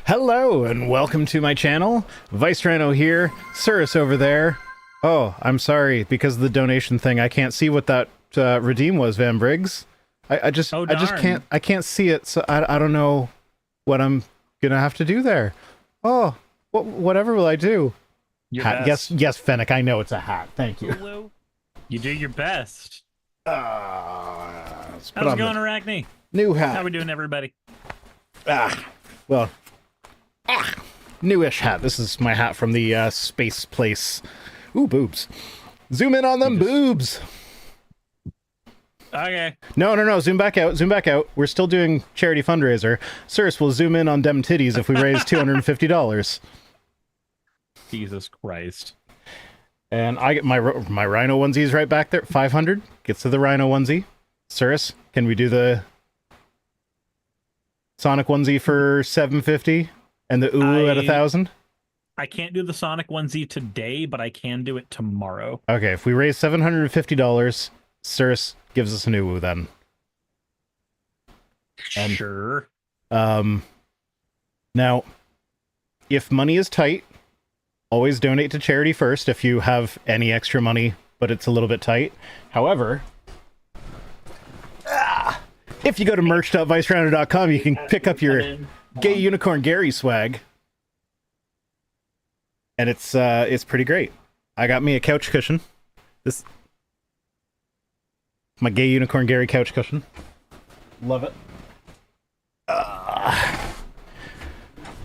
Hello and welcome to my channel. Vice Rhino here, Cirrus over there. Oh, I'm sorry, because of the donation thing, I can't see what that redeem was, Van Briggs. I just can't see it, so I don't know what I'm gonna have to do there. Oh, whatever will I do? Hat. Yes, Fennec, I know it's a hat. Thank you. Hello. You do your best. How's it going, Arachne? New hat. How we doing, everybody? Newish hat. This is my hat from the space place. Ooh, boobs. Zoom in on them boobs. Okay. No. Zoom back out. Zoom back out. We're still doing charity fundraiser. Sirs will zoom in on dem titties if we raise $250. Jesus Christ. And I get my Rhino onesies right back there. 500 gets to the Rhino onesie. Sirs, can we do the Sonic onesie for 750 and the Ulu at 1,000? I can't do the Sonic onesie today, but I can do it tomorrow. Okay, if we raise $750, Sirs gives us an Ulu then. And, sure. Now, if money is tight, always donate to charity first if you have any extra money, but it's a little bit tight. However, if you go to merch.vicerounder.com, you can pick up your Gay Unicorn Gary swag. And it's pretty great. I got me a couch cushion. This my Gay Unicorn Gary couch cushion. Love it.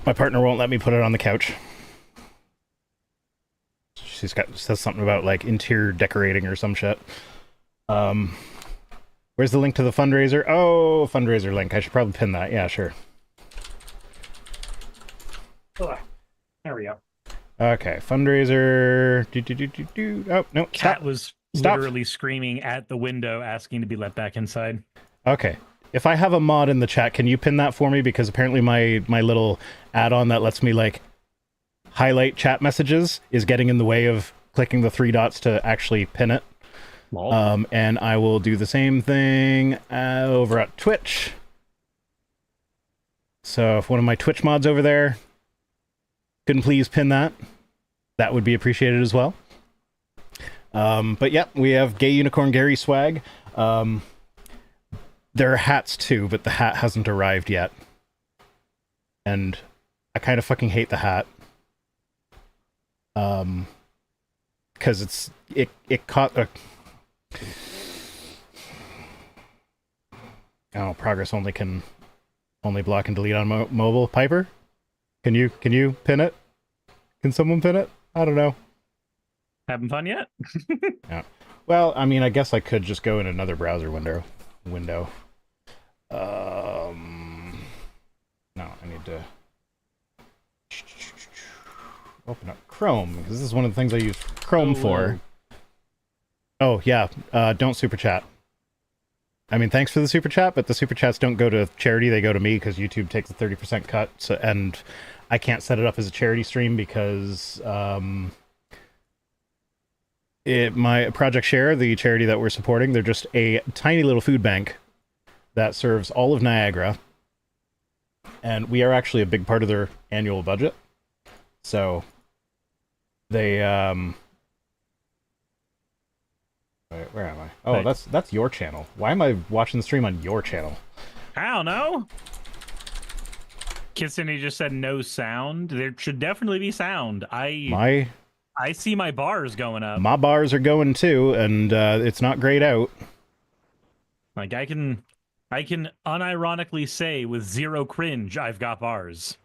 My partner won't let me put it on the couch. Says something about like interior decorating or some shit. Where's the link to the fundraiser? Oh, fundraiser link. I should probably pin that. Yeah, sure. There we go. Okay, fundraiser. Oh, no. Cat was literally screaming at the window asking to be let back inside. Okay. If I have a mod in the chat, can you pin that for me? Because apparently my little add-on that lets me, like, highlight chat messages is getting in the way of clicking the 3 dots to actually pin it. And I will do the same thing over at Twitch. So if one of my Twitch mods over there can please pin that, that would be appreciated as well. But yeah, we have Gay Unicorn Gary swag. There are hats too, but the hat hasn't arrived yet. And I kind of fucking hate the hat. Because it caught a... Oh, progress only can only block and delete on mobile. Piper, can you pin it? Can someone pin it? I don't know. Having fun yet? Yeah. Well, I mean, I guess I could just go in another browser window. No, I need to open up Chrome, because this is one of the things I use Chrome for. Oh, yeah, don't super chat. I mean, thanks for the super chat, but the super chats don't go to charity, they go to me, because YouTube takes a 30% cut, so, and I can't set it up as a charity stream because my Project Share, the charity that we're supporting, they're just a tiny little food bank that serves all of Niagara, and we are actually a big part of their annual budget. So they wait, where am I? Oh, right. that's your channel. Why am I watching the stream on your channel? I don't know. Kitsune just said no sound. There should definitely be sound. I see my bars going up. My bars are going too, and it's not grayed out. Like I can unironically say with zero cringe, I've got bars.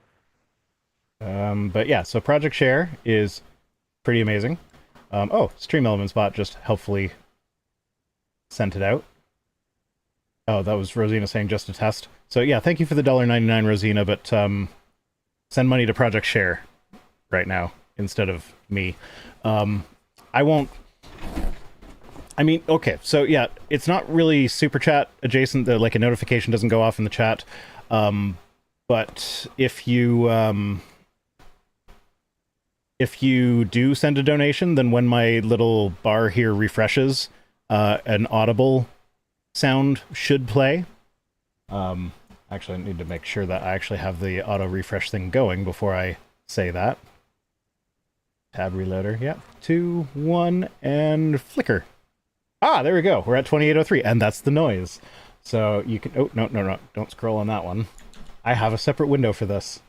But yeah, so Project Share is pretty amazing. Oh, Stream Elements bot just helpfully sent it out. Oh, that was Rosina saying just a test. So yeah, thank you for the $1.99, Rosina, but send money to Project Share right now instead of me. I won't... I mean, okay, so yeah, it's not really super chat adjacent, like a notification doesn't go off in the chat, but if you do send a donation, then when my little bar here refreshes, an audible sound should play. Actually, I need to make sure that I actually have the auto refresh thing going before I say that. Tab reloader, yeah, 2, 1, and flicker. Ah, there we go. We're at 2803, and that's the noise. So you can... Oh, no. Don't scroll on that one. I have a separate window for this.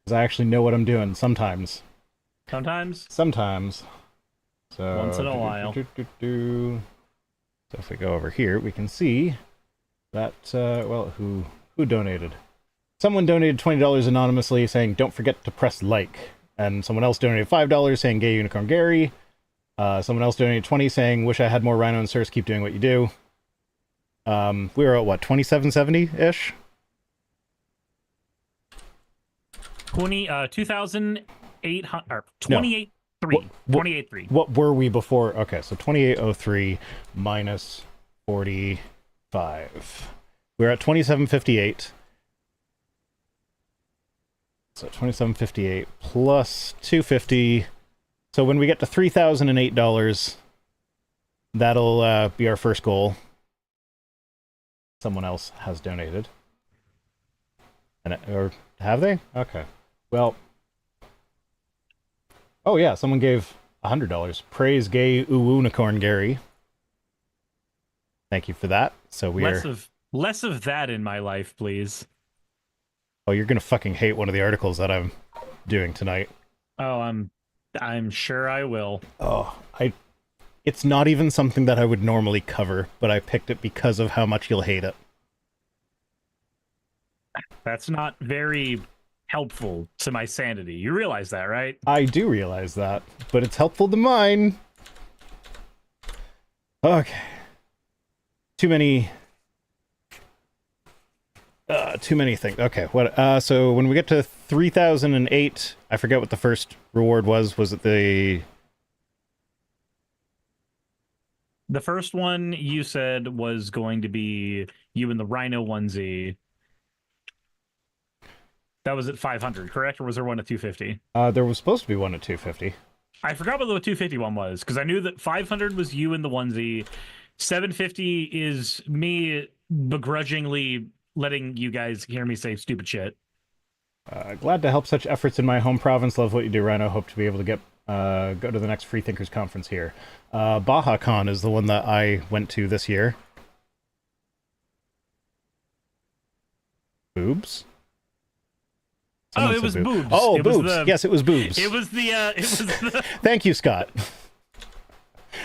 Because I actually know what I'm doing sometimes. Sometimes? Sometimes. So... Once in a while. So if we go over here, we can see that, well, who donated? Someone donated $20 anonymously saying, don't forget to press like. And someone else donated $5 saying, Gay Unicorn Gary. Someone else donated 20 saying, wish I had more Rhino and Sirs, keep doing what you do. We were at, what, 2770-ish? 2,800, or 28.3. 28.3. What were we before? Okay, so 2803 minus 45. We're at 2758. So 2758 plus 250. So when we get to $3,008, that'll be our first goal. Someone else has donated. Or have they? Okay. Well. Oh yeah, someone gave $100. Praise Gay Unicorn Gary. Thank you for that. So we less of that in my life, please. Oh, you're gonna fucking hate one of the articles that I'm doing tonight. Oh, I'm sure I will. Oh, it's not even something that I would normally cover, but I picked it because of how much you'll hate it. That's not very helpful to my sanity. You realize that, right? I do realize that, but it's helpful to mine. Okay. Too many things. Okay, what? So when we get to 3008, I forget what the first reward was. Was it the first one you said was going to be you in the Rhino onesie? That was at 500, correct? Or was there one at 250? There was supposed to be one at 250. I forgot what the 250 one was, because I knew that 500 was you in the onesie. 750 is me begrudgingly letting you guys hear me say stupid shit. Glad to help such efforts in my home province. Love what you do, Rhino. Hope to be able to get go to the next Free Thinkers Conference here. BajaCon is the one that I went to this year. Boobs? Someone it was boob. boobs. Oh, it boobs. Was yes, it was boobs. It was the Thank you, Scott.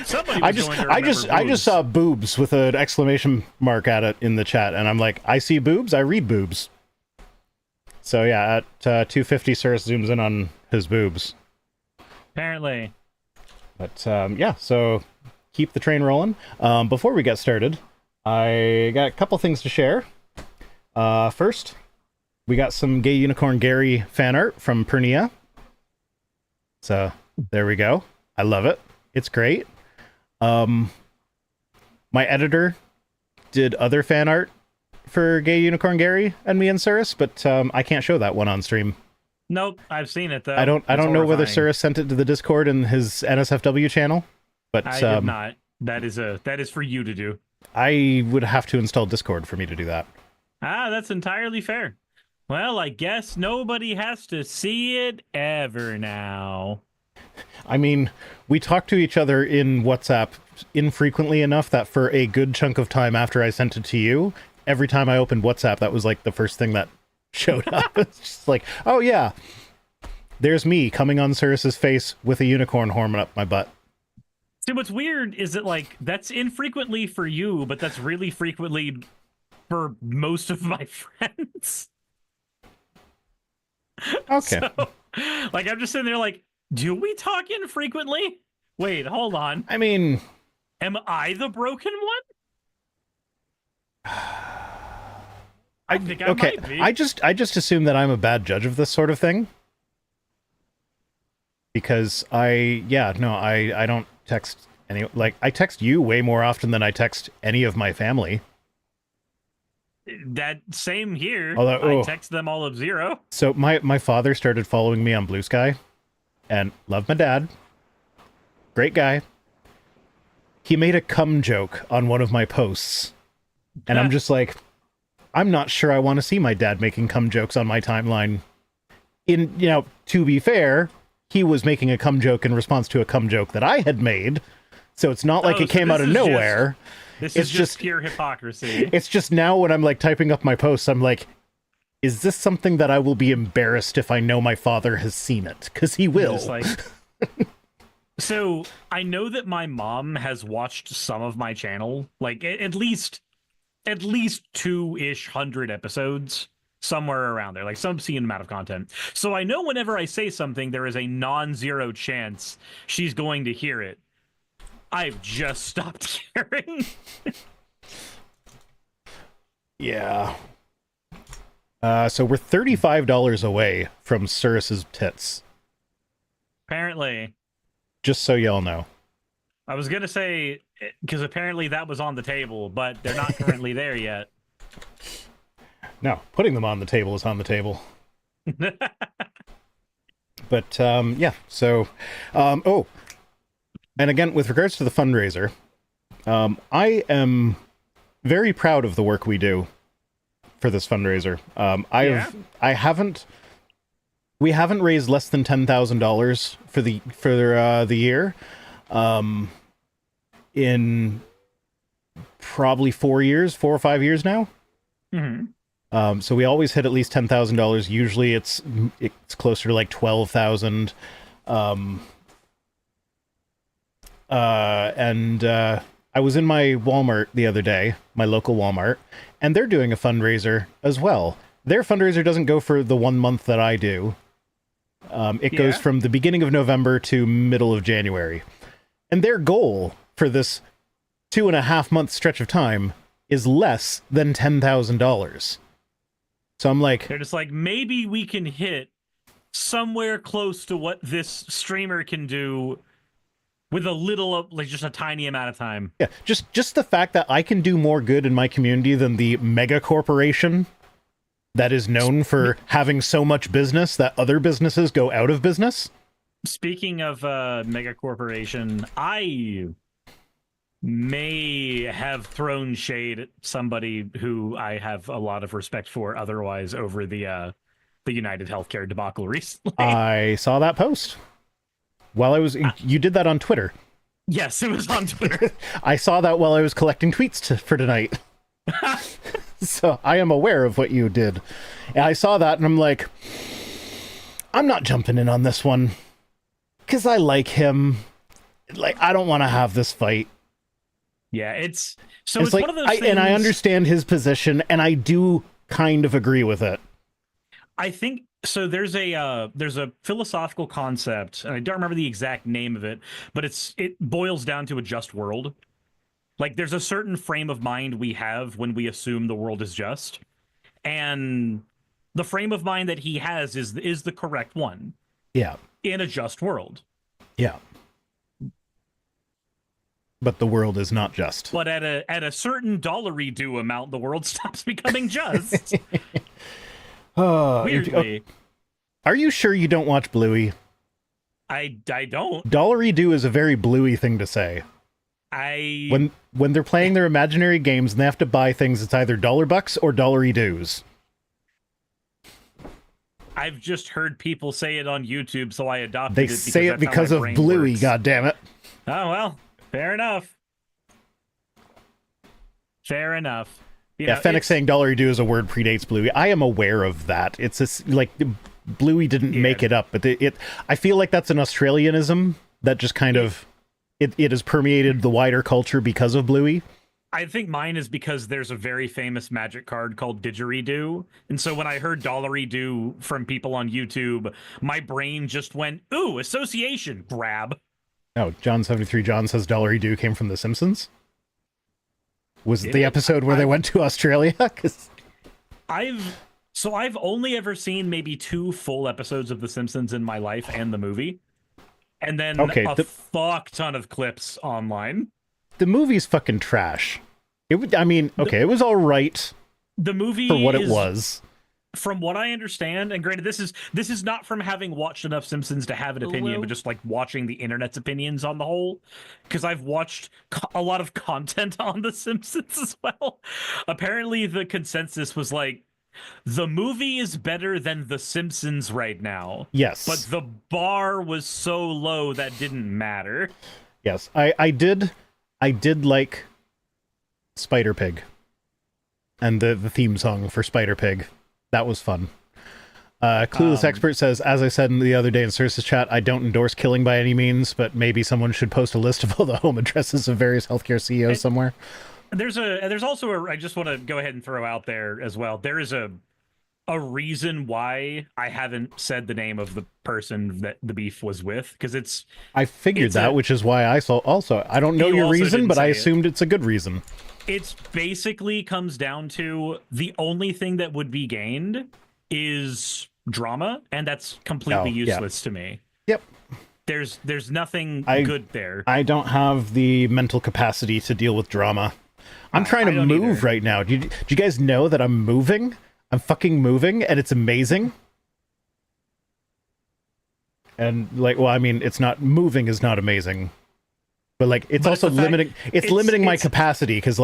Somebody I was just, going to I remember just, I just boobs. saw boobs with an exclamation mark at it in the chat, and I'm like, I see boobs, I read boobs. So yeah, at 250, Cirrus zooms in on his boobs. Apparently. But yeah, so keep the train rolling. Before we get started, I got a couple things to share. First, we got some Gay Unicorn Gary fan art from Pernia. So there we go. I love it. It's great. My editor did other fan art for Gay Unicorn Gary and me and Cirrus, but I can't show that one on stream. Nope, I've seen it though. I don't know whether horrifying. Cirrus sent it to the Discord in his NSFW channel, but I did not. That is for you to do. I would have to install Discord for me to do that. Ah, that's entirely fair. Well, I guess nobody has to see it ever now. I mean, we talk to each other in WhatsApp infrequently enough that for a good chunk of time after I sent it to you, every time I opened WhatsApp, that was like the first thing that showed up. It's just like, oh yeah, there's me coming on Cirrus's face with a unicorn horn up my butt. See, what's weird is that, like, that's infrequently for you, but that's really frequently for most of my friends. Okay. So, like, I'm just sitting there like, do we talk infrequently? Wait, hold on. I mean, Am I the broken one? I think I might be. I just assume that I'm a bad judge of this sort of thing. Because I don't text I text you way more often than I text any of my family. That same here. Although, I text them all of 0. So my father started following me on Bluesky, and love my dad. Great guy. He made a cum joke on one of my posts, and I'm just like, I'm not sure I want to see my dad making cum jokes on my timeline. To be fair, he was making a cum joke in response to a cum joke that I had made, so it's not like it came out of nowhere. This is just pure hypocrisy. It's just now when I'm like typing up my posts, I'm like, is this something that I will be embarrassed if I know my father has seen it? Because he will. So I know that my mom has watched some of my channel, like at least 2-ish hundred episodes, somewhere around there, like some obscene amount of content. So I know whenever I say something, there is a non-zero chance she's going to hear it. I've just stopped caring. Yeah. So we're $35 away from Cirrus's tits. Apparently. Just so y'all know. I was going to say, because apparently that was on the table, but they're not currently there yet. No, putting them on the table is on the table. But, yeah, so... And again, with regards to the fundraiser, I am very proud of the work we do for this fundraiser. We haven't raised less than $10,000 for the year, in probably 4 or 5 years now. Mm-hmm. So we always hit at least $10,000. Usually it's closer to like 12,000. I was in my Walmart the other day, my local Walmart, and they're doing a fundraiser as well. Their fundraiser doesn't go for the 1 month that I do. It goes from the beginning of November to middle of January. And their goal for this 2.5 month stretch of time is less than $10,000. So I'm like... They're just like, maybe we can hit somewhere close to what this streamer can do with a little, like just a tiny amount of time. Yeah, just the fact that I can do more good in my community than the mega corporation that is known for having so much business that other businesses go out of business. Speaking of mega corporation, I may have thrown shade at somebody who I have a lot of respect for otherwise over the United Healthcare debacle recently. I saw that post. While I was... you did that on Twitter. Yes, it was on Twitter. I saw that while I was collecting tweets for tonight. So I am aware of what you did. And I saw that and I'm like, I'm not jumping in on this one. Because I like him. like, I don't want to have this fight. Yeah, it's like, one of those things. And I understand his position, and I do kind of agree with it. I think so. There's a philosophical concept, and I don't remember the exact name of it, but it boils down to a just world. Like, there's a certain frame of mind we have when we assume the world is just, and the frame of mind that he has is the correct one. Yeah. In a just world. Yeah. But the world is not just. But at a certain dollary due amount, the world stops becoming just. Weirdly. Are you sure you don't watch Bluey? I don't. Dollary do is a very Bluey thing to say. When they're playing their imaginary games and they have to buy things, it's either $bucks or dollary doos. I've just heard people say it on YouTube, so I adopted it. They say it because of Bluey, goddammit. Oh, well, fair enough. Fair enough. Fennec saying dollary do is a word predates Bluey. I am aware of that. It's just, like, Bluey didn't make it up, but I feel like that's an Australianism that just kind of... It has permeated the wider culture because of Bluey. I think mine is because there's a very famous magic card called Didgeridoo. And so when I heard Dollary-Doo from people on YouTube, my brain just went, ooh, association, grab. Oh, John73 John says Dollary-Doo came from The Simpsons? Was it the episode where they went to Australia? I've only ever seen maybe 2 full episodes of The Simpsons in my life and the movie. And then a fuck ton of clips online. The movie's fucking trash. It was all right. The movie for what it was. From what I understand, and granted, this is not from having watched enough Simpsons to have an opinion, but just like watching the internet's opinions on the whole, because I've watched a lot of content on The Simpsons as well. Apparently, the consensus was like, the movie is better than The Simpsons right now. Yes. But the bar was so low that didn't matter. Yes, I did like Spider Pig and the theme song for Spider Pig. That was fun. Clueless Expert says, as I said the other day in Circe's chat, I don't endorse killing by any means, but maybe someone should post a list of all the home addresses of various healthcare CEOs somewhere. There's also I just want to go ahead and throw out there as well. There is a reason why I haven't said the name of the person that the beef was with, because I figured that, which is why I I don't know your reason, but I assumed it's a good reason. It's basically comes down to the only thing that would be gained is drama, and that's completely useless to me. Yep. There's nothing good there. I don't have the mental capacity to deal with drama. I'm trying to move right now. Do you guys know that I'm moving? I'm fucking moving, and it's amazing. And it's not moving is not amazing, but it's also limiting. It's limiting my capacity because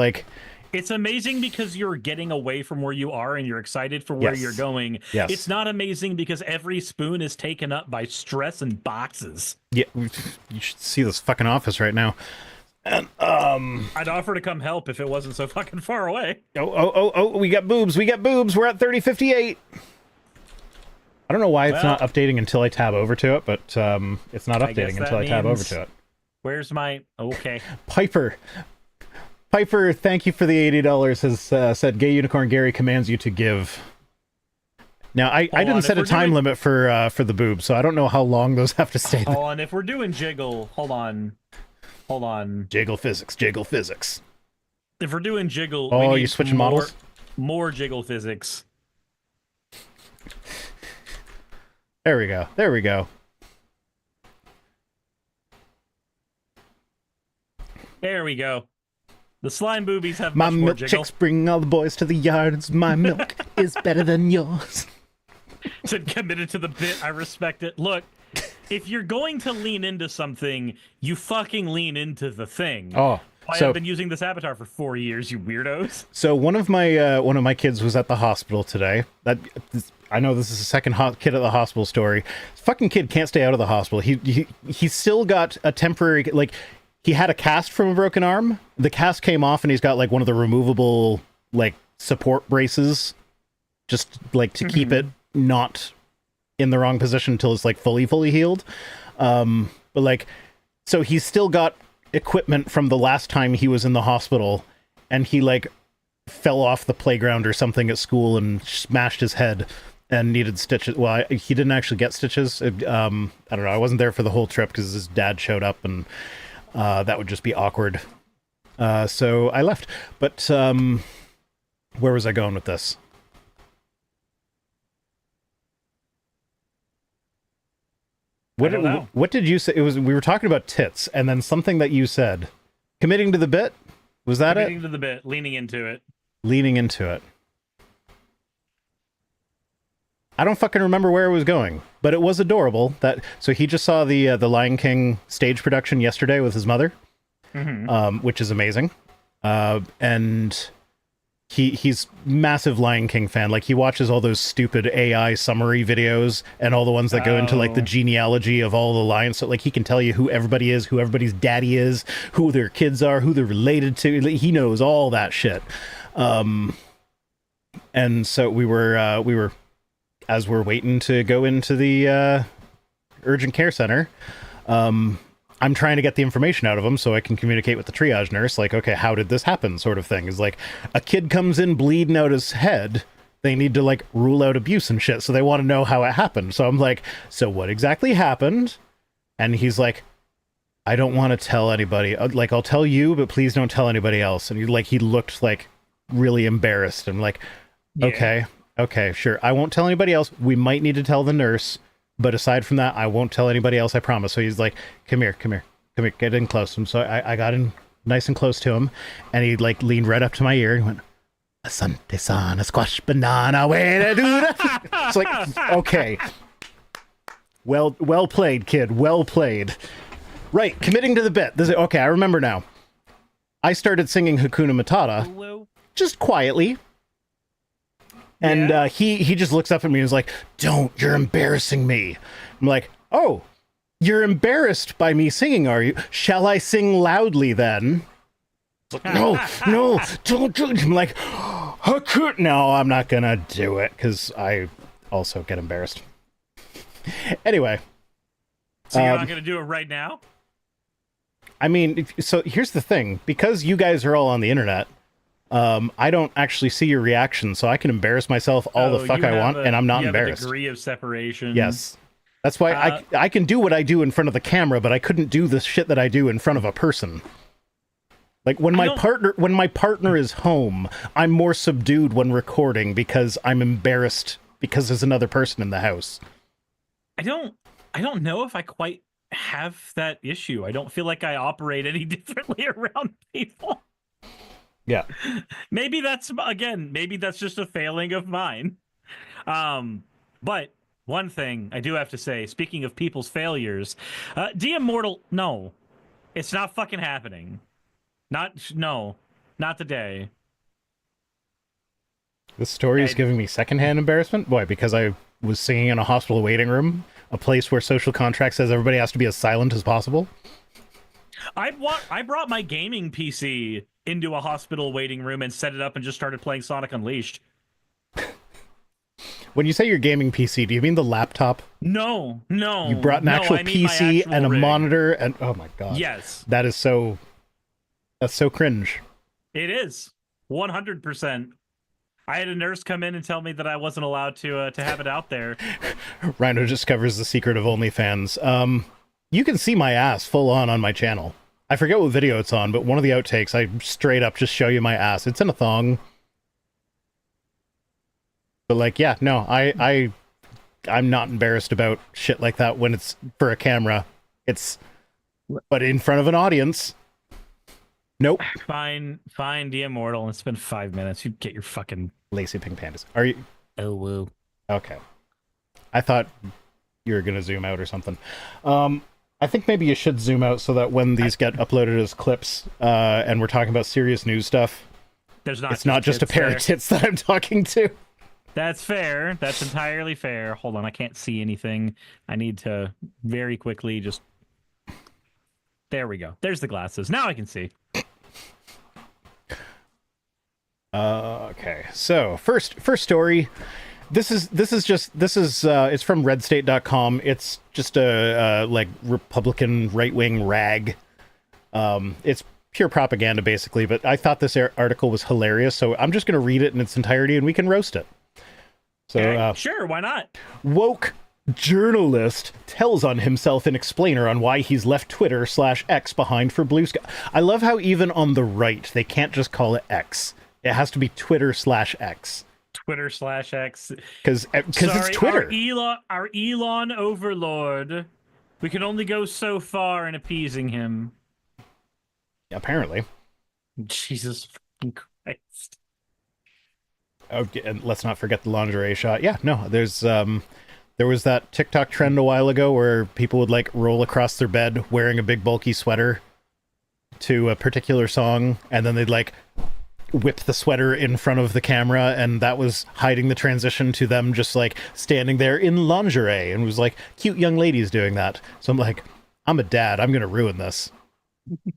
it's amazing because you're getting away from where you are and you're excited for where you're going. Yes. It's not amazing because every spoon is taken up by stress and boxes. Yeah, you should see this fucking office right now. And I'd offer to come help if it wasn't so fucking far away. Oh, we got boobs. We're at 3058. I don't know why it's not updating until I tab over to it, but it's not updating until I tab over to it. Where's my... Okay. Piper, thank you for the $80, has said Gay Unicorn Gary commands you to give. Now, I didn't set a time limit for the boobs, so I don't know how long those have to stay there. Hold on, if we're doing jiggle, hold on. Jiggle physics. If we're doing jiggle, oh, you're switching models? More jiggle physics. There we go. There we go. The slime boobies have my much more milkshakes jiggle. Bring all the boys to the yards. My milk is better than yours. So committed to the bit. I respect it. Look, if you're going to lean into something, you fucking lean into the thing. Oh, I've been using this avatar for 4 years, you weirdos. So one of my kids was at the hospital today. I know this is the second kid at the hospital story. This fucking kid can't stay out of the hospital. He's still got a temporary, he had a cast from a broken arm. The cast came off and he's got one of the removable support braces, just to keep it not in the wrong position until it's fully healed. But So he's still got equipment from the last time he was in the hospital, and he like fell off the playground or something at school and smashed his head and needed stitches. Well, he didn't actually get stitches. I don't know. I wasn't there for the whole trip because his dad showed up, and that would just be awkward. So I left. But where was I going with this? What did you say? It was, we were talking about tits, and then something that you said. Committing to the bit? Was that Committing to the bit, leaning into it. Leaning into it. I don't fucking remember where it was going, but it was adorable. So he just saw the Lion King stage production yesterday with his mother, which is amazing. And he's massive Lion King fan. Like, he watches all those stupid AI summary videos and all the ones that go into like the genealogy of all the lions. So like, he can tell you who everybody is, who everybody's daddy is, who their kids are, who they're related to. He knows all that shit. And so we were as we're waiting to go into the urgent care center, I'm trying to get the information out of him so I can communicate with the triage nurse. Like, okay, how did this happen? Sort of thing. Is like, a kid comes in bleeding out his head. They need to like rule out abuse and shit. So they want to know how it happened. So I'm like, so what exactly happened? And he's like, I don't want to tell anybody. Like, I'll tell you, but please don't tell anybody else. And he looked like really embarrassed. And like, yeah. Okay, sure. I won't tell anybody else. We might need to tell the nurse. But aside from that, I won't tell anybody else, I promise. So he's like, come here, get in close to him. So I got in nice and close to him, and he like leaned right up to my ear and went, Asante san, a squash banana, way to do that. It's like, okay. Well played, kid. Well played. Right, committing to the bit. Okay, I remember now. I started singing Hakuna Matata, just quietly. And he just looks up at me and is like, don't, you're embarrassing me. I'm like, oh, you're embarrassed by me singing, are you? Shall I sing loudly then? It's like, no, don't. I'm like, no, I'm not going to do it because I also get embarrassed. Anyway. So you're not going to do it right now? I mean, so here's the thing. Because you guys are all on the internet, I don't actually see your reaction, so I can embarrass myself all the fuck I want, and I'm not embarrassed. A degree of separation. Yes. That's why I can do what I do in front of the camera, but I couldn't do the shit that I do in front of a person. Like, when my partner is home, I'm more subdued when recording because I'm embarrassed because there's another person in the house. I don't know if I quite have that issue. I don't feel like I operate any differently around people. Yeah. Maybe that's just a failing of mine. But one thing I do have to say, speaking of people's failures, D-Immortal, no, it's not fucking happening. Not today. This story is giving me secondhand embarrassment. Why? Because I was singing in a hospital waiting room, a place where social contract says everybody has to be as silent as possible. I brought my gaming PC into a hospital waiting room and set it up and just started playing Sonic Unleashed. When you say your gaming PC, do you mean the laptop? No. You brought an actual PC and a monitor and oh my god. Yes. That's so cringe. It is. 100%. I had a nurse come in and tell me that I wasn't allowed to have it out there. Rhino discovers the secret of OnlyFans. You can see my ass full on my channel. I forget what video it's on, but one of the outtakes, I straight up just show you my ass. It's in a thong. But like, yeah, no, I'm not embarrassed about shit like that when it's for a camera. But in front of an audience, nope. Fine, D-Immortal. It's been 5 minutes. You get your fucking lacy pink pandas. Are you? Oh, woo. Okay. I thought you were gonna zoom out or something. I think maybe you should zoom out so that when these get uploaded as clips, and we're talking about serious news stuff, it's not just a pair of tits that I'm talking to. That's fair. That's entirely fair. Hold on, I can't see anything. I need to very quickly just... There we go. There's the glasses. Now I can see. Okay, so first story. This is it's from redstate.com. It's just a like Republican right-wing rag. It's pure propaganda basically, but I thought this article was hilarious, so I'm just going to read it in its entirety and we can roast it. So okay, sure, why not? Woke journalist tells on himself an explainer on why he's left Twitter/X behind for Bluesky. I love how even on the right they can't just call it X. It has to be Twitter/X. Twitter/X. Because it's Twitter. Our Elon overlord. We can only go so far in appeasing him. Apparently. Jesus Christ. Oh, and let's not forget the lingerie shot. Yeah, no, there was that TikTok trend a while ago where people would like roll across their bed wearing a big bulky sweater to a particular song, and then they'd like whip the sweater in front of the camera, and that was hiding the transition to them just like standing there in lingerie, and it was like cute young ladies doing that. So I'm like, I'm a dad, I'm gonna ruin this.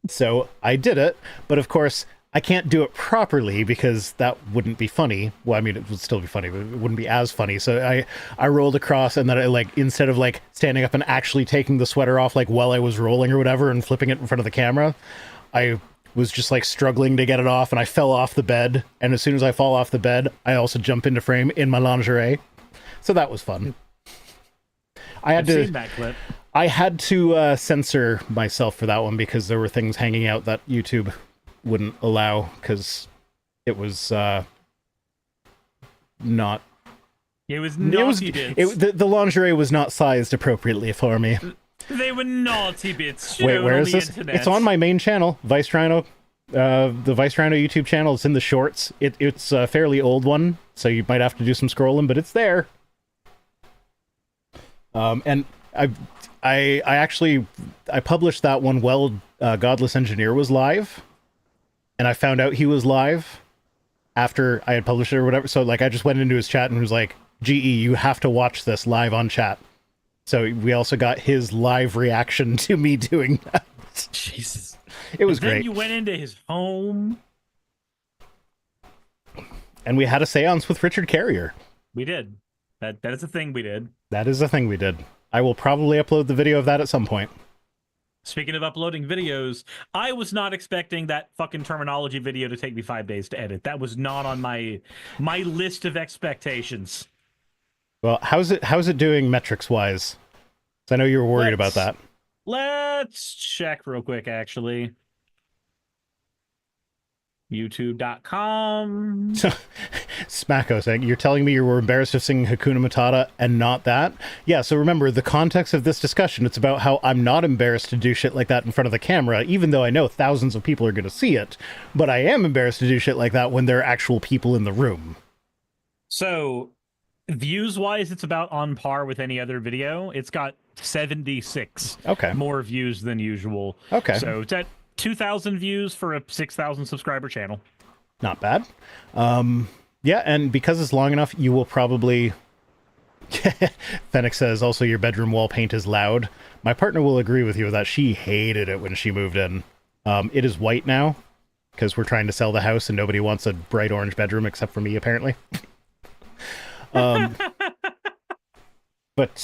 So I did it, but of course I can't do it properly because that wouldn't be funny. Well, I mean, it would still be funny, but it wouldn't be as funny. So I rolled across, and then I like, instead of like standing up and actually taking the sweater off like while I was rolling or whatever and flipping it in front of the camera, I was just like struggling to get it off, and I fell off the bed. And as soon as I fall off the bed, I also jump into frame in my lingerie. So that was fun. I've seen that clip. I had to censor myself for that one because there were things hanging out that YouTube wouldn't allow because it was not. It was naughty bits. The lingerie was not sized appropriately for me. They were naughty bits. Wait, where is this? Internet. It's on my main channel, Vice Rhino. The Vice Rhino YouTube channel. It's in the shorts. It's a fairly old one, so you might have to do some scrolling, but it's there. And I actually published that one while Godless Engineer was live, and I found out he was live after I had published it or whatever. So like I just went into his chat and was like, "GE, you have to watch this live on chat." So we also got his live reaction to me doing that. Jesus, it was great. Then you went into his home, and we had a séance with Richard Carrier. We did. That is a thing we did. That is a thing we did. I will probably upload the video of that at some point. Speaking of uploading videos, I was not expecting that fucking terminology video to take me 5 days to edit. That was not on my list of expectations. Well, how's it doing metrics wise? I know you were worried about that. Let's check real quick, actually. YouTube.com. Smacko saying, "You're telling me you were embarrassed of singing Hakuna Matata and not that?" Yeah, so remember, the context of this discussion, it's about how I'm not embarrassed to do shit like that in front of the camera, even though I know thousands of people are going to see it, but I am embarrassed to do shit like that when there are actual people in the room. So, views-wise, it's about on par with any other video. It's got 76 more views than usual. Okay. So, it's at 2,000 views for a 6,000 subscriber channel. Not bad. Yeah, and because it's long enough, you will probably... Fennec says, also your bedroom wall paint is loud. My partner will agree with you with that. She hated it when she moved in. It is white now, because we're trying to sell the house and nobody wants a bright orange bedroom except for me, apparently. But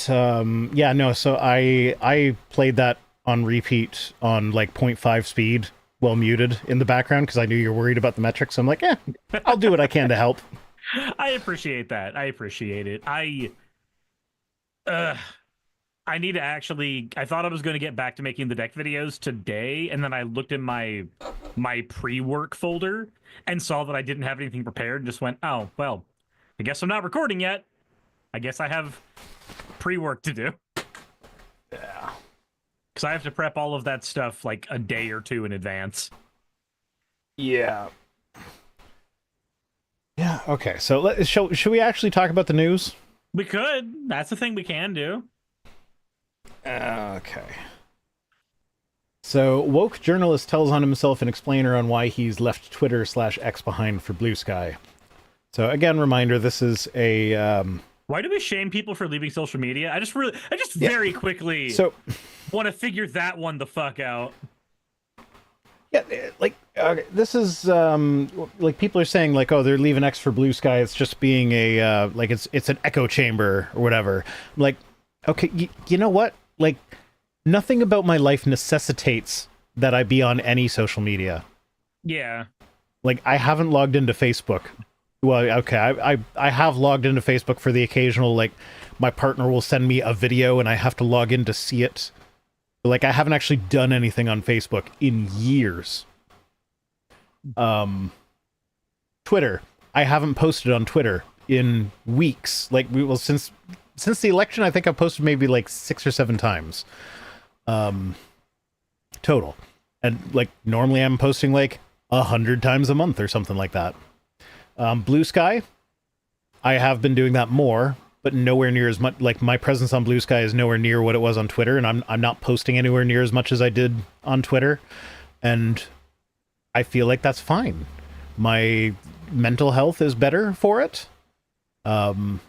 yeah, no, so I played that on repeat on like 0.5 speed while muted in the background because I knew you're worried about the metrics. So I'm like, yeah, I'll do what I can to help. I appreciate that. I appreciate it. I need to actually... I thought I was going to get back to making the deck videos today, and then I looked in my pre-work folder and saw that I didn't have anything prepared and just went, oh, well, I guess I'm not recording yet. I guess I have pre-work to do. Yeah. Because I have to prep all of that stuff like a day or two in advance. Yeah. Yeah, okay. So should we actually talk about the news? We could. That's the thing we can do. Okay. So, woke journalist tells on himself an explainer on why he's left Twitter/X behind for Bluesky. So, again, reminder, this is a... Why do we shame people for leaving social media? I just very quickly want to figure that one the fuck out. Yeah, like, Okay, this is like people are saying like, oh, they're leaving X for Bluesky. It's just being a like it's an echo chamber or whatever. Like, okay, you know what? Like, nothing about my life necessitates that I be on any social media. Yeah. Like, I haven't logged into Facebook. Well, okay, I have logged into Facebook for the occasional, like, my partner will send me a video and I have to log in to see it. But, like, I haven't actually done anything on Facebook in years. Twitter. I haven't posted on Twitter in weeks. Like, since the election, I think I've posted maybe like 6 or 7 times. Total. And like normally I'm posting like 100 times a month or something like that. Bluesky, I have been doing that more, but nowhere near as much. Like my presence on Bluesky is nowhere near what it was on Twitter, and I'm not posting anywhere near as much as I did on Twitter, and I feel like that's fine. My mental health is better for it. I'm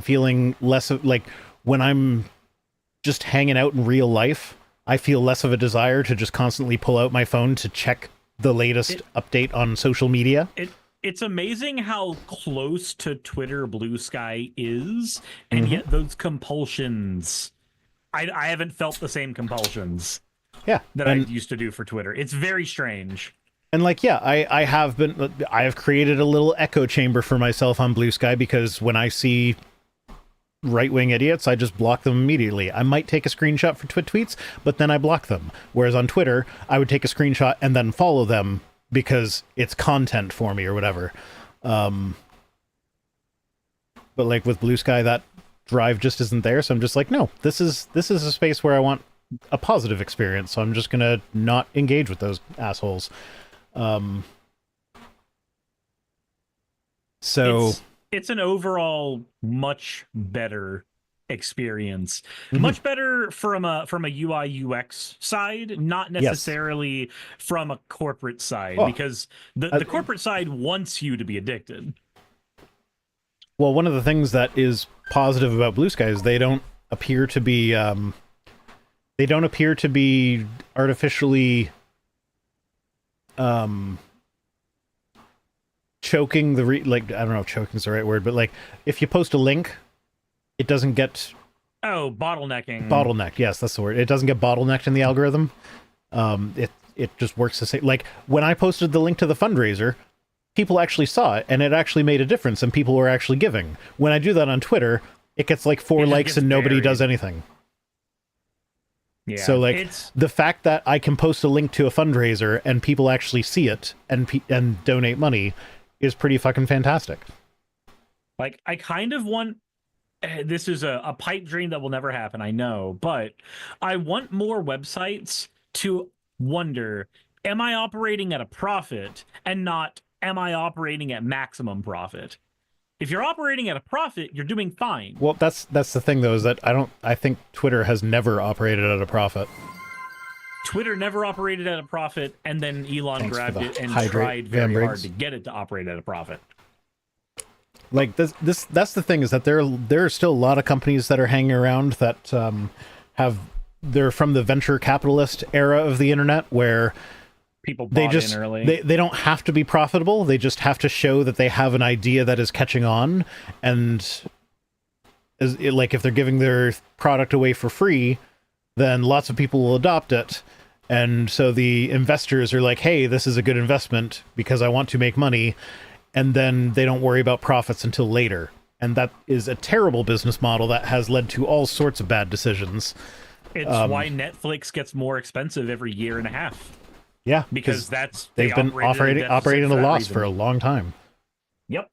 feeling less of like when I'm just hanging out in real life, I feel less of a desire to just constantly pull out my phone to check the latest update on social media. It's amazing how close to Twitter Bluesky is, and yet those compulsions, I haven't felt the same compulsions that I used to do for Twitter. It's very strange. And like, yeah, I have created a little echo chamber for myself on Bluesky because when I see right-wing idiots, I just block them immediately. I might take a screenshot for Twit tweets, but then I block them. Whereas on Twitter, I would take a screenshot and then follow them because it's content for me or whatever. But like with Bluesky, that drive just isn't there. So I'm just like, no, this is a space where I want a positive experience. So I'm just gonna not engage with those assholes. It's an overall much better experience. Much better from a UI UX side, not necessarily from a corporate side, because the corporate side wants you to be addicted. Well, one of the things that is positive about Bluesky is they don't appear to be artificially choking like I don't know if choking is the right word, but like if you post a link, it doesn't get bottleneck. Yes, that's the word. It doesn't get bottlenecked in the algorithm. It just works the same. Like when I posted the link to the fundraiser, people actually saw it and it actually made a difference and people were actually giving. When I do that on Twitter, it gets like 4 likes and nobody does anything. Yeah, so like the fact that I can post a link to a fundraiser and people actually see it and donate money is pretty fucking fantastic. Like I kind of want, this is a pipe dream that will never happen, I know, but I want more websites to wonder, am I operating at a profit and not, am I operating at maximum profit? If you're operating at a profit, you're doing fine. Well, that's the thing though, is that I think Twitter has never operated at a profit. Twitter never operated at a profit, and then Elon grabbed it and tried very hard to get it to operate at a profit. Like that's the thing, is that there are still a lot of companies that are hanging around that they're from the venture capitalist era of the internet, where people bought in early. They don't have to be profitable. They just have to show that they have an idea that is catching on, and like if they're giving their product away for free, then lots of people will adopt it. And so the investors are like, hey, this is a good investment because I want to make money. And then they don't worry about profits until later. And that is a terrible business model that has led to all sorts of bad decisions. It's why Netflix gets more expensive every year and a half. Yeah, because they've been operating a loss for a long time. Yep.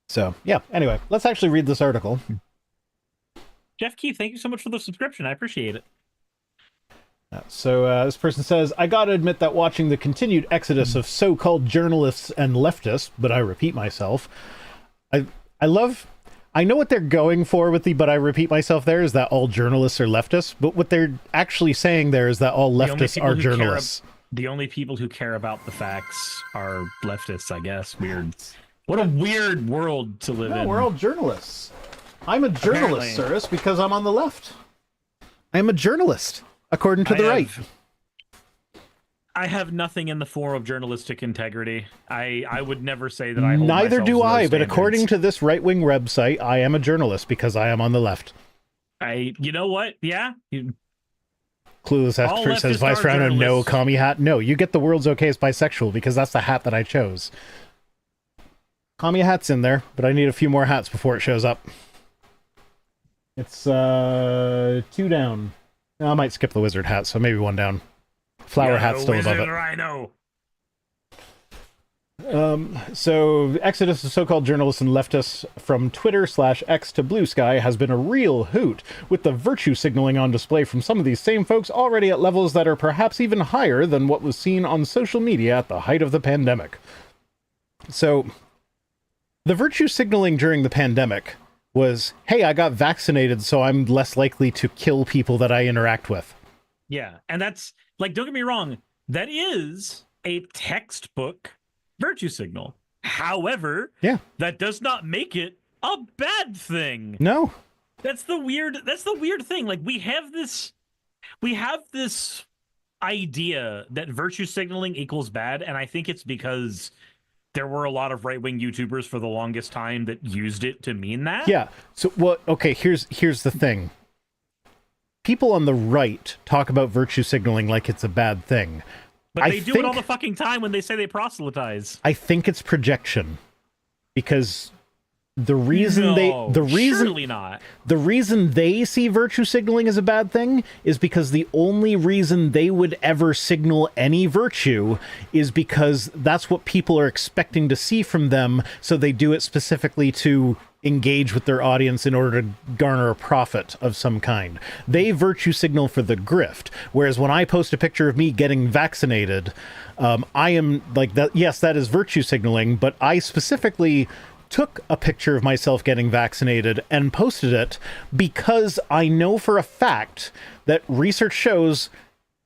So, yeah, anyway, let's actually read this article. Jeff Keith, thank you so much for the subscription. I appreciate it. So this person says, I gotta admit that watching the continued exodus of so-called journalists and leftists, but I repeat myself, I know what they're going for with the but I repeat myself there is that all journalists are leftists, but what they're actually saying there is that all leftists are journalists. The only people who care about the facts are leftists, I guess. Weird. What a weird world to live in. We're all journalists. I'm a journalist, Cyrus, because I'm on the left. I'm a journalist, according to the right. I have nothing in the form of journalistic integrity. I would never say that I hold Neither myself do to those I, but standards. according to this right-wing website, I am a journalist because I am on the left. You know what? Yeah. Clueless All expert says, leftists Vice are Rhino, no journalists. commie hat. No, you get the world's okayest bisexual because that's the hat that I chose. Commie hat's in there, but I need a few more hats before it shows up. It's 2 down. I might skip the wizard hat, so maybe 1 down. Flower hat's still above it. Rhino. So exodus of so-called journalists and leftists from Twitter/X to Bluesky has been a real hoot, with the virtue signaling on display from some of these same folks already at levels that are perhaps even higher than what was seen on social media at the height of the pandemic. So, the virtue signaling during the pandemic was, hey, I got vaccinated, so I'm less likely to kill people that I interact with. Yeah, and that's, like, don't get me wrong, that is a textbook virtue signal. However, that does not make it a bad thing. No. That's the weird thing. Like, we have this idea that virtue signaling equals bad, and I think it's because there were a lot of right-wing YouTubers for the longest time that used it to mean that. Yeah. So, well, okay, here's the thing. People on the right talk about virtue signaling like it's a bad thing. But they do it all the fucking time when they say they proselytize. I think it's projection. Because surely not. The reason they see virtue signaling as a bad thing is because the only reason they would ever signal any virtue is because that's what people are expecting to see from them, so they do it specifically to engage with their audience in order to garner a profit of some kind. They virtue signal for the grift, whereas when I post a picture of me getting vaccinated, I am like that. Yes, that is virtue signaling, but I specifically took a picture of myself getting vaccinated and posted it because I know for a fact that research shows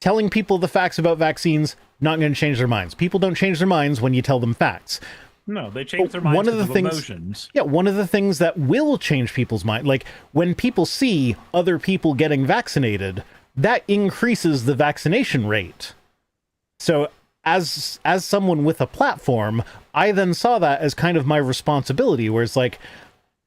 telling people the facts about vaccines not going to change their minds. People don't change their minds when you tell them facts. No, they change their minds because of emotions. Yeah, one of the things that will change people's mind, like when people see other people getting vaccinated, that increases the vaccination rate. So as someone with a platform, I then saw that as kind of my responsibility, where it's like,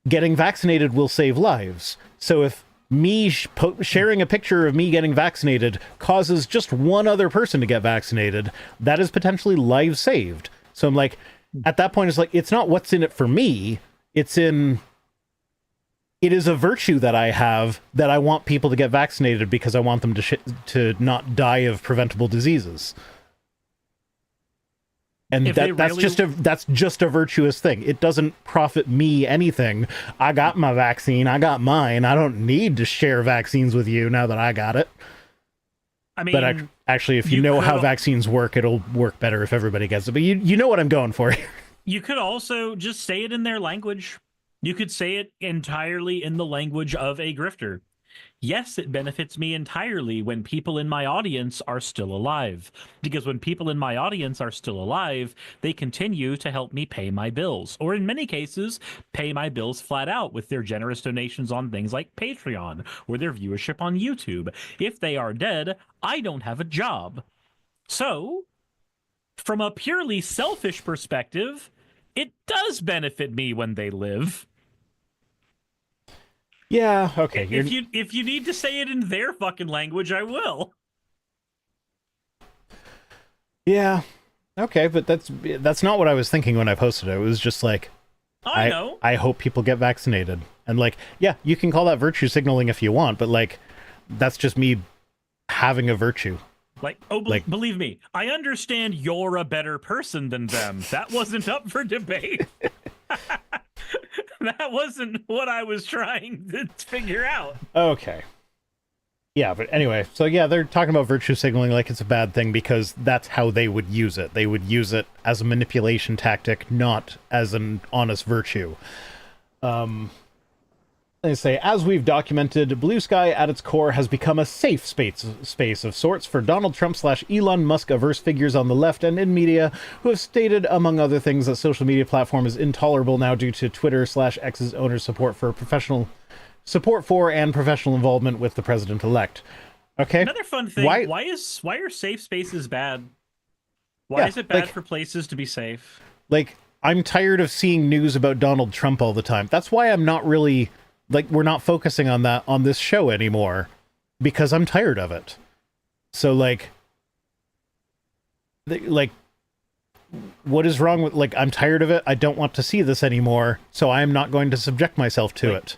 getting vaccinated will save lives. So if me sharing a picture of me getting vaccinated causes just one other person to get vaccinated, that is potentially lives saved. So I'm like, at that point, it's like, it's not what's in it for me. It is a virtue that I have that I want people to get vaccinated because I want them to not die of preventable diseases. And that's just a virtuous thing. It doesn't profit me anything. I got my vaccine. I got mine. I don't need to share vaccines with you now that I got it. I mean, but actually, if you know how vaccines work, it'll work better if everybody gets it. But you know what I'm going for here. You could also just say it in their language. You could say it entirely in the language of a grifter. Yes, it benefits me entirely when people in my audience are still alive. Because when people in my audience are still alive, they continue to help me pay my bills. Or in many cases, pay my bills flat out with their generous donations on things like Patreon or their viewership on YouTube. If they are dead, I don't have a job. So, from a purely selfish perspective, it does benefit me when they live. Yeah, okay. If you need to say it in their fucking language, I will. Yeah, okay, but that's not what I was thinking when I posted it. It was just like, I know. I hope people get vaccinated. And like, yeah, you can call that virtue signaling if you want, but like, that's just me having a virtue. Like, believe me, I understand you're a better person than them. That wasn't up for debate. That wasn't what I was trying to figure out. Okay. Yeah, but anyway, so yeah, they're talking about virtue signaling like it's a bad thing because that's how they would use it. They would use it as a manipulation tactic, not as an honest virtue. They say, as we've documented, Bluesky at its core has become a safe space of sorts for Donald Trump / Elon Musk averse figures on the left and in media who have stated, among other things, that social media platform is intolerable now due to Twitter / X's owner's support for and professional involvement with the president-elect. Okay. Another fun thing. Why are safe spaces bad? Why is it bad for places to be safe? Like, I'm tired of seeing news about Donald Trump all the time. That's why I'm not really, like, we're not focusing on that on this show anymore, because I'm tired of it. So, like, what is wrong with, like, I'm tired of it. I don't want to see this anymore, so I'm not going to subject myself to it.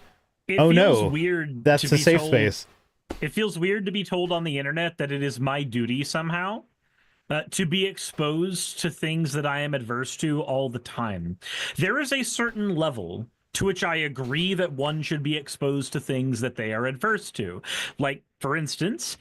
Oh no, weird. That's a safe space. It feels weird to be told on the internet that it is my duty somehow to be exposed to things that I am adverse to all the time. There is a certain level to which I agree that one should be exposed to things that they are adverse to. Like, for instance,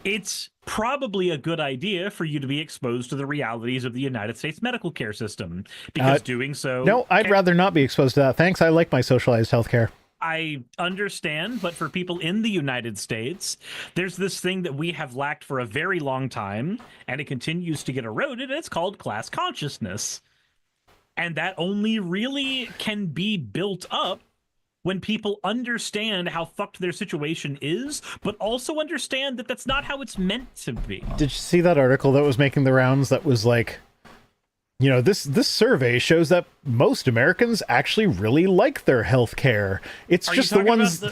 it's probably a good idea for you to be exposed to the realities of the United States medical care system, because doing so... No, I'd rather not be exposed to that. Thanks, I like my socialized healthcare. I understand, but for people in the United States, there's this thing that we have lacked for a very long time, and it continues to get eroded, and it's called class consciousness. And that only really can be built up when people understand how fucked their situation is, but also understand that that's not how it's meant to be. Did you see that article that was making the rounds that was like, you know, this survey shows that most Americans actually really like their health care. It's just the ones...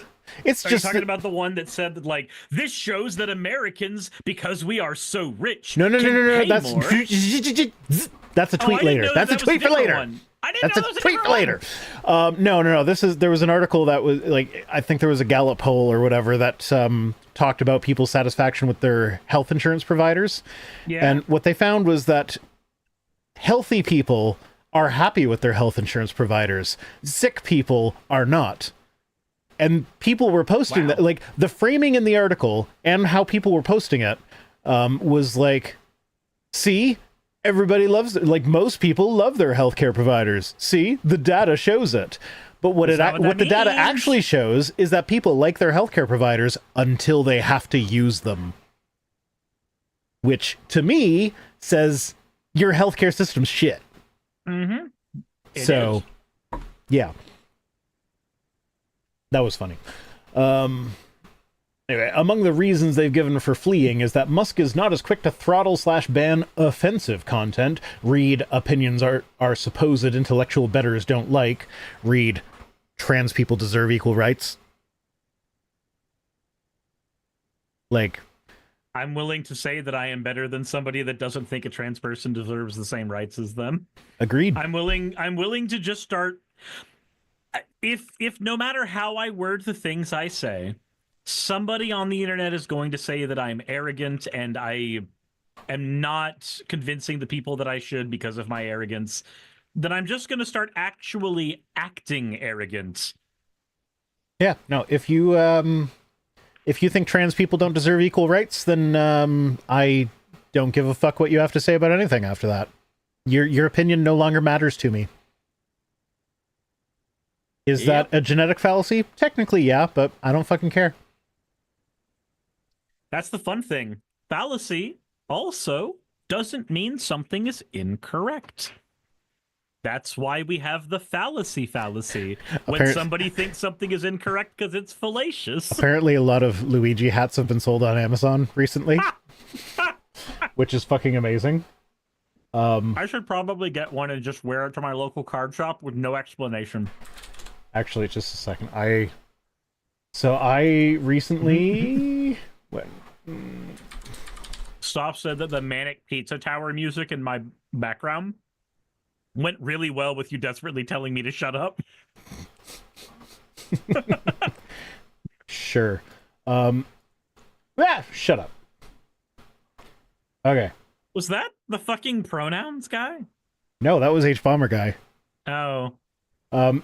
It's just talking about the one that said that, like, this shows that Americans, because we are so rich, no. That's that's a tweet later. That's a tweet for later. That's a tweet for later. No. There was an article that was like, I think there was a Gallup poll or whatever that talked about people's satisfaction with their health insurance providers. Yeah. And what they found was that healthy people are happy with their health insurance providers. Sick people are not. And people were posting that, like, the framing in the article and how people were posting it was like, see, everybody loves it. Like, most people love their healthcare providers. See, the data shows it. But what the data actually shows is that people like their healthcare providers until they have to use them. Which, to me, says your healthcare system's shit. Mm-hmm. So, yeah. That was funny. Anyway, among the reasons they've given for fleeing is that Musk is not as quick to throttle/ban offensive content. Read opinions our supposed intellectual betters don't like. Read trans people deserve equal rights. Like, I'm willing to say that I am better than somebody that doesn't think a trans person deserves the same rights as them. Agreed. I'm willing to just start... If no matter how I word the things I say, somebody on the internet is going to say that I'm arrogant and I am not convincing the people that I should because of my arrogance, then I'm just going to start actually acting arrogant. Yeah, no, if you think trans people don't deserve equal rights, then I don't give a fuck what you have to say about anything after that. Your opinion no longer matters to me. Is that a genetic fallacy? Technically, yeah, but I don't fucking care. That's the fun thing. Fallacy also doesn't mean something is incorrect. That's why we have the fallacy. When somebody thinks something is incorrect because it's fallacious. Apparently a lot of Luigi hats have been sold on Amazon recently. Which is fucking amazing. I should probably get one and just wear it to my local card shop with no explanation. Actually, just a second. I recently... Stop said that the Manic Pizza Tower music in my background went really well with you desperately telling me to shut up. Sure. Shut up. Okay. Was that the fucking pronouns guy? No, that was H-Bomber guy. Oh.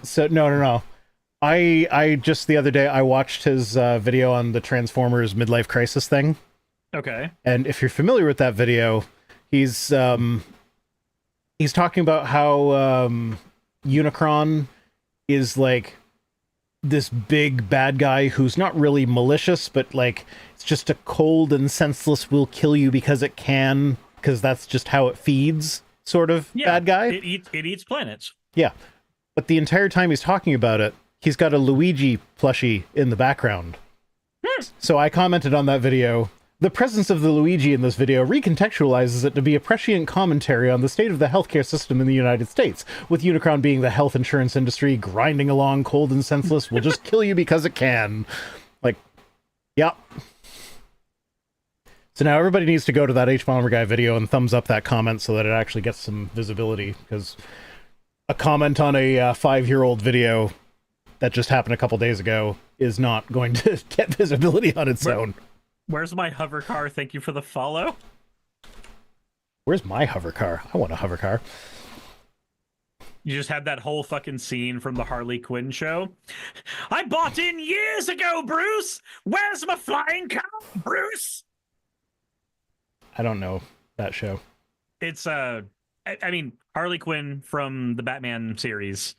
So no. I just the other day I watched his video on the Transformers midlife crisis thing. Okay. And if you're familiar with that video, he's talking about how Unicron is like this big bad guy who's not really malicious, but like it's just a cold and senseless will kill you because it can, because that's just how it feeds sort of bad guy. It eats planets. Yeah. But the entire time he's talking about it, he's got a Luigi plushie in the background. So I commented on that video The presence of the Luigi in this video recontextualizes it to be a prescient commentary on the state of the healthcare system in the United States, with Unicron being the health insurance industry grinding along cold and senseless, will just kill you because it can. Like, yep. So now everybody needs to go to that H-Bomber guy video and thumbs up that comment so that it actually gets some visibility, because a comment on a 5-year-old video that just happened a couple days ago is not going to get visibility on its own. Where's my hover car? Thank you for the follow. Where's my hover car? I want a hover car. You just had that whole fucking scene from the Harley Quinn show. I bought in years ago, Bruce! Where's my flying car, Bruce? I don't know that show. It's, I mean, Harley Quinn from the Batman series.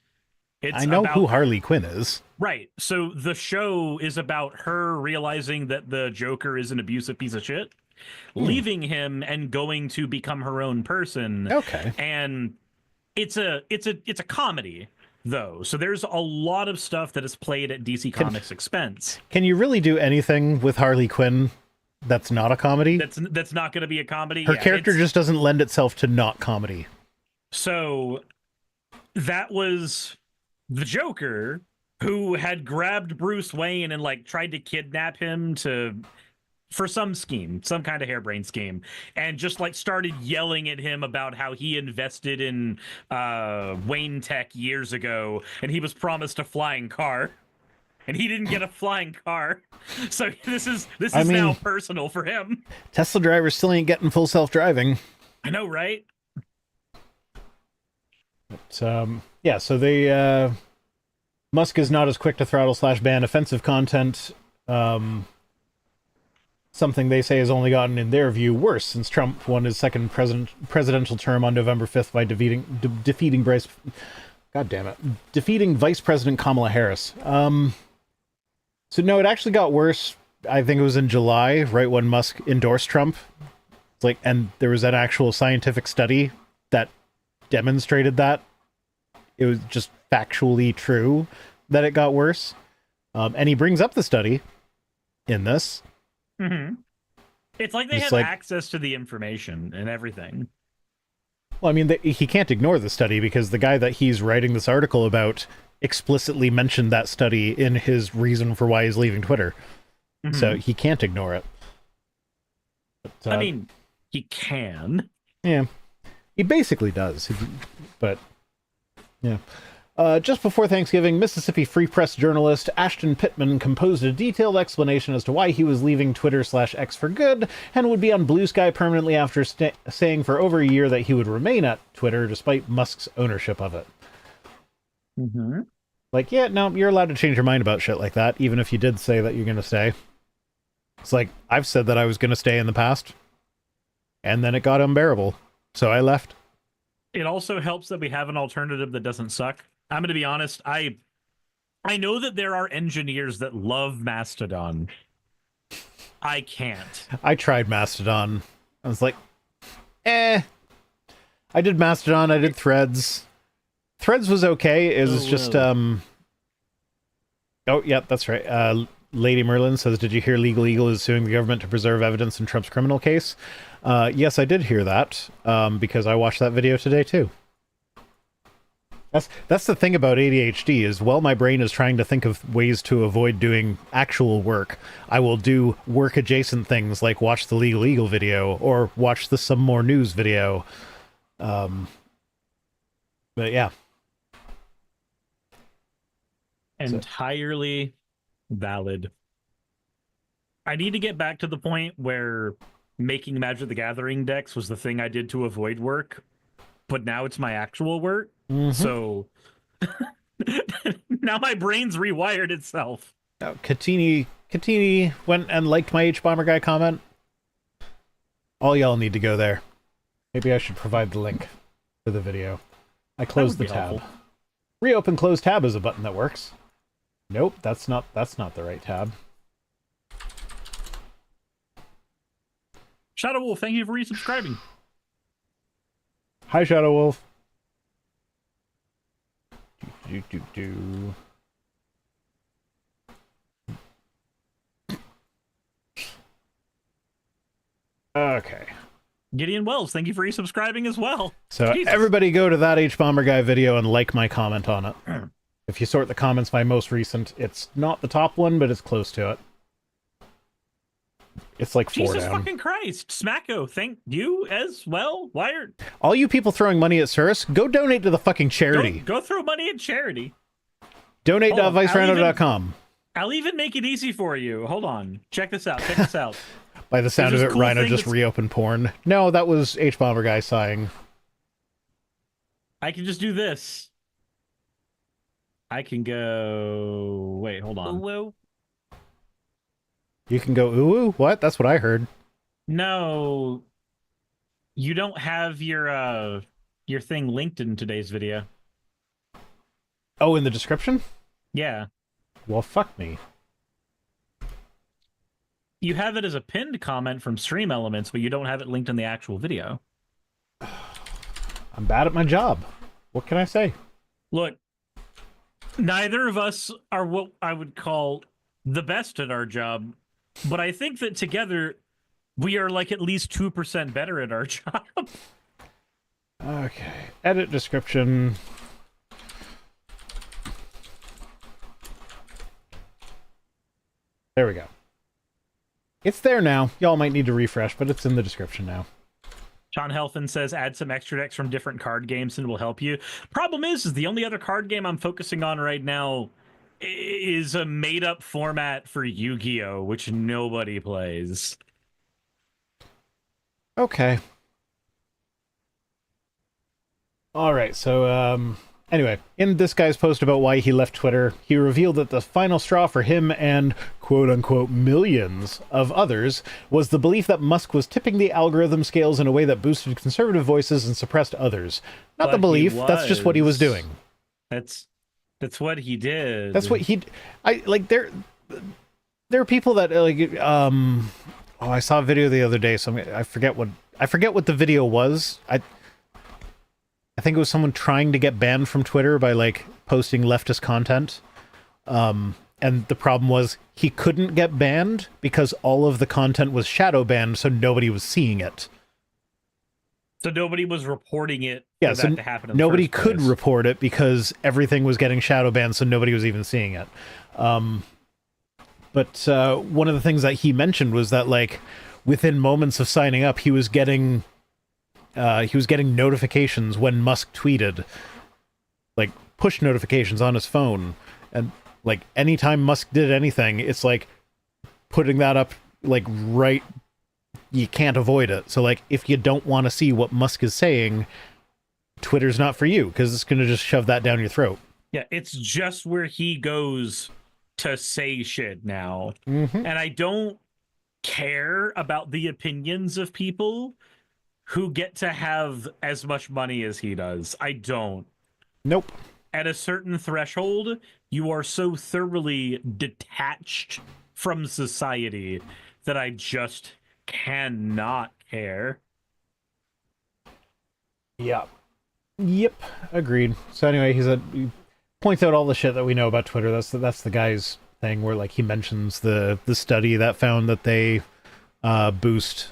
I know who Harley Quinn is. Right. So the show is about her realizing that the Joker is an abusive piece of shit, leaving him and going to become her own person. Okay. And it's a comedy, though. So there's a lot of stuff that is played at DC Comics' expense. Can you really do anything with Harley Quinn that's not a comedy? That's not going to be a comedy. Her character just doesn't lend itself to not comedy. So that was the Joker, who had grabbed Bruce Wayne and like tried to kidnap him for some scheme, some kind of harebrained scheme, and just like started yelling at him about how he invested in Wayne Tech years ago and he was promised a flying car and he didn't get a flying car. So this is now personal for him. Tesla drivers still ain't getting full self-driving. I know, right? But, yeah, so they Musk is not as quick to throttle/ban offensive content. Something they say has only gotten, in their view, worse since Trump won his second presidential term on November 5th by defeating Vice President Kamala Harris. So no, it actually got worse. I think it was in July, right when Musk endorsed Trump. And there was an actual scientific study that demonstrated that it was just factually true that it got worse. And he brings up the study in this. Mm-hmm. It's like they have access to the information and everything. Well, I mean, he can't ignore the study because the guy that he's writing this article about explicitly mentioned that study in his reason for why he's leaving Twitter. Mm-hmm. So he can't ignore it. But, I mean, he can. Yeah. He basically does. But, yeah. Just before Thanksgiving, Mississippi Free Press journalist Ashton Pittman composed a detailed explanation as to why he was leaving Twitter/X for good and would be on Bluesky permanently after saying for over a year that he would remain at Twitter despite Musk's ownership of it. Mm-hmm. Like, yeah, no, you're allowed to change your mind about shit like that, even if you did say that you're going to stay. It's like, I've said that I was going to stay in the past, and then it got unbearable, so I left. It also helps that we have an alternative that doesn't suck. I'm going to be honest, I know that there are engineers that love Mastodon. I can't. I tried Mastodon. I was like, I did Mastodon, I did Threads. Threads was okay. It was just, oh, yeah, that's right. Lady Merlin says, did you hear Legal Eagle is suing the government to preserve evidence in Trump's criminal case? Yes, I did hear that, because I watched that video today, too. That's the thing about ADHD is, while my brain is trying to think of ways to avoid doing actual work, I will do work-adjacent things like watch the Legal Eagle video or watch the Some More News video. But yeah. Entirely valid. I need to get back to the point where making Magic the Gathering decks was the thing I did to avoid work, but now it's my actual work. Mm-hmm. So now my brain's rewired itself. Oh, Katini went and liked my H-Bomber guy comment. All y'all need to go there. Maybe I should provide the link for the video. I closed the tab. Helpful. Reopen close tab is a button that works. Nope, that's not the right tab. Shadow Wolf, thank you for resubscribing. Hi, Shadow Wolf. Gideon Wells, thank you for resubscribing as well. So Jesus. everybody go to that H-Bomber Guy video and like my comment on it. If you sort the comments by most recent, it's not the top one, but it's close to it. It's like 4 Jesus down. fucking Christ. Smacko, thank you as well. Why are... All you people throwing money at Cirrus, go donate to the fucking charity. Go throw money at charity. Donate.vicerhino.com. I'll even make it easy for you. Hold on. Check this out. Check this out. By the sound of it, cool Rhino just reopened porn. No, that was H-Bomber Guy sighing. I can just do this. I can go... Wait, hold on. Whoa. You can go, ooh, what? That's what I heard. No. You don't have your thing linked in today's video. Oh, in the description? Yeah. Well, fuck me. You have it as a pinned comment from Stream Elements, but you don't have it linked in the actual video. I'm bad at my job. What can I say? Look, neither of us are what I would call the best at our job, but I think that together we are like at least 2% better at our job. Okay. Edit description. There we go. It's there now. Y'all might need to refresh, but it's in the description now. Sean Helfin says add some extra decks from different card games and it will help you. Problem is the only other card game I'm focusing on right now is a made-up format for Yu-Gi-Oh, which nobody plays. Okay. All right, so anyway, in this guy's post about why he left Twitter, he revealed that the final straw for him and quote-unquote millions of others was the belief that Musk was tipping the algorithm scales in a way that boosted conservative voices and suppressed others. Not But the belief, that's just what he was doing. That's what he did. That's what he... there are people that, oh, I saw a video the other day, so I forget what the video was. I think it was someone trying to get banned from Twitter by, like, posting leftist content. And the problem was he couldn't get banned because all of the content was shadow banned, so nobody was seeing it. So nobody was reporting it Yeah, for so that to happen in nobody the first could place. report it because everything was getting shadow banned, so nobody was even seeing it. But one of the things that he mentioned was that, like, within moments of signing up, he was getting notifications when Musk tweeted, like push notifications on his phone, and like anytime Musk did anything, it's like putting that up like right. You can't avoid it. So like if you don't want to see what Musk is saying, Twitter's not for you because it's going to just shove that down your throat. Yeah, it's just where he goes to say shit now. Mm-hmm. And I don't care about the opinions of people who get to have as much money as he does. I don't. Nope. At a certain threshold, you are so thoroughly detached from society that I just cannot care. Yeah. Yep. Agreed. So anyway, he points out all the shit that we know about Twitter. That's the guy's thing where like he mentions the study that found that they boost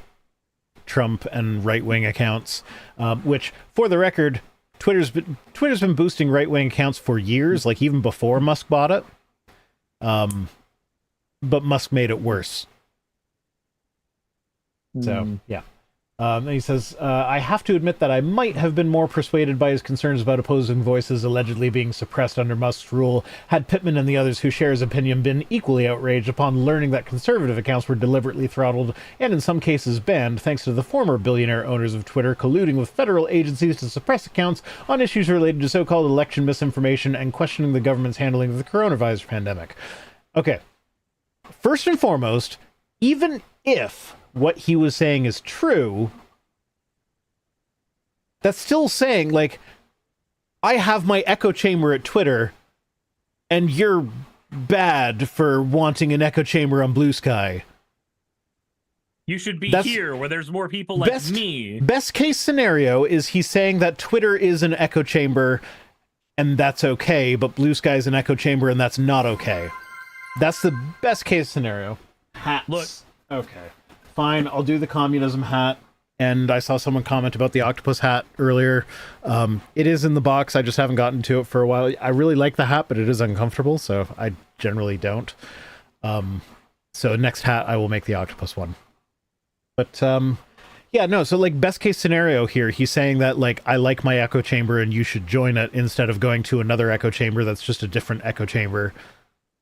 Trump and right-wing accounts, which, for the record, Twitter's been boosting right-wing accounts for years, like even before Musk bought it. But Musk made it worse. So, yeah. And he says, I have to admit that I might have been more persuaded by his concerns about opposing voices allegedly being suppressed under Musk's rule, had Pittman and the others who share his opinion been equally outraged upon learning that conservative accounts were deliberately throttled and in some cases banned thanks to the former billionaire owners of Twitter colluding with federal agencies to suppress accounts on issues related to so-called election misinformation and questioning the government's handling of the coronavirus pandemic. Okay. First and foremost, even if what he was saying is true, that's still saying, like, I have my echo chamber at Twitter, and you're bad for wanting an echo chamber on Bluesky. You should be here where there's more people like me. Best case scenario is he's saying that Twitter is an echo chamber, and that's okay, but Bluesky is an echo chamber, and that's not okay. That's the best case scenario. Hats. Look. Okay. Fine, I'll do the communism hat. And I saw someone comment about the octopus hat earlier. It is in the box. I just haven't gotten to it for a while. I really like the hat, but it is uncomfortable, so I generally don't. So next hat, I will make the octopus one. But yeah, no, so like best case scenario here, he's saying that like I like my echo chamber and you should join it instead of going to another echo chamber that's just a different echo chamber.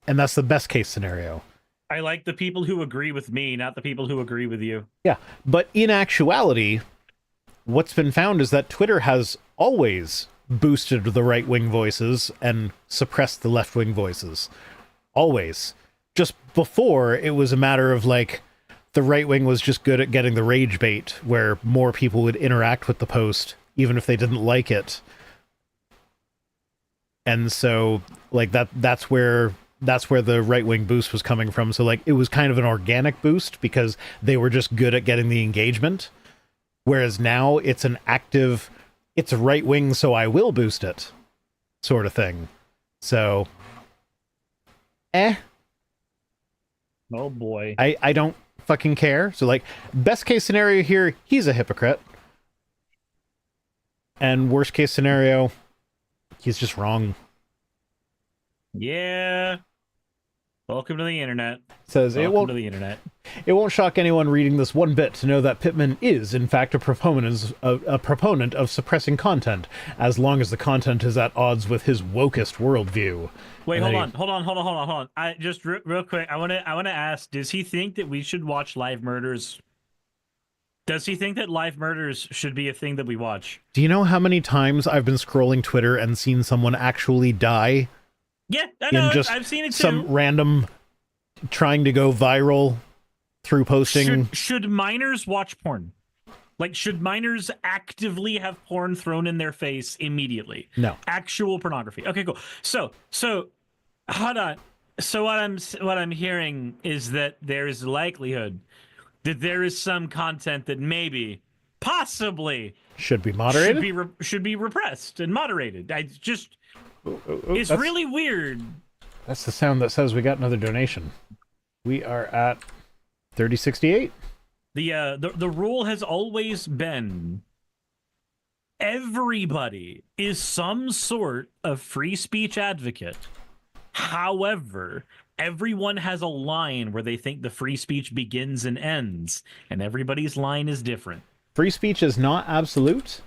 And that's the best case scenario. I like the people who agree with me, not the people who agree with you. Yeah, but in actuality, what's been found is that Twitter has always boosted the right-wing voices and suppressed the left-wing voices. Always. Just before, it was a matter of, like, the right-wing was just good at getting the rage bait, where more people would interact with the post, even if they didn't like it. And so, like, that's where the right-wing boost was coming from. So, like, it was kind of an organic boost because they were just good at getting the engagement. Whereas now it's an active, it's right-wing, so I will boost it sort of thing. So, Oh, boy. I don't fucking care. So, like, best case scenario here, he's a hypocrite. And worst case scenario, he's just wrong. Yeah. Welcome to the internet. Says Welcome to the internet. It won't shock anyone reading this one bit to know that Pittman is, in fact, a proponent of suppressing content, as long as the content is at odds with his wokest worldview. Wait, hold on. I just real quick. I want to ask: does he think that we should watch live murders? Does he think that live murders should be a thing that we watch? Do you know how many times I've been scrolling Twitter and seen someone actually die? Yeah, I know. Just I've seen it too. Some random trying to go viral through posting. Should minors watch porn? Like, should minors actively have porn thrown in their face immediately? No. Actual pornography. Okay, cool. So hold on. So what I'm hearing is that there is a likelihood that there is some content that maybe, possibly, should be moderated. Should be repressed and moderated. It's really weird. That's the sound that says we got another donation. We are at 3068. The rule has always been everybody is some sort of free speech advocate. However, everyone has a line where they think the free speech begins and ends, and everybody's line is different. Free speech is not absolute,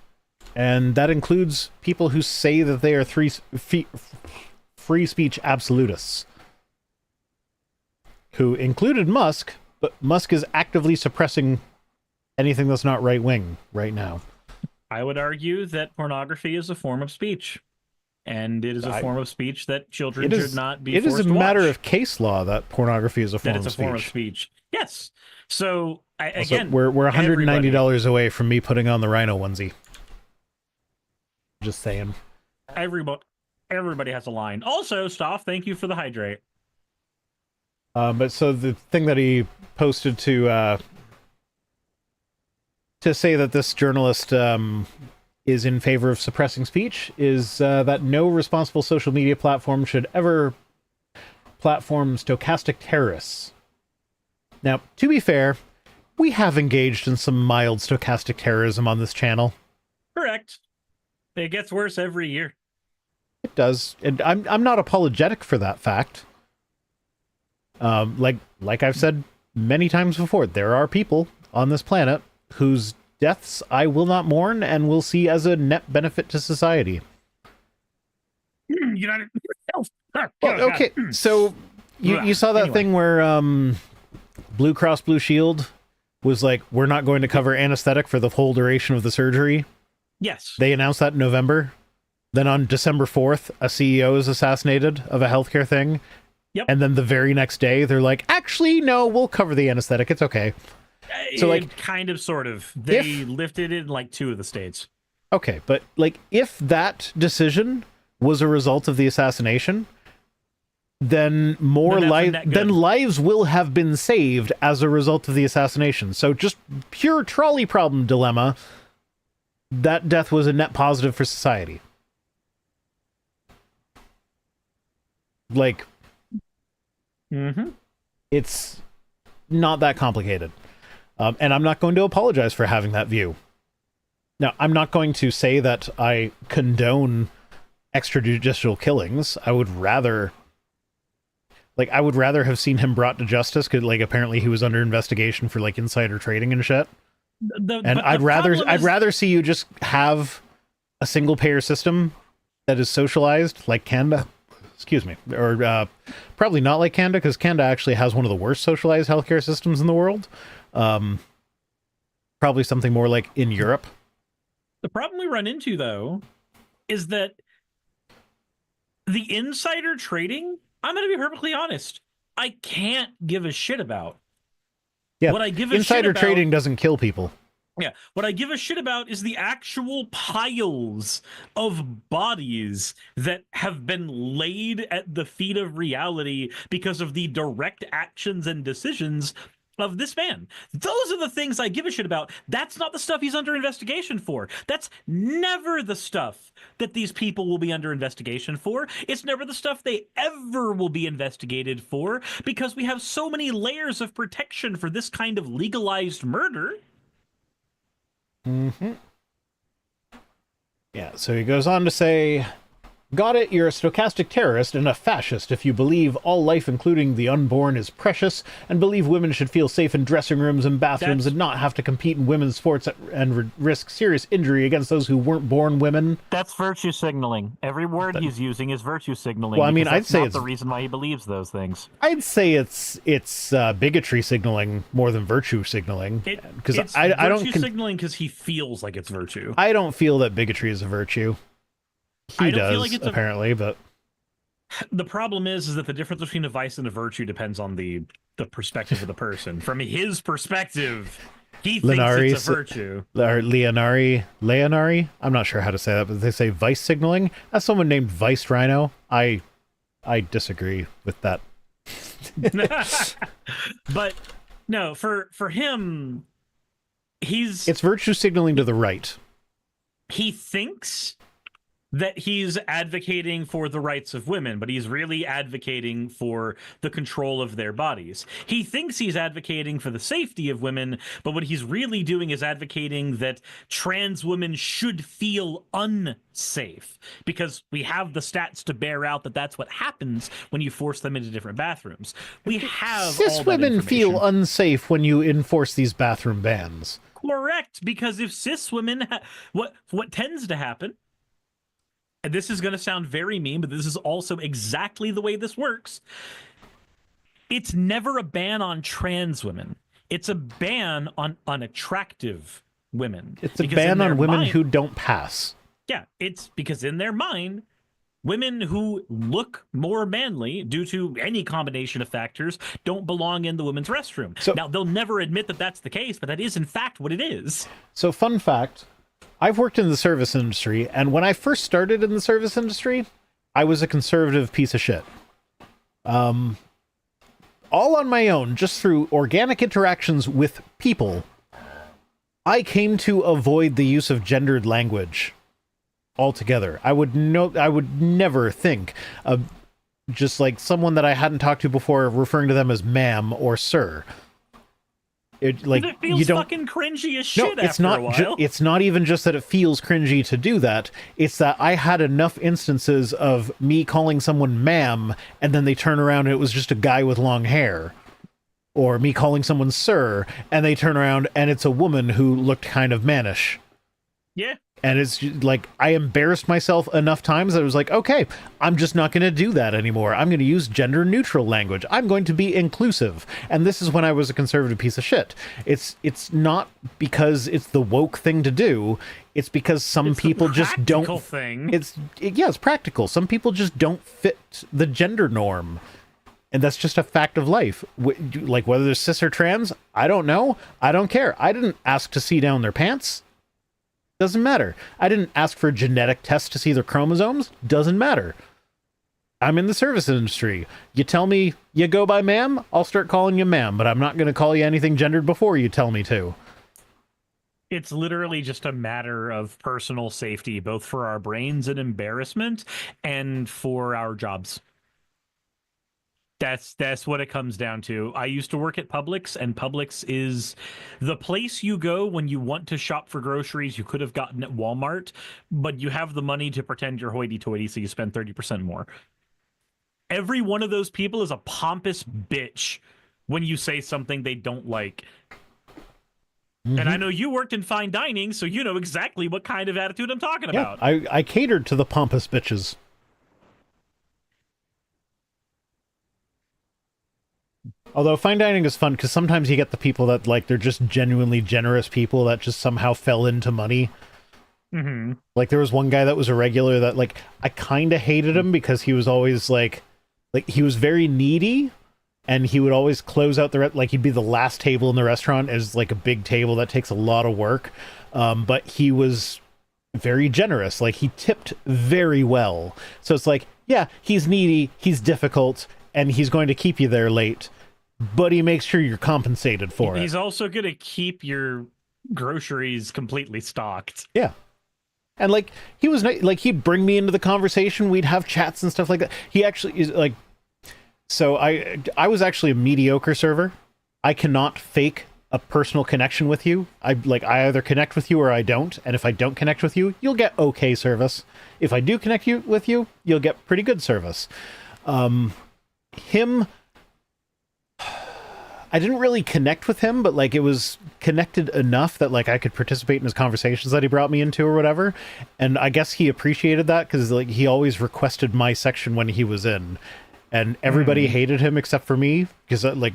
and that includes people who say that they are free speech absolutists, who included Musk, but Musk is actively suppressing anything that's not right-wing right now. I would argue that pornography is a form of speech, and it is a form of speech that children should not be forced to watch. It is a matter of case law that pornography is a form of speech. That it's a form of speech. Yes. So, again, we're $190 away from me putting on the Rhino onesie. Just saying. Everybody has a line. Also, Stoff, thank you for the hydrate. But so the thing that he posted to say that this journalist is in favor of suppressing speech is that no responsible social media platform should ever platform stochastic terrorists. Now, to be fair, we have engaged in some mild stochastic terrorism on this channel. Correct. It gets worse every year. It does, and I'm not apologetic for that fact. Like I've said many times before, there are people on this planet whose deaths I will not mourn and will see as a net benefit to society. United. Well, okay, so you saw that thing where Blue Cross Blue Shield was like, we're not going to cover anesthetic for the whole duration of the surgery. Yes. They announced that in November. Then on December 4th, a CEO is assassinated of a healthcare thing. Yep. And then the very next day, they're like, actually, no, we'll cover the anesthetic. It's okay. So, like, kind of, sort of. They lifted it in like 2 of the states. Okay, but like, if that decision was a result of the assassination, then lives will have been saved as a result of the assassination. So, just pure trolley problem dilemma. That death was a net positive for society. Like, it's not that complicated. And I'm not going to apologize for having that view. Now, I'm not going to say that I condone extrajudicial killings. I would rather have seen him brought to justice, because like apparently he was under investigation for like insider trading and shit. And I'd rather see you just have a single payer system that is socialized like Canada. Excuse me. Or probably not like Canada, because Canada actually has one of the worst socialized healthcare systems in the world. Probably something more like in Europe. The problem we run into, though, is that the insider trading, I'm going to be perfectly honest, I can't give a shit about. Yeah, what I give a insider shit about, trading doesn't kill people. Yeah, what I give a shit about is the actual piles of bodies that have been laid at the feet of reality because of the direct actions and decisions of this man. Those are the things I give a shit about. That's not the stuff he's under investigation for. That's never the stuff that these people will be under investigation for. It's never the stuff they ever will be investigated for, because we have so many layers of protection for this kind of legalized murder. Mm-hmm. Yeah, so he goes on to say, got it, you're a stochastic terrorist and a fascist if you believe all life, including the unborn, is precious, and believe women should feel safe in dressing rooms and bathrooms and not have to compete in women's sports and risk serious injury against those who weren't born women. That's virtue signaling. Every word he's using is virtue signaling. Well, I mean, I'd say it's the reason why he believes those things. I'd say it's bigotry signaling more than virtue signaling. Because I don't virtue signaling because he feels like it's virtue. I don't feel that bigotry is a virtue. He does, feel like it's apparently, but the problem is that the difference between a vice and a virtue depends on the perspective of the person. From his perspective, he thinks it's a virtue. Or Leonari. I'm not sure how to say that, but they say vice signaling. That's someone named Vice Rhino. I disagree with that. But no, for him, it's virtue signaling to the right. He thinks that he's advocating for the rights of women, but he's really advocating for the control of their bodies. He thinks he's advocating for the safety of women, but what he's really doing is advocating that trans women should feel unsafe, because we have the stats to bear out that that's what happens when you force them into different bathrooms. We have cis women feel unsafe when you enforce these bathroom bans. Correct, because if cis women, what tends to happen, and this is going to sound very mean, but this is also exactly the way this works. It's never a ban on trans women. It's a ban on unattractive women. It's a ban on women who don't pass. Yeah, it's because in their mind, women who look more manly due to any combination of factors don't belong in the women's restroom. So, now, they'll never admit that that's the case, but that is in fact what it is. So, fun fact. I've worked in the service industry, and when I first started in the service industry, I was a conservative piece of shit. All on my own, just through organic interactions with people, I came to avoid the use of gendered language altogether. I would never think of just like someone that I hadn't talked to before referring to them as ma'am or sir. It feels fucking cringy as shit after a while. It's not even just that it feels cringy to do that. It's that I had enough instances of me calling someone ma'am, and then they turn around and it was just a guy with long hair. Or me calling someone sir, and they turn around and it's a woman who looked kind of mannish. Yeah. And it's like, I embarrassed myself enough times that I was like, okay, I'm just not going to do that anymore. I'm going to use gender neutral language. I'm going to be inclusive. And this is when I was a conservative piece of shit. It's not because it's the woke thing to do. It's because some people just don't. It's practical. Some people just don't fit the gender norm. And that's just a fact of life. Like whether they're cis or trans, I don't know. I don't care. I didn't ask to see down their pants. Doesn't matter. I didn't ask for a genetic test to see their chromosomes. Doesn't matter. I'm in the service industry. You tell me you go by ma'am, I'll start calling you ma'am, but I'm not going to call you anything gendered before you tell me to. It's literally just a matter of personal safety, both for our brains and embarrassment, and for our jobs. That's what it comes down to. I used to work at Publix, and Publix is the place you go when you want to shop for groceries you could have gotten at Walmart, but you have the money to pretend you're hoity-toity, so you spend 30% more. Every one of those people is a pompous bitch when you say something they don't like. Mm-hmm. And I know you worked in fine dining, so you know exactly what kind of attitude I'm talking about. I catered to the pompous bitches. Although fine dining is fun because sometimes you get the people that like they're just genuinely generous people that just somehow fell into money. Mm-hmm. Like there was one guy that was a regular that like I kind of hated him because he was always like he was very needy, and he would always close out the like he'd be the last table in the restaurant as like a big table that takes a lot of work, but he was very generous. Like he tipped very well. So it's like, yeah, he's needy, he's difficult, and he's going to keep you there late. But he makes sure you're compensated for it. He's also going to keep your groceries completely stocked. Yeah. And like he was like he'd bring me into the conversation. We'd have chats and stuff like that. He actually is like, so I was actually a mediocre server. I cannot fake a personal connection with you. I either connect with you or I don't. And if I don't connect with you, you'll get okay service. If I do connect with you, you'll get pretty good service. Him, I didn't really connect with him, but like it was connected enough that like I could participate in his conversations that he brought me into or whatever. And I guess he appreciated that because like he always requested my section when he was in, and everybody hated him except for me because like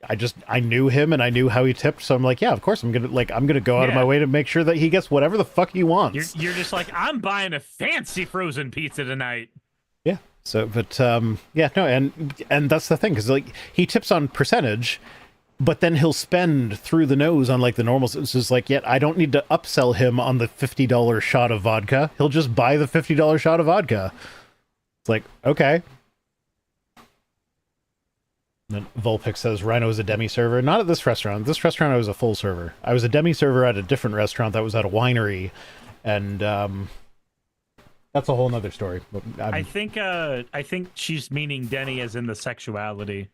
I knew him and I knew how he tipped. So I'm like, yeah, of course I'm gonna go out of my way to make sure that he gets whatever the fuck he wants. You're just like, I'm buying a fancy frozen pizza tonight. Yeah. So, but yeah, no, and that's the thing because like he tips on percentage, but then he'll spend through the nose on like the normal. It's just like, yet I don't need to upsell him on the $50 shot of vodka. He'll just buy the $50 shot of vodka. It's like, okay. And then Volpic says Rhino is a demi server. Not at this restaurant. This restaurant I was a full server. I was a demi server at a different restaurant that was at a winery, and that's a whole nother story. I think she's meaning Denny as in the sexuality,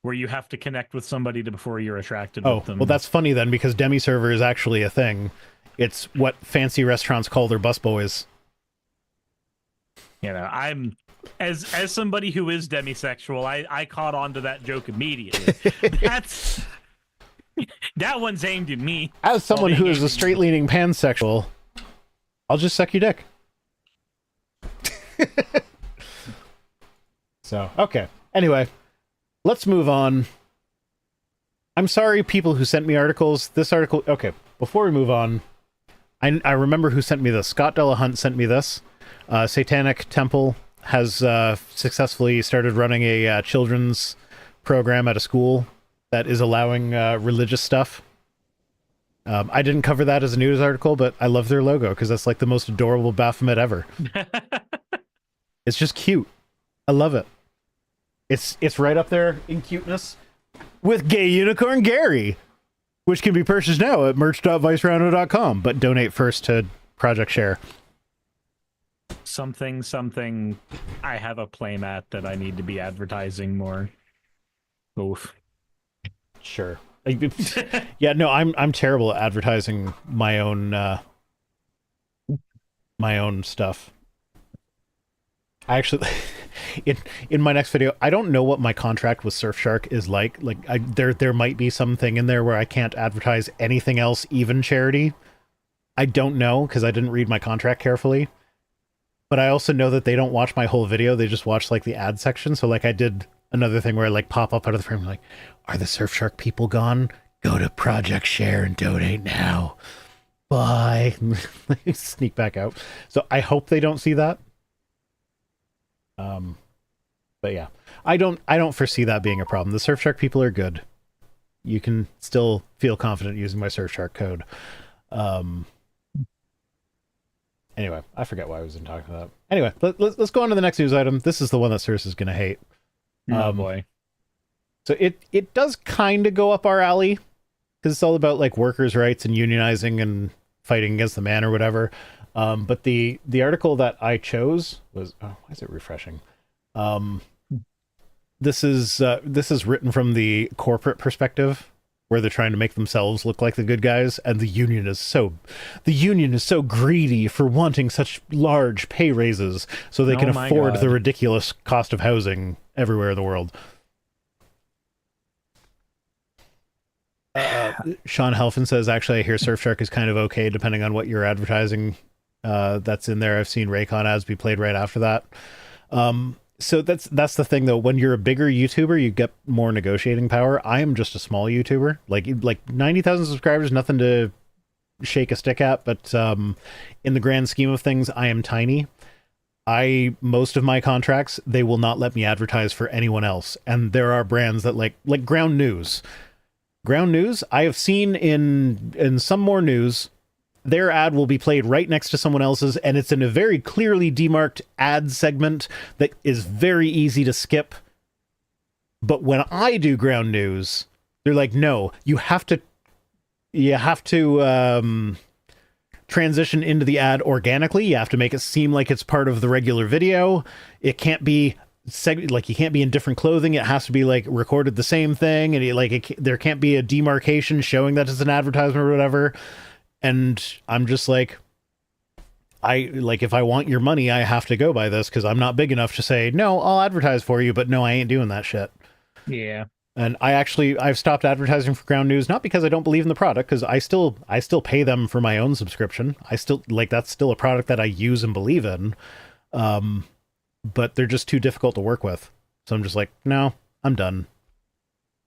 where you have to connect with somebody before you're attracted with them. Well, that's funny then because demi server is actually a thing. It's what fancy restaurants call their busboys. You know, I'm as somebody who is demisexual, I caught on to that joke immediately. That one's aimed at me. As someone who is a straight-leaning pansexual, I'll just suck your dick. So, okay. Anyway, let's move on. I'm sorry, people who sent me articles. This article... Okay, before we move on, I remember who sent me this. Scott Delahunt sent me this. Satanic Temple has successfully started running a children's program at a school that is allowing religious stuff. I didn't cover that as a news article, but I love their logo because that's like the most adorable Baphomet ever. It's just cute. I love it. It's right up there in cuteness with Gay Unicorn Gary, which can be purchased now at merch.vicerhino.com, but donate first to Project Share. Something. I have a playmat that I need to be advertising more. Oof. Sure. Yeah, no, I'm terrible at advertising my own stuff. I actually, in my next video, I don't know what my contract with Surfshark is like. Like, there might be something in there where I can't advertise anything else, even charity. I don't know because I didn't read my contract carefully. But I also know that they don't watch my whole video; they just watch like the ad section. So, like, I did another thing where I like pop up out of the frame, like, "Are the Surfshark people gone? Go to Project Share and donate now." Bye. Sneak back out. So I hope they don't see that. But yeah, I don't foresee that being a problem. The Surfshark people are good. You can still feel confident using my Surfshark code. Anyway, I forget why I was in talking about that. Anyway, let's go on to the next news item. This is the one that Circe is going to hate. Oh boy. So it does kind of go up our alley because it's all about like workers' rights and unionizing and fighting against the man or whatever. But the article that I chose was, oh, why is it refreshing? this is written from the corporate perspective, where they're trying to make themselves look like the good guys, and the union is so greedy for wanting such large pay raises so they can afford the ridiculous cost of housing everywhere in the world. Sean Helfin says, actually, I hear Surfshark is kind of okay depending on what you're advertising that's in there. I've seen Raycon ads be played right after that. So that's the thing, though. When you're a bigger YouTuber, you get more negotiating power. I am just a small YouTuber. Like 90,000 subscribers, nothing to shake a stick at. But in the grand scheme of things, I am tiny. Most of my contracts, they will not let me advertise for anyone else. And there are brands that like Ground News. Ground News, I have seen in some more news, their ad will be played right next to someone else's, and it's in a very clearly demarked ad segment that is very easy to skip. But when I do Ground News, they're like, no, you have to transition into the ad organically. You have to make it seem like it's part of the regular video. It can't be you can't be in different clothing. It has to be like recorded the same thing, and there can't be a demarcation showing that it's an advertisement or whatever. And I'm just like, if I want your money, I have to go by this, because I'm not big enough to say, no, I'll advertise for you, but no, I ain't doing that shit. Yeah. And I've stopped advertising for Ground News, not because I don't believe in the product, because I still pay them for my own subscription. That's still a product that I use and believe in. But they're just too difficult to work with. So I'm just like, no, I'm done.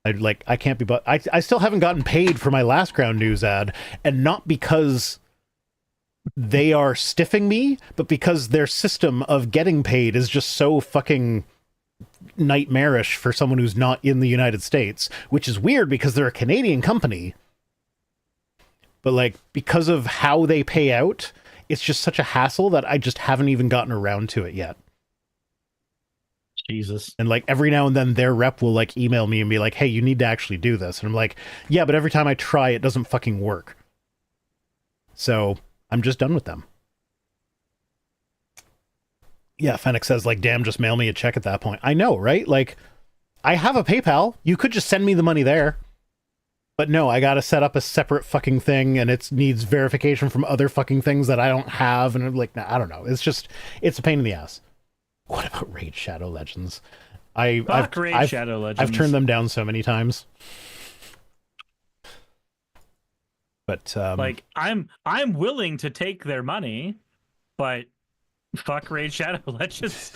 I can't be, but I still haven't gotten paid for my last Ground News ad, and not because they are stiffing me, but because their system of getting paid is just so fucking nightmarish for someone who's not in the United States, which is weird because they're a Canadian company. But because of how they pay out, it's just such a hassle that I just haven't even gotten around to it yet. Jesus. And every now and then their rep will email me and be like, hey, you need to actually do this. And I'm like, yeah, but every time I try, it doesn't fucking work. So I'm just done with them. Yeah, Fennec says, damn, just mail me a check at that point. I know, right? I have a PayPal. You could just send me the money there. But no, I gotta set up a separate fucking thing, and it needs verification from other fucking things that I don't have. And I'm like, nah, I don't know. It's a pain in the ass. What about Raid Shadow Legends? Shadow Legends. I've turned them down so many times. But I'm willing to take their money, but fuck Raid Shadow Legends.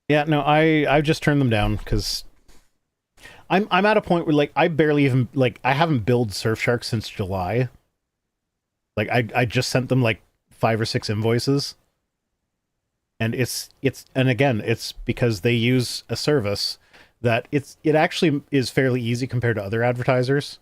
Yeah, no, I've just turned them down because I'm at a point where I barely even I haven't billed Surfshark since July. I just sent them 5 or 6 invoices, and it's because they use a service that it actually is fairly easy compared to other advertisers.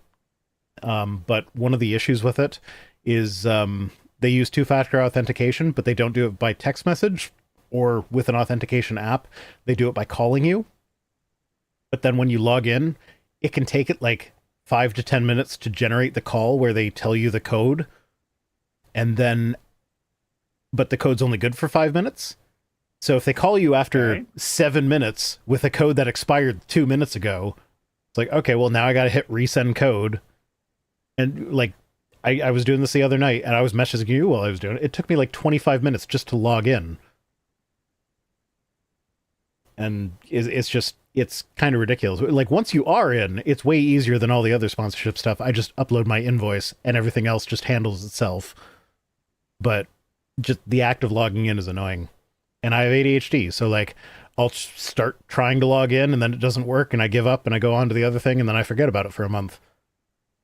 But one of the issues with it is they use 2-factor authentication, but they don't do it by text message or with an authentication app. They do it by calling you. But then when you log in, it can take it 5 to 10 minutes to generate the call where they tell you the code. And then, but the code's only good for 5 minutes. So if they call you after 7 minutes with a code that expired 2 minutes ago, it's okay, well, now I got to hit resend code. And I was doing this the other night, and I was messaging you while I was doing it. It took me 25 minutes just to log in. And it's kind of ridiculous. Once you are in, it's way easier than all the other sponsorship stuff. I just upload my invoice, and everything else just handles itself. But just the act of logging in is annoying. And I have ADHD, so I'll start trying to log in, and then it doesn't work, and I give up, and I go on to the other thing, and then I forget about it for a month.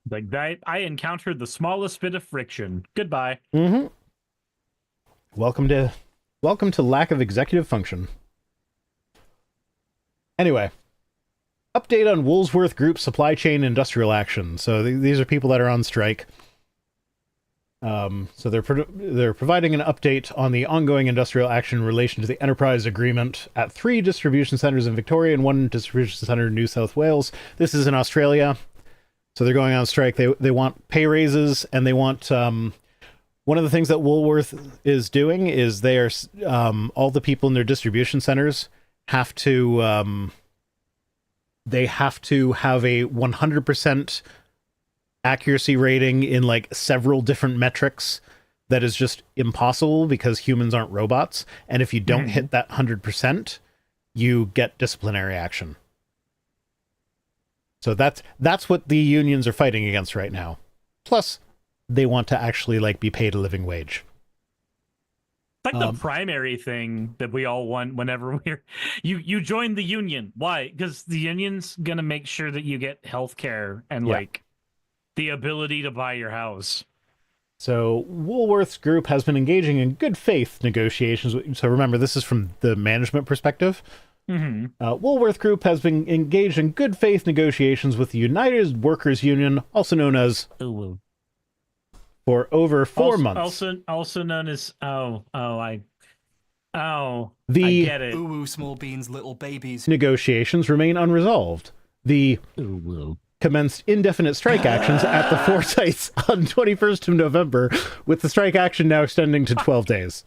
That, I encountered the smallest bit of friction. Goodbye. Mm-hmm. Welcome to lack of executive function. Anyway, update on Woolsworth Group supply chain industrial action. So these are people that are on strike. So they're providing an update on the ongoing industrial action in relation to the enterprise agreement at 3 distribution centers in Victoria and 1 distribution center in New South Wales. This is in Australia. So they're going on strike. They want pay raises, and they want One of the things that Woolworth is doing is they are all the people in their distribution centers have to they have to have a 100% accuracy rating in like several different metrics. That is just impossible because humans aren't robots, and if you don't hit that 100%, you get disciplinary action. So that's what the unions are fighting against right now. Plus, they want to actually like be paid a living wage. It's like the primary thing that we all want whenever you join the union. Why? Because the union's gonna make sure that you get health care and like the ability to buy your house. So Woolworth's group has been engaging in good faith negotiations. So remember, this is from the management perspective. Woolworth Group has been engaged in good faith negotiations with the United Workers Union, also known as for over 4 months. Also known as I get it. Ooh, small beans, little babies. Negotiations remain unresolved. The commenced indefinite strike actions at the 4 sites on 21st of November, with the strike action now extending to 12 days.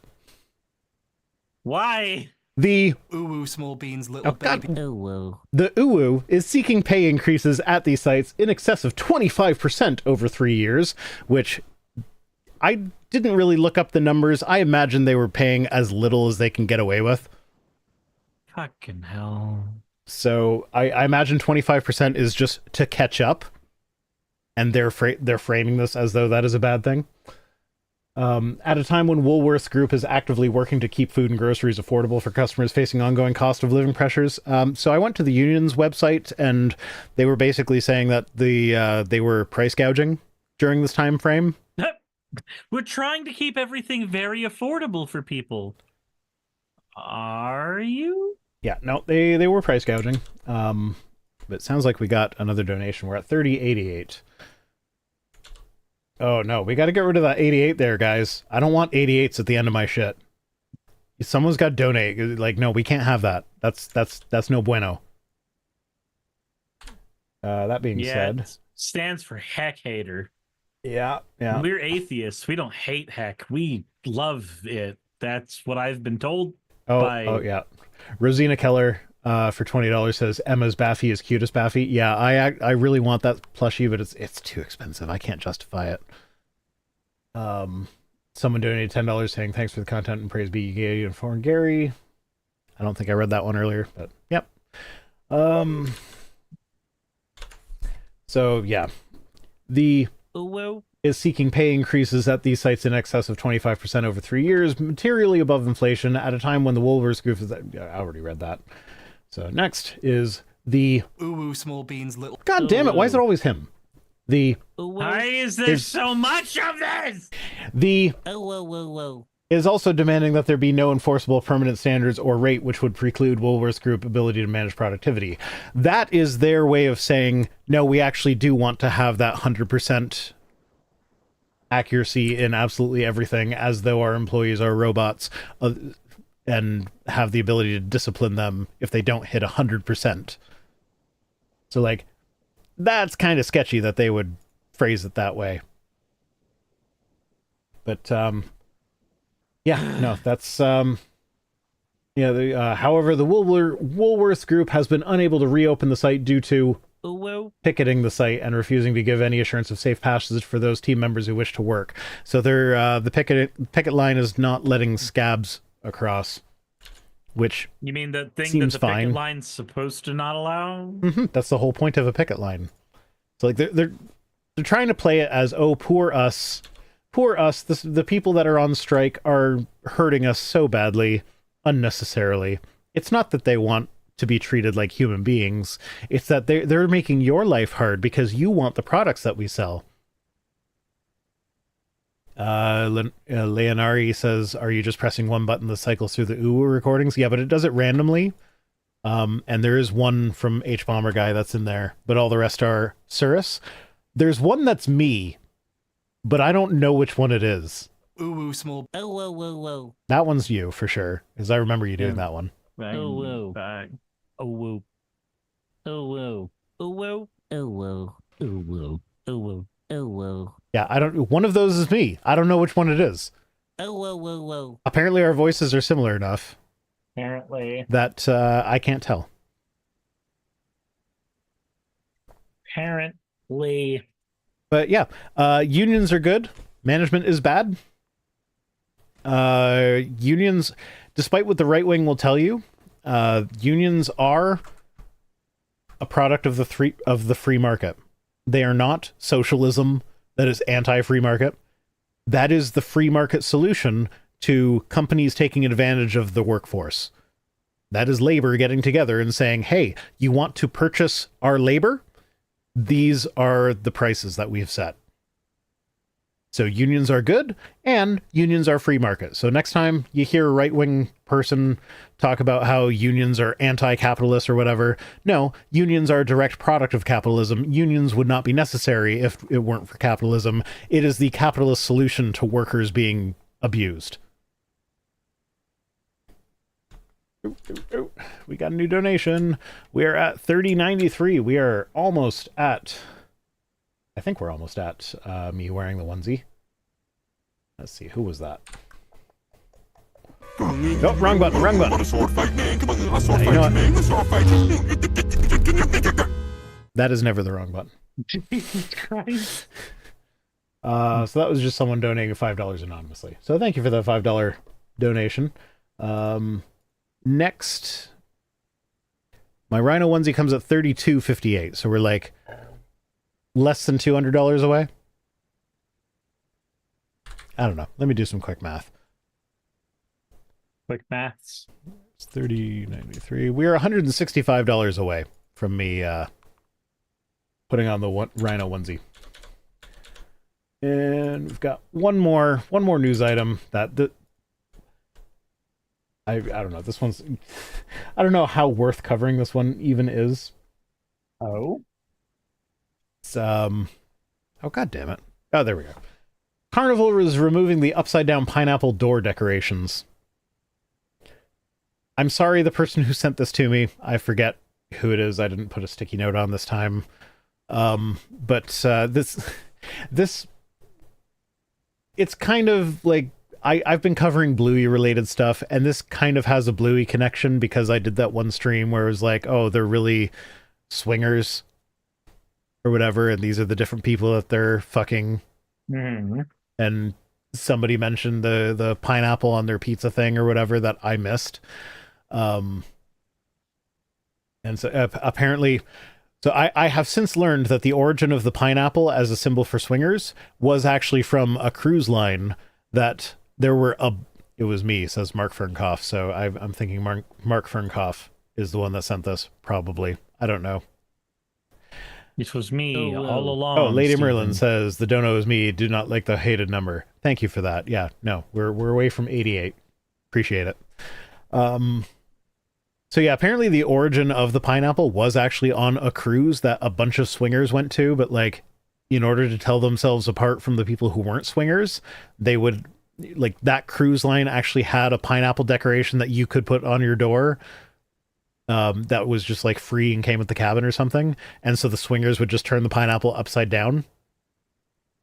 Why? The ooh, small beans, little baby. The UWU is seeking pay increases at these sites in excess of 25% over 3 years, which I didn't really look up the numbers. I imagine they were paying as little as they can get away with. Fucking hell. So I imagine 25% is just to catch up, and they're framing this as though that is a bad thing. At a time when Woolworths Group is actively working to keep food and groceries affordable for customers facing ongoing cost of living pressures. So I went to the union's website, and they were basically saying that they were price gouging during this time frame. We're trying to keep everything very affordable for people. Are you? Yeah, no, they were price gouging. But it sounds like we got another donation. We're at 3088. Oh no, we got to get rid of that 88 there, guys. I don't want 88s at the end of my shit. Someone's got to donate. Like, no, we can't have that. That's no bueno. That being said, it stands for heck hater. Yeah. We're atheists. We don't hate heck. We love it. That's what I've been told. Oh yeah. Rosina Keller for $20 says Emma's Baffy is cutest Baffy. Yeah, I really want that plushie, but it's too expensive. I can't justify it. Someone donated $10 saying thanks for the content and praise be Gary and Foreign Gary. I don't think I read that one earlier, but yep. So yeah, the is seeking pay increases at these sites in excess of 25% over 3 years, materially above inflation, at a time when the Woolworths Group is... I already read that. So next is the... Ooh, small beans, little... God damn it, why is it always him? The... Why is there so much of this? The... is also demanding that there be no enforceable permanent standards or rate which would preclude Woolworths Group ability to manage productivity. That is their way of saying, no, we actually do want to have that 100% accuracy in absolutely everything, as though our employees are robots, and have the ability to discipline them if they don't hit 100%. So, like, that's kind of sketchy that they would phrase it that way. But, yeah, no, that's, however, the Woolworths Group has been unable to reopen the site due to picketing the site and refusing to give any assurance of safe passage for those team members who wish to work. So they're, the picket line is not letting scabs across, which you mean the thing seems that the fine. picket line's supposed to not allow? Mm-hmm. That's the whole point of a picket line. So like they're trying to play it as, oh, poor us. The people that are on strike are hurting us so badly, unnecessarily. It's not that they want to be treated like human beings. It's that they're making your life hard because you want the products that we sell. Leonari says, are you just pressing one button that cycles through the UWU recordings? Yeah, but it does it randomly. And there is one from H-Bomber Guy that's in there, but all the rest are Cirrus. There's one that's me, but I don't know which one it is. Ooh, small... That one's you, for sure, because I remember you doing that one. Bang, bang. Oh, whoa. Oh, whoa. Oh, whoa. Oh, whoa. Oh, whoa. Oh, whoa. Oh, whoa. Yeah, I don't. One of those is me. I don't know which one it is. Oh, whoa, whoa, whoa. Apparently, our voices are similar enough Apparently. that I can't tell. Apparently. But yeah, unions are good. Management is bad. Unions, despite what the right wing will tell you, unions are a product of the free market. They are not socialism that is anti-free market. That is the free market solution to companies taking advantage of the workforce. That is labor getting together and saying, hey, you want to purchase our labor? These are the prices that we've set. So unions are good, and unions are free market. So next time you hear a right-wing person talk about how unions are anti-capitalist or whatever, no, unions are a direct product of capitalism. Unions would not be necessary if it weren't for capitalism. It is the capitalist solution to workers being abused. We got a new donation. We are at 3093. We are almost at... I think we're almost at me wearing the onesie. Let's see, who was that? Nope, wrong button, wrong button. You know what? That is never the wrong button. Jesus Christ. So that was just someone donating $5 anonymously. So thank you for that $5 donation. Next, my Rhino onesie comes at $32.58. So we're like less than $200 away. I don't know. Let me do some quick math. Quick maths. It's $30.93. We're $165 away from me putting on the Rhino onesie. And we've got one more news item that I don't know. This one's I don't know how worth covering this one even is. Oh. It's oh god damn it. Oh, there we go. Carnival is removing the upside down pineapple door decorations. I'm sorry the person who sent this to me. I forget who it is. I didn't put a sticky note on this time. But this it's kind of like I've been covering Bluey related stuff, and this kind of has a Bluey connection because I did that one stream where it was like, oh, they're really swingers or whatever, and these are the different people that they're fucking. Mm-hmm. And somebody mentioned the pineapple on their pizza thing or whatever that I missed. And so apparently, so I have since learned that the origin of the pineapple as a symbol for swingers was actually from a cruise line that there were it was me, says Mark Fernkoff. So I'm thinking Mark Fernkoff is the one that sent this, probably. I don't know. It was me all along. Oh, Lady Steven. Merlin says the dono is me. Do not like the hated number. Thank you for that. Yeah, no, we're away from 88. Appreciate it. So yeah, apparently the origin of the pineapple was actually on a cruise that a bunch of swingers went to, but like in order to tell themselves apart from the people who weren't swingers, they would like that cruise line actually had a pineapple decoration that you could put on your door. That was just like free and came with the cabin or something. And so the swingers would just turn the pineapple upside down.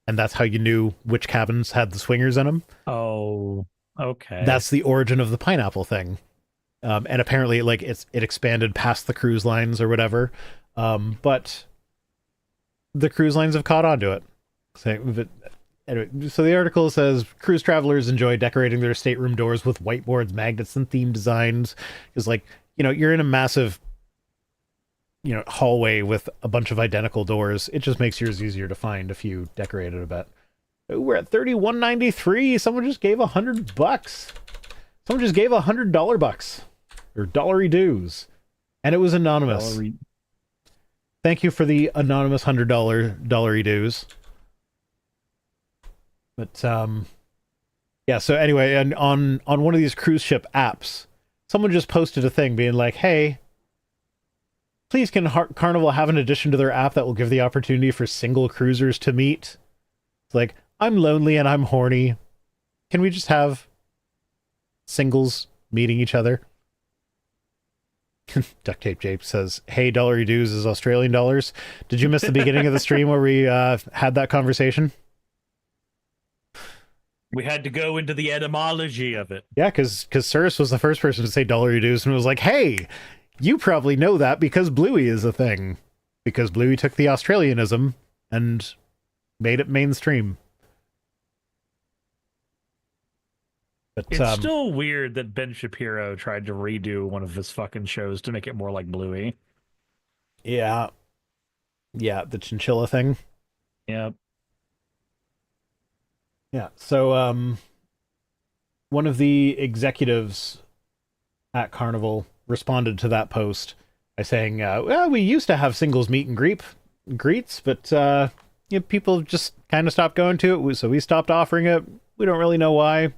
And that's how you knew which cabins had the swingers in them. Oh, okay. That's the origin of the pineapple thing. And apparently like it expanded past the cruise lines or whatever. But the cruise lines have caught on to it. Anyway, so the article says cruise travelers enjoy decorating their stateroom doors with whiteboards, magnets, and themed designs. Because like, you know, you're in a massive, you know, hallway with a bunch of identical doors. It just makes yours easier to find if you decorate it a bit. We're at $31.93. Someone just gave $100. Someone just gave $100 bucks or dollary dues, and it was anonymous. Thank you for the anonymous $100 dues. But yeah. So anyway, and on one of these cruise ship apps, someone just posted a thing being like, hey, please can Carnival have an addition to their app that will give the opportunity for single cruisers to meet? It's like, I'm lonely and I'm horny. Can we just have singles meeting each other? Duct Tape Jape says, "Hey, dollary dues is Australian dollars." Did you miss the beginning of the stream where we had that conversation? We had to go into the etymology of it. Yeah, because Cirrus was the first person to say dollary dues and was like, "Hey, you probably know that because Bluey is a thing." Because Bluey took the Australianism and made it mainstream. But, It's still weird that Ben Shapiro tried to redo one of his fucking shows to make it more like Bluey. Yeah. Yeah, the chinchilla thing. Yep. Yeah, so one of the executives at Carnival responded to that post by saying, well, we used to have singles meet and greets, but people just kind of stopped going to it, so we stopped offering it. We don't really know why.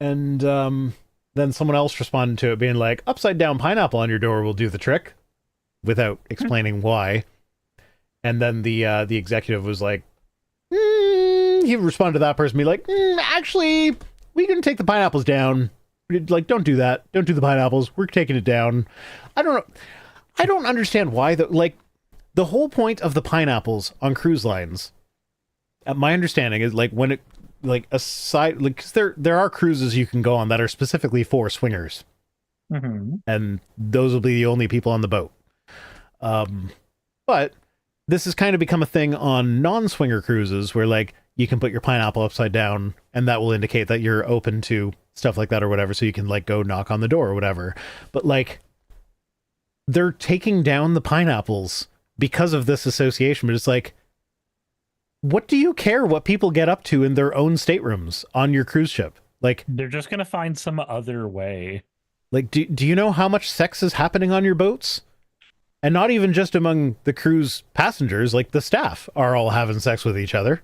And then someone else responded to it being like, upside down pineapple on your door will do the trick, without explaining why. And then the executive was like, he responded to that person, be like, actually, we can take the pineapples down. Like, don't do that. Don't do the pineapples. We're taking it down. I don't know. I don't understand why. The whole point of the pineapples on cruise lines, my understanding is when it, aside, 'cause there are cruises you can go on that are specifically for swingers. Mm-hmm. And those will be the only people on the boat. But this has kind of become a thing on non-swinger cruises where you can put your pineapple upside down and that will indicate that you're open to stuff like that or whatever. So you can go knock on the door or whatever. But they're taking down the pineapples because of this association. But it's what do you care what people get up to in their own staterooms on your cruise ship? They're just going to find some other way. Do you know how much sex is happening on your boats? And not even just among the cruise passengers, the staff are all having sex with each other.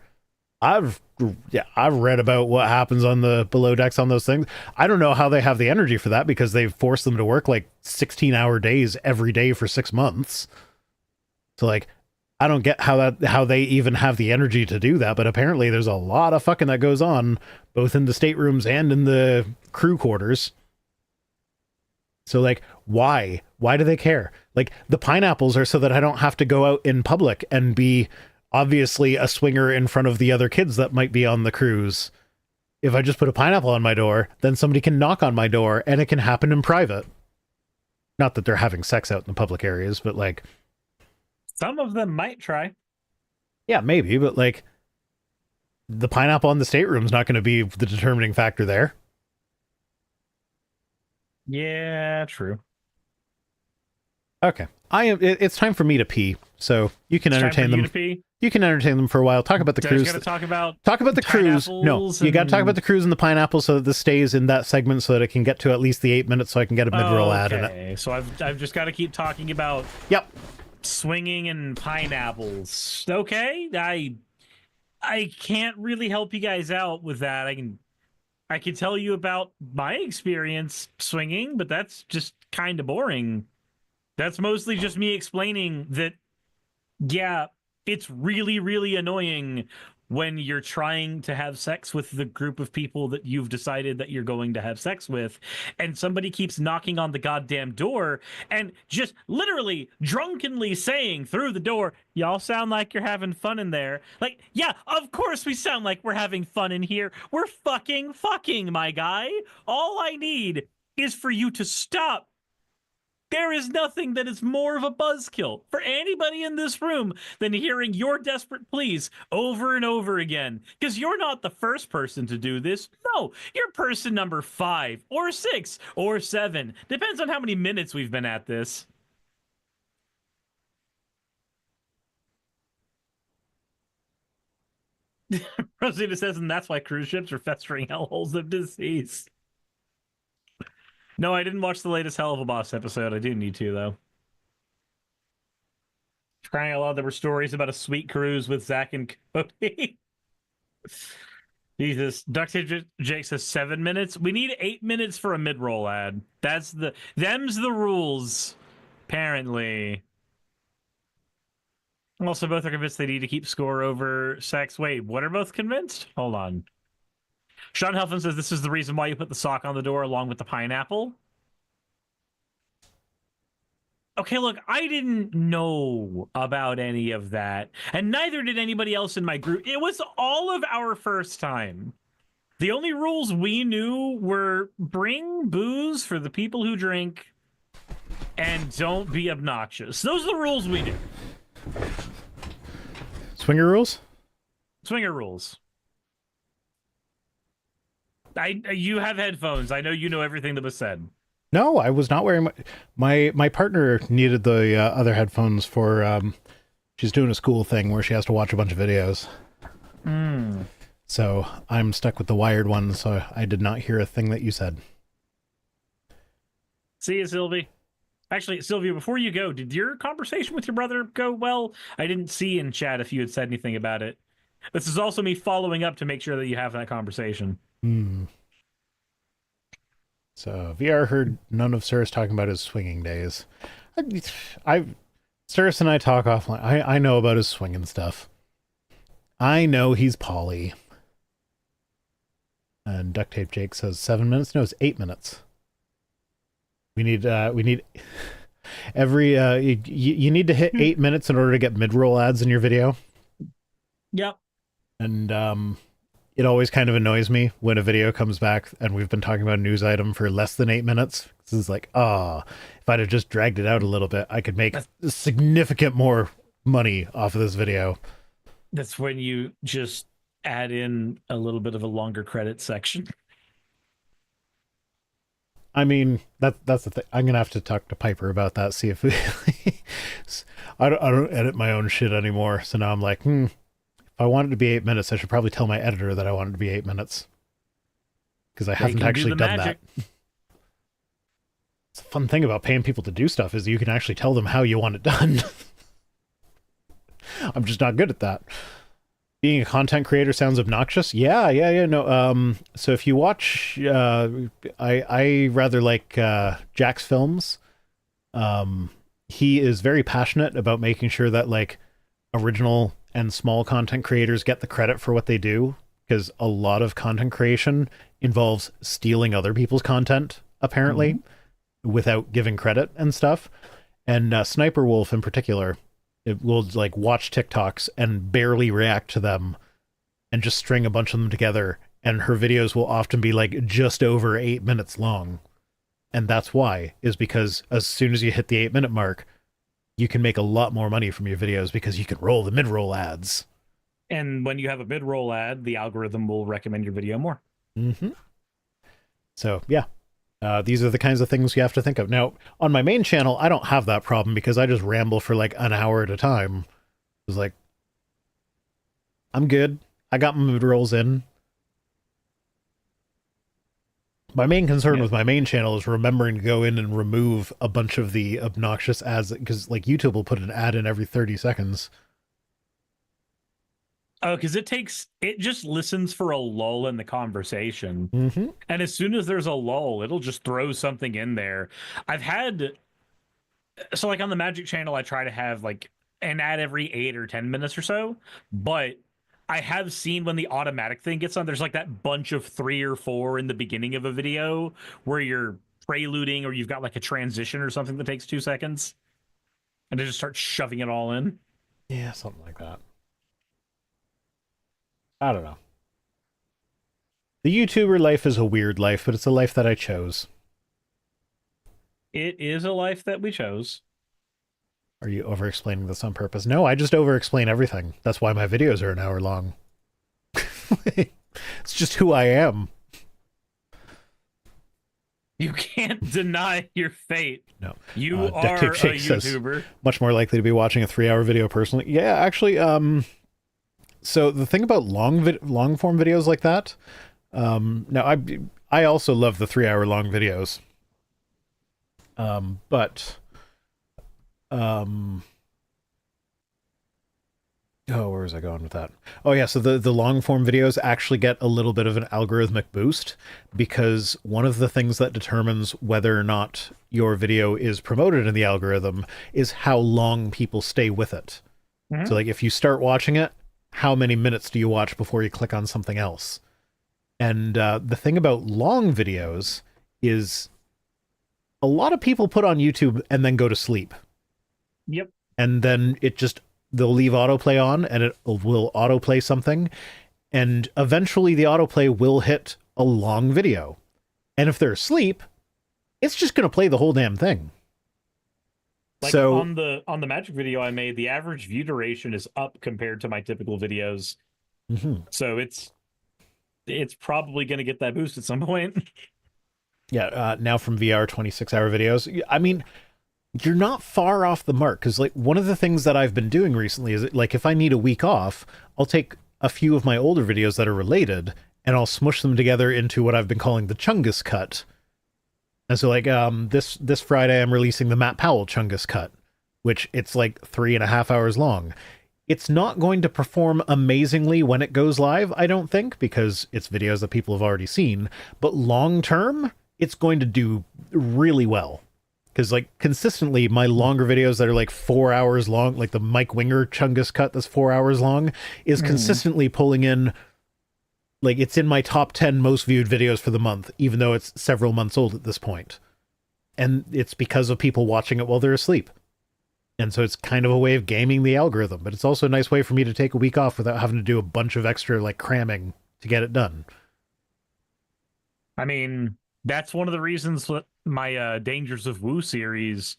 I've read about what happens on the below decks on those things. I don't know how they have the energy for that because they've forced them to work 16-hour days every day for 6 months. So I don't get how they even have the energy to do that, but apparently there's a lot of fucking that goes on both in the staterooms and in the crew quarters. So why do they care? The pineapples are so that I don't have to go out in public and be obviously a swinger in front of the other kids that might be on the cruise. If I just put a pineapple on my door, then somebody can knock on my door and it can happen in private. Not that they're having sex out in the public areas, but some of them might try. Yeah, maybe, but the pineapple on the stateroom's not going to be the determining factor there. Yeah, true. Okay. It's time for me to pee, so you can entertain them. You can entertain them for a while. Talk about the cruise. Talk about the cruise. No, you got to talk about the cruise and the pineapple so that this stays in that segment so that it can get to at least the 8 minutes so I can get a mid-roll ad in it. Okay, so I've just got to keep talking about swinging and pineapples. Okay, I can't really help you guys out with that. I can tell you about my experience swinging, but that's just kind of boring. That's mostly just me explaining that, yeah, it's really, really annoying when you're trying to have sex with the group of people that you've decided that you're going to have sex with, and somebody keeps knocking on the goddamn door and just literally drunkenly saying through the door, y'all sound like you're having fun in there. Yeah, of course we sound like we're having fun in here. We're fucking, my guy. All I need is for you to stop. There is nothing that is more of a buzzkill for anybody in this room than hearing your desperate pleas over and over again. Because you're not the first person to do this. No, you're person number 5 or 6 or 7. Depends on how many minutes we've been at this. Rosita says, and that's why cruise ships are festering hellholes of disease. No, I didn't watch the latest Hell of a Boss episode. I do need to, though. Crying out loud, there were stories about a sweet cruise with Zach and Cody. Jesus. Duct Tape Jake says 7 minutes. We need 8 minutes for a mid-roll ad. Them's the rules, apparently. Also, both are convinced they need to keep score over sex. Wait, what are both convinced? Hold on. Sean Helfman says this is the reason why you put the sock on the door along with the pineapple. Okay, look, I didn't know about any of that, and neither did anybody else in my group. It was all of our first time. The only rules we knew were bring booze for the people who drink and don't be obnoxious. Those are the rules we knew. Swinger rules? Swinger rules. You have headphones. I know you know everything that was said. No, I was not wearing my partner needed the other headphones for she's doing a school thing where she has to watch a bunch of videos. So I'm stuck with the wired ones, so I did not hear a thing that you said. See you, Sylvie. Actually, Sylvia, before you go, did your conversation with your brother go well? I didn't see in chat if you had said anything about it. This is also me following up to make sure that you have that conversation. So VR heard none of Cirrus talking about his swinging days. Cirrus and I talk offline. I know about his swinging stuff. I know he's poly. And Duct Tape Jake says 7 minutes. No, it's 8 minutes. We need every you need to hit 8 minutes in order to get mid-roll ads in your video. Yep. And it always kind of annoys me when a video comes back and we've been talking about a news item for less than 8 minutes. This is like, if I'd have just dragged it out a little bit, I could make significant more money off of this video. That's when you just add in a little bit of a longer credit section. I mean, that's the thing. I'm gonna have to talk to Piper about that. See if I don't edit my own shit anymore. So now I'm like, if I want it to be 8 minutes, I should probably tell my editor that I want it to be 8 minutes because I haven't actually done that. It's a fun thing about paying people to do stuff is you can actually tell them how you want it done. I'm just not good at that. Being a content creator sounds obnoxious. Yeah. No. So if you watch, I rather like Jack's films. He is very passionate about making sure that like original and small content creators get the credit for what they do, because a lot of content creation involves stealing other people's content, apparently, without giving credit and stuff. And Sniper Wolf in particular, it will like watch TikToks and barely react to them and just string a bunch of them together. And her videos will often be like just over 8 minutes long. And that's why, is because as soon as you hit the 8 minute mark, you can make a lot more money from your videos because you can roll the mid-roll ads. And when you have a mid-roll ad, the algorithm will recommend your video more. So yeah, these are the kinds of things you have to think of. Now, on my main channel, I don't have that problem because I just ramble for like an hour at a time. It's like, I'm good. I got my mid-rolls in. My main concern with my main channel is remembering to go in and remove a bunch of the obnoxious ads, because like YouTube will put an ad in every 30 seconds. Oh, because it just listens for a lull in the conversation. And as soon as there's a lull, it'll just throw something in there. So like on the Magic channel, I try to have like an ad every 8 or 10 minutes or so, but I have seen when the automatic thing gets on, there's like that bunch of 3 or 4 in the beginning of a video where you're preluding or you've got like a transition or something that takes 2 seconds. And it just starts shoving it all in. Yeah, something like that. I don't know. The YouTuber life is a weird life, but it's a life that I chose. It is a life that we chose. Are you over-explaining this on purpose? No, I just over-explain everything. That's why my videos are an hour long. It's just who I am. You can't deny your fate. No. You are a YouTuber. Much more likely to be watching a 3-hour video personally. Yeah, actually, so the thing about long form videos like that, now I also love the 3-hour long videos. Where was I going with that? Oh yeah, so the long form videos actually get a little bit of an algorithmic boost, because one of the things that determines whether or not your video is promoted in the algorithm is how long people stay with it. So like if you start watching it, how many minutes do you watch before you click on something else? And the thing about long videos is a lot of people put on YouTube and then go to sleep Yep. And then they'll leave autoplay on, and it will autoplay something, and eventually the autoplay will hit a long video. And if they're asleep, it's just going to play the whole damn thing. Like so on the magic video I made, the average view duration is up compared to my typical videos. So it's probably going to get that boost at some point. Yeah, now from VR 26-hour videos. I mean, you're not far off the mark, because like one of the things that I've been doing recently is like if I need a week off, I'll take a few of my older videos that are related and I'll smush them together into what I've been calling the Chungus cut. And so like this Friday I'm releasing the Matt Powell Chungus cut, which it's like 3.5 hours long. It's not going to perform amazingly when it goes live, I don't think, because it's videos that people have already seen, but long term it's going to do really well. Because like consistently my longer videos that are like 4 hours long, like the Mike Winger Chungus cut that's 4 hours long, is consistently pulling in, like it's in my top 10 most viewed videos for the month, even though it's several months old at this point. And it's because of people watching it while they're asleep. And so it's kind of a way of gaming the algorithm, but it's also a nice way for me to take a week off without having to do a bunch of extra like cramming to get it done. I mean, that's one of the reasons that my Dangers of Woo series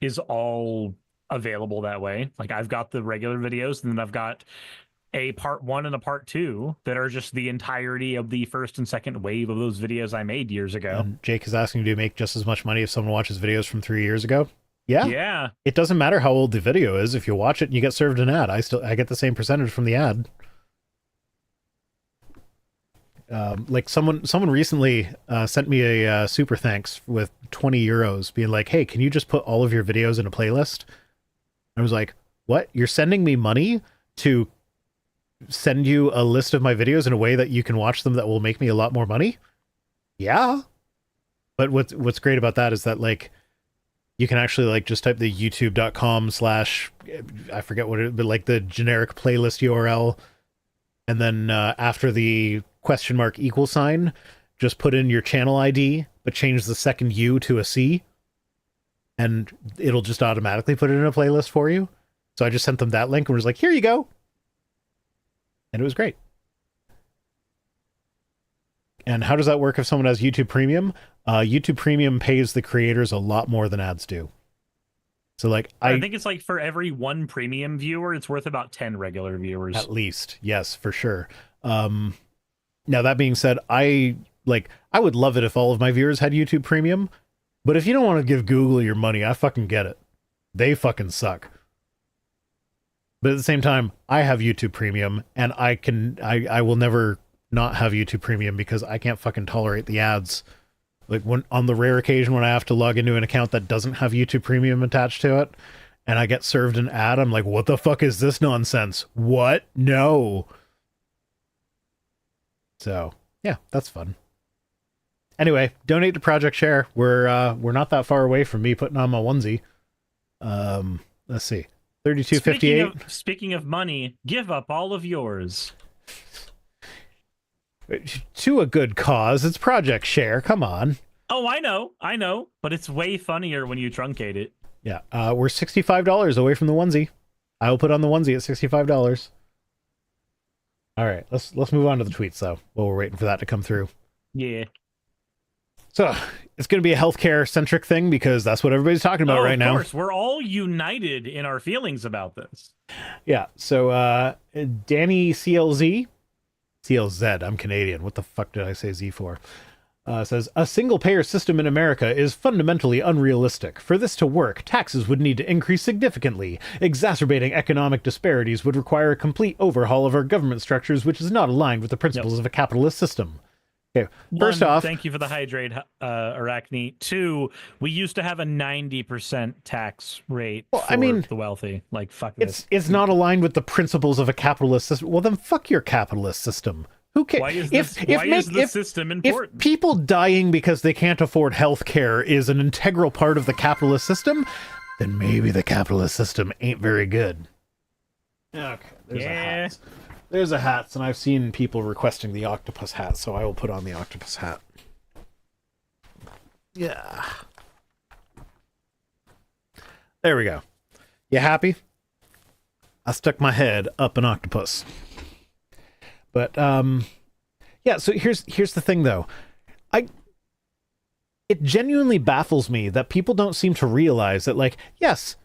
is all available that way. Like I've got the regular videos, and then I've got a part 1 and a part 2 that are just the entirety of the first and second wave of those videos I made years ago. And Jake is asking, do you make just as much money if someone watches videos from 3 years ago? Yeah. Yeah. It doesn't matter how old the video is. If you watch it and you get served an ad, I get the same percentage from the ad. Like someone recently sent me a super thanks with 20 euros being like, hey, can you just put all of your videos in a playlist? I was like, what? You're sending me money to send you a list of my videos in a way that you can watch them that will make me a lot more money? Yeah. But what's great about that is that like you can actually like just type the youtube.com/ I forget what it, but like the generic playlist URL, and then after the $!sign, just put in your channel ID, but change the second U to a C, and it'll just automatically put it in a playlist for you. So I just sent them that link and was like, here you go. And it was great. And how does that work if someone has YouTube Premium? YouTube Premium pays the creators a lot more than ads do. So like I think it's like for every 1 premium viewer, it's worth about 10 regular viewers. At least, yes, for sure. Now that being said, I would love it if all of my viewers had YouTube Premium, but if you don't want to give Google your money, I fucking get it. They fucking suck. But at the same time, I have YouTube Premium, and I will never not have YouTube Premium because I can't fucking tolerate the ads. Like when on the rare occasion when I have to log into an account that doesn't have YouTube Premium attached to it, and I get served an ad, I'm like, what the fuck is this nonsense? What? No. So yeah, that's fun. Anyway, donate to Project Share. We're not that far away from me putting on my onesie. Let's see. 32.58. Speaking of money, give up all of yours. To a good cause. It's Project Share. Come on. Oh, I know, but it's way funnier when you truncate it. Yeah, we're $65 away from the onesie. I will put on the onesie at $65. All right, let's move on to the tweets though, while we're waiting for that to come through. Yeah. So it's going to be a healthcare centric thing because that's what everybody's talking about right now. Of course, we're all united in our feelings about this. Yeah. So Danny CLZ. I'm Canadian. What the fuck did I say Z for? Says, a single-payer system in America is fundamentally unrealistic. For this to work, taxes would need to increase significantly. Exacerbating economic disparities would require a complete overhaul of our government structures, which is not aligned with the principles of a capitalist system. Okay, first off... Thank you for the hydrate, Arachne. 2, we used to have a 90% tax rate for the wealthy. Like, fuck this. It's not aligned with the principles of a capitalist system. Well, then fuck your capitalist system. Who cares? Why is the system important? If people dying because they can't afford health care is an integral part of the capitalist system, then maybe the capitalist system ain't very good. Okay, there's a hat. There's a hat, and I've seen people requesting the octopus hat, so I will put on the octopus hat. Yeah. There we go. You happy? I stuck my head up an octopus. But yeah, so here's the thing though. It genuinely baffles me that people don't seem to realize that, like, yes,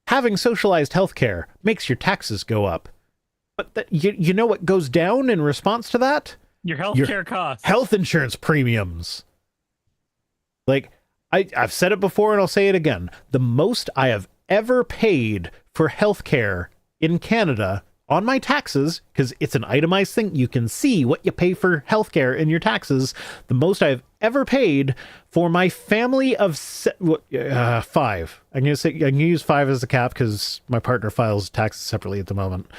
having socialized healthcare makes your taxes go up. But that, you know what goes down in response to that? Your healthcare costs. Health insurance premiums. Like, I've said it before and I'll say it again. The most I have ever paid for healthcare in Canada on my taxes, because it's an itemized thing, you can see what you pay for healthcare in your taxes. The most I've ever paid for my family of 5. I'm gonna use 5 as the cap because my partner files taxes separately at the moment.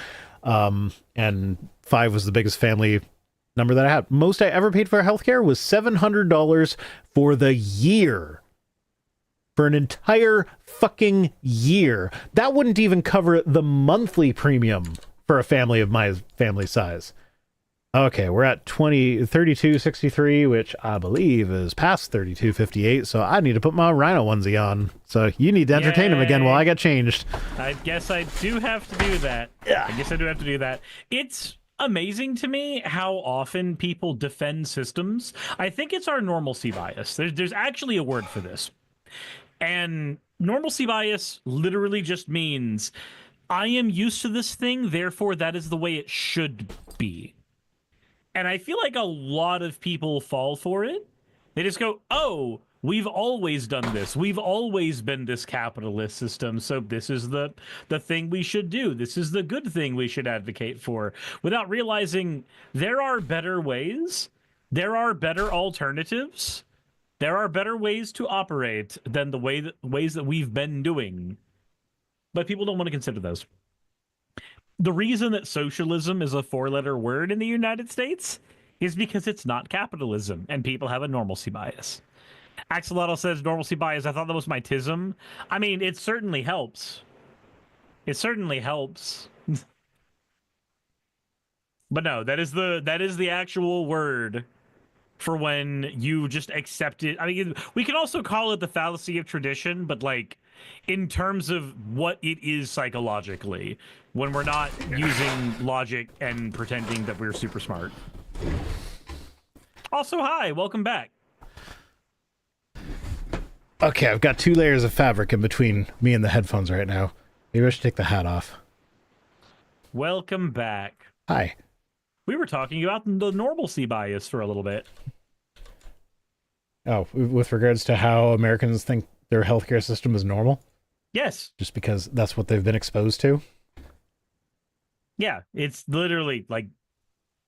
And 5 was the biggest family number that I had. Most I ever paid for healthcare was $700 for the year. For an entire fucking year. That wouldn't even cover the monthly premium for a family of my family size. Okay, we're at 32.63, which I believe is past 32.58, so I need to put my Rhino onesie on. So you need to entertain him again while I get changed. I guess I do have to do that. Yeah. I guess I do have to do that. It's amazing to me how often people defend systems. I think it's our normalcy bias. There's actually a word for this. And normalcy bias literally just means I am used to this thing, therefore that is the way it should be. And I feel like a lot of people fall for it. They just go, oh, we've always done this. We've always been this capitalist system, so this is the thing we should do. This is the good thing we should advocate for, without realizing there are better ways. There are better alternatives. There are better ways to operate than the ways that we've been doing. But people don't want to consider those. The reason that socialism is a 4-letter word in the United States is because it's not capitalism, and people have a normalcy bias. Axolotl says normalcy bias. I thought that was my tism. I mean, it certainly helps. It certainly helps. But no, that is the actual word for when you just accept it. I mean, we can also call it the fallacy of tradition, but like in terms of what it is psychologically, when we're not using logic and pretending that we're super smart. Also, hi, welcome back. Okay, I've got 2 layers of fabric in between me and the headphones right now. Maybe I should take the hat off. Welcome back. Hi. We were talking about the normalcy bias for a little bit. Oh, with regards to how Americans think their healthcare system is normal? Yes. Just because that's what they've been exposed to? Yeah, it's literally like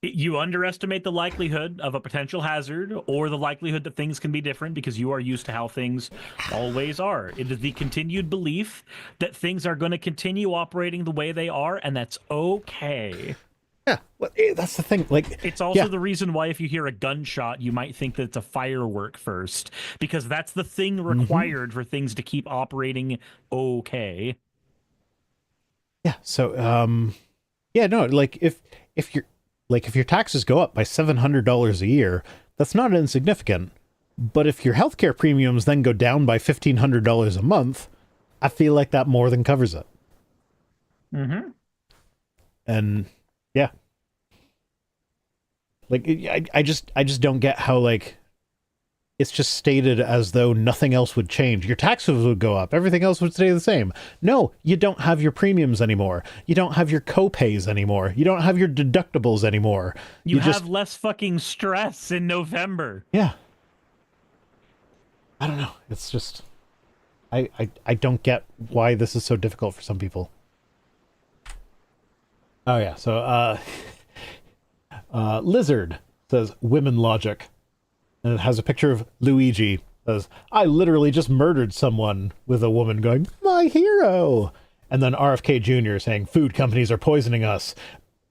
you underestimate the likelihood of a potential hazard or the likelihood that things can be different because you are used to how things always are. It is the continued belief that things are going to continue operating the way they are, and that's okay. Yeah, well, that's the thing. Like, it's also the reason why if you hear a gunshot, you might think that it's a firework first, because that's the thing required for things to keep operating okay. Yeah. So, yeah, no, like if your taxes go up by $700 a year, that's not insignificant. But if your healthcare premiums then go down by $1,500 a month, I feel like that more than covers it. Mm-hmm. And yeah, like I just don't get how, like, it's just stated as though nothing else would change. Your taxes would go up, everything else would stay the same. No, you don't have your premiums anymore. You don't have your co-pays anymore. You don't have your deductibles anymore. You have less fucking stress in November. Yeah. I don't know. It's just I don't get why this is so difficult for some people. Oh yeah, so Lizard says women logic. And it has a picture of Luigi. It says, I literally just murdered someone, with a woman going, my hero. And then RFK Jr. saying, food companies are poisoning us.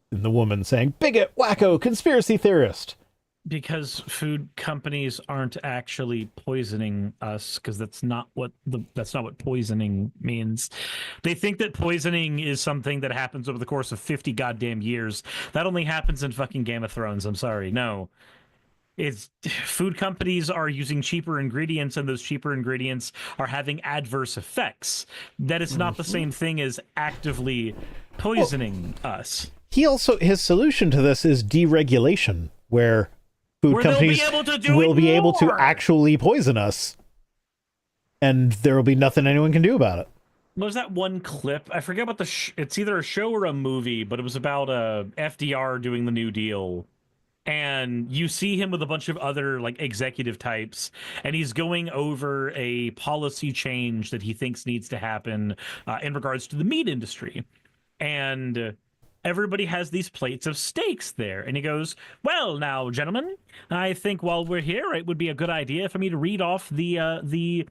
And the woman saying, bigot, wacko, conspiracy theorist. Because food companies aren't actually poisoning us, because that's not what poisoning means. They think that poisoning is something that happens over the course of 50 goddamn years. That only happens in fucking Game of Thrones. I'm sorry. No. Is food companies are using cheaper ingredients, and those cheaper ingredients are having adverse effects. That is not the same thing as actively poisoning us. His solution to this is deregulation, where food companies will be able to actually poison us, and there will be nothing anyone can do about it. What was that one clip? I forget what it's either a show or a movie, but it was about FDR doing the New Deal. And you see him with a bunch of other like executive types, and he's going over a policy change that he thinks needs to happen in regards to the meat industry. And everybody has these plates of steaks there. And he goes, well, now, gentlemen, I think while we're here, it would be a good idea for me to read off the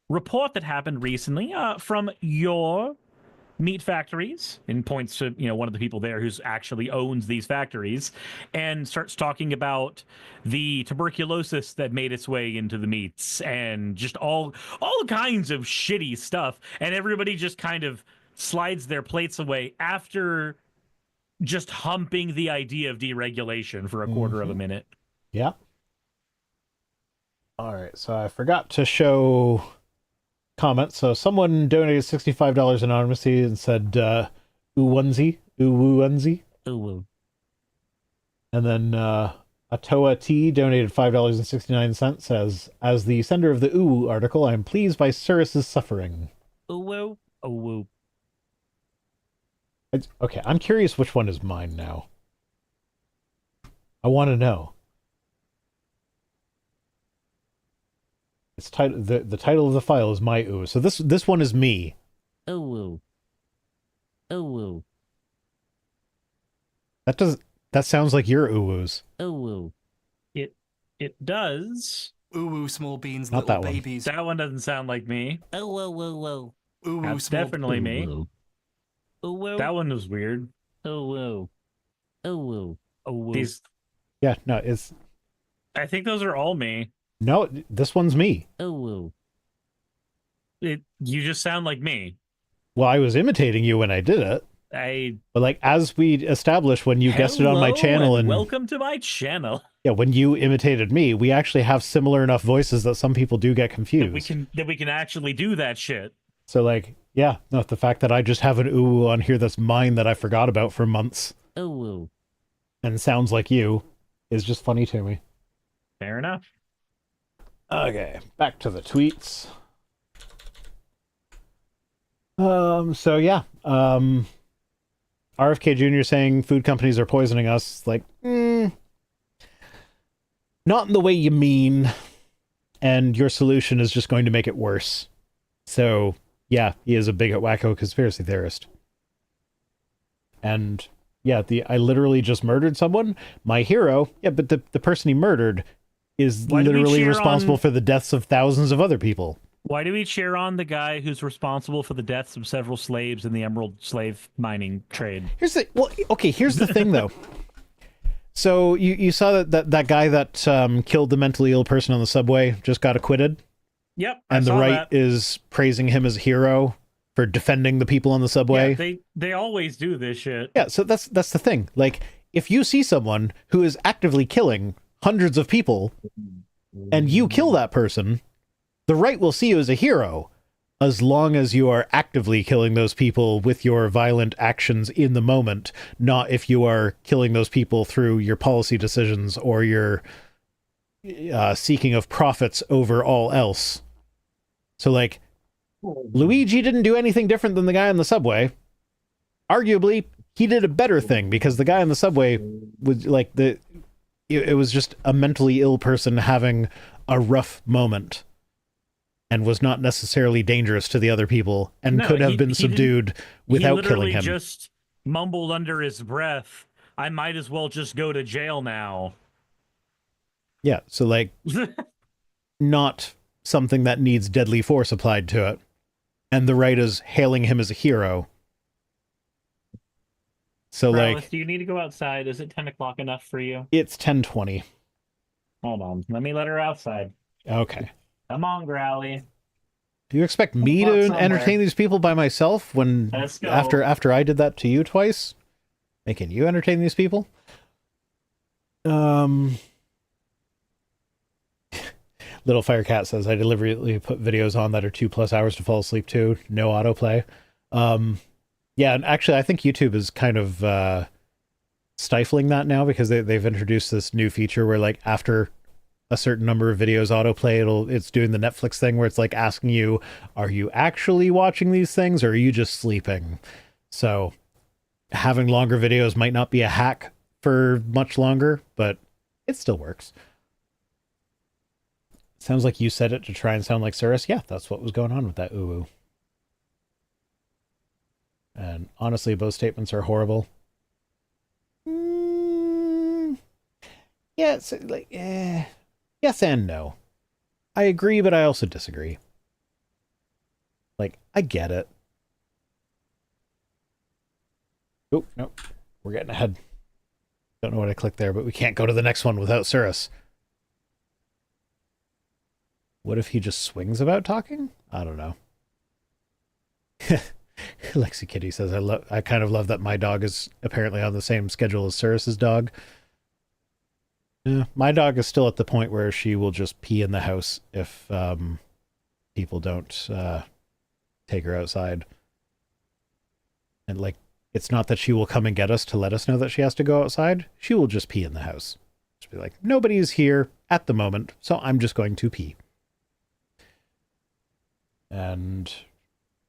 report that happened recently from your meat factories, and points to one of the people there who's actually owns these factories, and starts talking about the tuberculosis that made its way into the meats and just all kinds of shitty stuff. And everybody just kind of slides their plates away after just humping the idea of deregulation for a quarter of a minute. Yeah. All right, so I forgot to show comment. So someone donated $65 anonymously and said ooh-onesie. Ooh. And then Atoa T donated $5.69, says, as the sender of the ooh article, I am pleased by Cyrus's suffering. Ooh. Ooh. Okay, I'm curious which one is mine now. I want to know. It's the title of the file is my ooh. So this one is me. Ooh. Ooh. That sounds like your ooh-oos. Ooh. It does. Ooh, small beans, Not little that one. babies. That one doesn't sound like me. Ooh. Ooh, That's small definitely me. Ooh. That one was weird. Ooh. Ooh. These, Yeah, no, it's I think those are all me. no. This one's me. Ooh. You just sound like me. Well, I was imitating you when I did it, but like as we established when you guessed it on my Hello channel, and welcome to my channel. yeah, when you imitated me, we actually have similar enough voices that some people do get confused. That we can actually do that shit. So like, yeah, no, the fact that I just have an ooh on here that's mine that I forgot about for months Ooh. and sounds like you is just funny to me. Fair enough. Okay, back to the tweets. So yeah, RFK Jr. saying food companies are poisoning us, like, not in the way you mean, and your solution is just going to make it worse. So yeah, he is a big wacko conspiracy theorist. And yeah, I literally just murdered someone. My hero, yeah, but the person he murdered is literally responsible for the deaths of thousands of other people. Why do we cheer on the guy who's responsible for the deaths of several slaves in the emerald slave mining trade? Here's the thing though. So you saw that guy that killed the mentally ill person on the subway just got acquitted? Yep. And the right is praising him as a hero for defending the people on the subway. Yeah, they always do this shit. Yeah, so that's the thing. Like, if you see someone who is actively killing hundreds of people and you kill that person, the right will see you as a hero as long as you are actively killing those people with your violent actions in the moment, not if you are killing those people through your policy decisions or your seeking of profits over all else. So, like, Luigi didn't do anything different than the guy on the subway. Arguably, he did a better thing because the guy on the subway was like it was just a mentally ill person having a rough moment and was not necessarily dangerous to the other people and could have been subdued without killing him. He literally just mumbled under his breath, I might as well just go to jail now. Yeah, so like not something that needs deadly force applied to it. And the right is hailing him as a hero. So Morales, like, do you need to go outside? Is it 10 o'clock enough for you? it's 10:20. Hold on. Let me let her outside. Okay. Come on, Growly. Do you expect me to entertain these people by myself when Let's go. after I did that to you twice? Making you entertain these people? Little Firecat says, I deliberately put videos on that are 2+ hours to fall asleep to. No autoplay. Yeah, and actually, I think YouTube is kind of stifling that now because they've introduced this new feature where, like, after a certain number of videos autoplay, it's doing the Netflix thing where it's like asking you, are you actually watching these things or are you just sleeping? So having longer videos might not be a hack for much longer, but it still works. Sounds like you said it to try and sound like Cirrus. Yeah, that's what was going on with that ooh. And honestly, both statements are horrible. Yeah, it's like, yes and no. I agree, but I also disagree. Like, I get it. Oh, no. We're getting ahead. Don't know what I clicked there, but we can't go to the next one without Cirrus. What if he just swings about talking? I don't know. Lexi Kitty says, I kind of love that my dog is apparently on the same schedule as Cirrus's dog. Yeah, my dog is still at the point where she will just pee in the house if people don't take her outside. And, like, it's not that she will come and get us to let us know that she has to go outside. She will just pee in the house. Just be like, nobody is here at the moment, so I'm just going to pee. And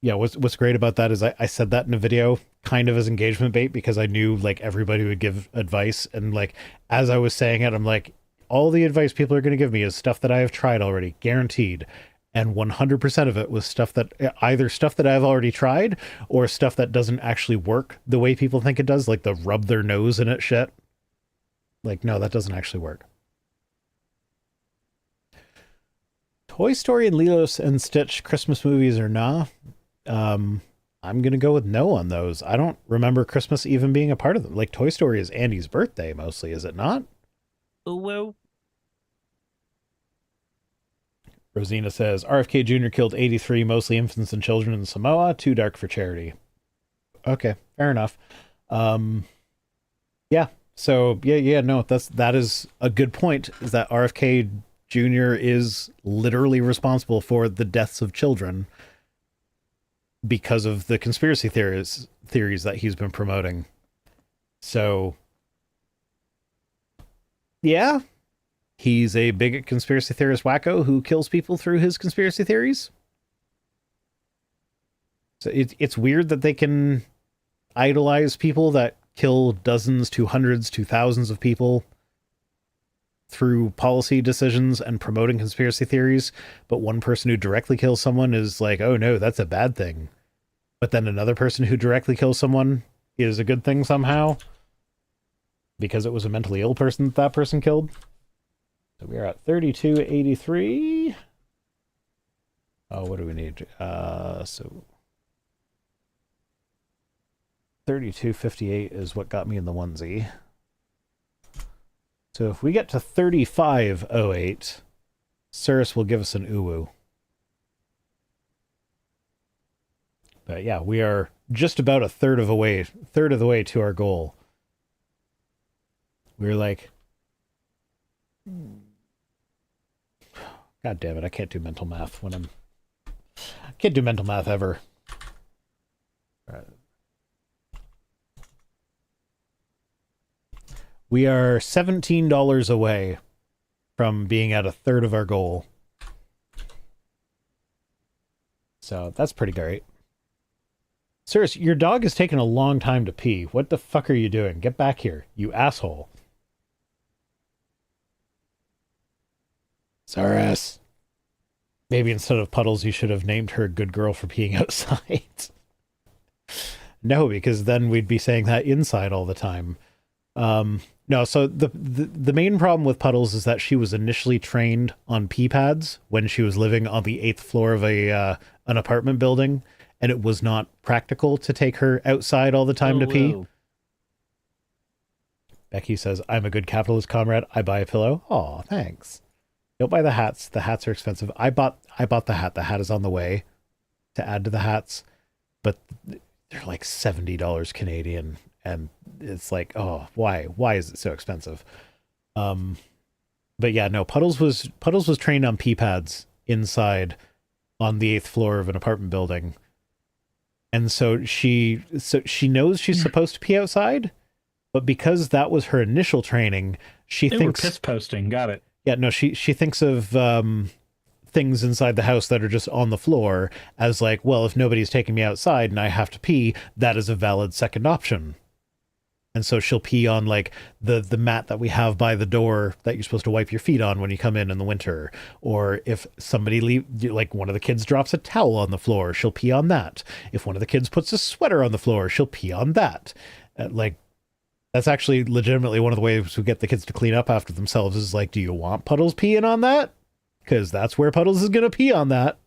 yeah, what's great about that is I said that in a video kind of as engagement bait because I knew, like, everybody would give advice. And, like, as I was saying it, I'm like, all the advice people are going to give me is stuff that I have tried already, guaranteed. And 100% of it was stuff that either stuff that I've already tried or stuff that doesn't actually work the way people think it does, like the rub their nose in it shit. Like, no, that doesn't actually work. Toy Story and Lilo and Stitch Christmas movies or nah? I'm going to go with no on those. I don't remember Christmas even being a part of them. Like, Toy Story is Andy's birthday mostly, is it not? Oh, well. Rosina says, RFK Jr. killed 83, mostly infants and children in Samoa. Too dark for charity. Okay, fair enough. Yeah, so, no, that is a good point, is that RFK Jr. is literally responsible for the deaths of children because of the conspiracy theories that he's been promoting. So, yeah. He's a big conspiracy theorist wacko who kills people through his conspiracy theories. So it's weird that they can idolize people that kill dozens to hundreds to thousands of people through policy decisions and promoting conspiracy theories. But one person who directly kills someone is like, oh no, that's a bad thing. But then another person who directly kills someone is a good thing somehow because it was a mentally ill person that person killed. So we are at 3283. Oh, what do we need? So 3258 is what got me in the onesie. So if we get to 3508, Cirrus will give us an uwu. But yeah, we are just about a third of the way to our goal. We're like, God damn it, I can't do mental math I can't do mental math ever. All right. We are $17 away from being at a third of our goal. So that's pretty great. Cirrus, your dog is taking a long time to pee. What the fuck are you doing? Get back here, you asshole. Cirrus. Maybe instead of Puddles, you should have named her Good Girl for peeing outside. No, because then we'd be saying that inside all the time. No, so the main problem with Puddles is that she was initially trained on pee pads when she was living on the 8th floor of an apartment building, and it was not practical to take her outside all the time to pee. Whoa. Becky says, I'm a good capitalist comrade. I buy a pillow. Aw, thanks. Don't buy the hats. The hats are expensive. I bought the hat. The hat is on the way to add to the hats, but they're like $70 Canadian, and it's like, oh, why is it so expensive? But yeah, no, Puddles was trained on pee pads inside on the 8th floor of an apartment building. And so she knows she's supposed to pee outside, but because that was her initial training, she thinks piss posting. Got it. Yeah, no, she thinks of things inside the house that are just on the floor as like, well, if nobody's taking me outside and I have to pee, that is a valid second option. And so she'll pee on like the mat that we have by the door that you're supposed to wipe your feet on when you come in the winter. Or if somebody like one of the kids drops a towel on the floor, she'll pee on that. If one of the kids puts a sweater on the floor, she'll pee on that. Like, that's actually legitimately one of the ways we get the kids to clean up after themselves is like, do you want Puddles peeing on that? Because that's where Puddles is going to pee on that.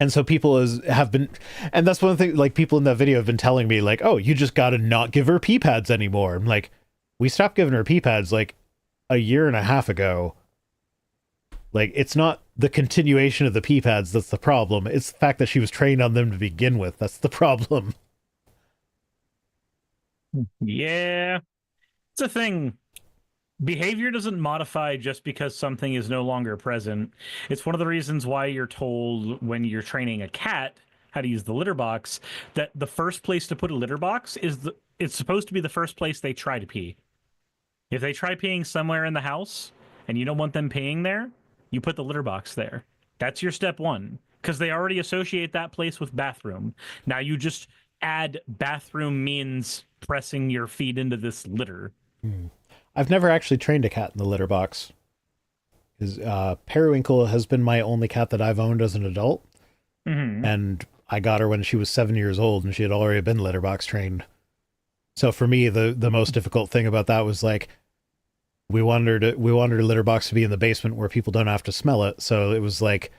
And so people have been, and that's one of the things, like, people in that video have been telling me, like, oh, you just got to not give her pee pads anymore. I'm like, we stopped giving her pee pads like a year and a half ago. Like, it's not the continuation of the pee pads that's the problem. It's the fact that she was trained on them to begin with. That's the problem. Yeah. It's a thing. Behavior doesn't modify just because something is no longer present. It's one of the reasons why you're told when you're training a cat how to use the litter box that the first place to put a litter box is it's supposed to be the first place they try to pee. If they try peeing somewhere in the house and you don't want them peeing there, you put the litter box there. That's your step one, because they already associate that place with bathroom. Now you just add bathroom means pressing your feet into this litter. I've never actually trained a cat in the litter box. Because Periwinkle has been my only cat that I've owned as an adult. Mm-hmm. And I got her when she was 7 years old and she had already been litter box trained. So for me, the most difficult thing about that was like, we wanted a litter box to be in the basement where people don't have to smell it. So it was like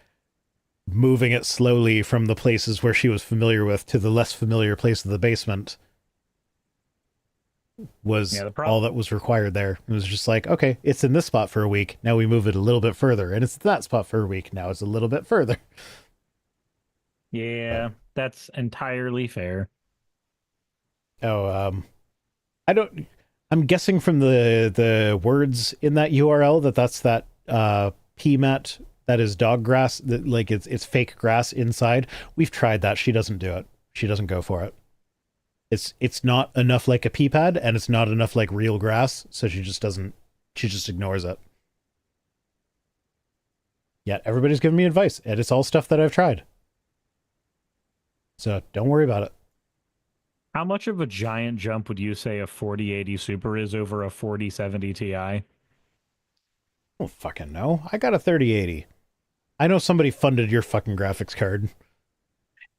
moving it slowly from the places where she was familiar with to the less familiar place of the basement was all that was required there. It was just like, okay, it's in this spot for a week. Now we move it a little bit further, and it's in that spot for a week. Now it's a little bit further. Yeah, that's entirely fair. Oh, I'm guessing from the words in that URL that's that PMAT that is dog grass, that like it's fake grass inside. We've tried that. She doesn't do it. She doesn't go for it. It's not enough like a pea pad, and it's not enough like real grass, so she just ignores it. Yet everybody's giving me advice, and it's all stuff that I've tried. So don't worry about it. How much of a giant jump would you say a 4080 Super is over a 4070 Ti? I don't fucking know. I got a 3080. I know somebody funded your fucking graphics card.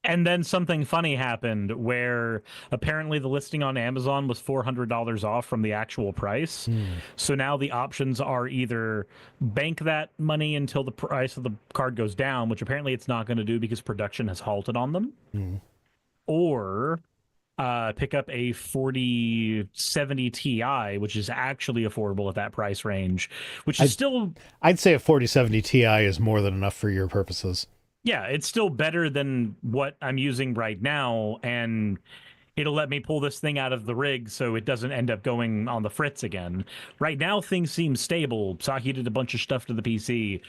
And then something funny happened where apparently the listing on Amazon was $400 off from the actual price. So now the options are either bank that money until the price of the card goes down, which apparently it's not going to do because production has halted on them, or pick up a 4070 Ti, which is actually affordable at that price range, which is I'd say a 4070 Ti is more than enough for your purposes. Yeah, it's still better than what I'm using right now, and it'll let me pull this thing out of the rig so it doesn't end up going on the fritz again. Right now, things seem stable. Saki did a bunch of stuff to the PC,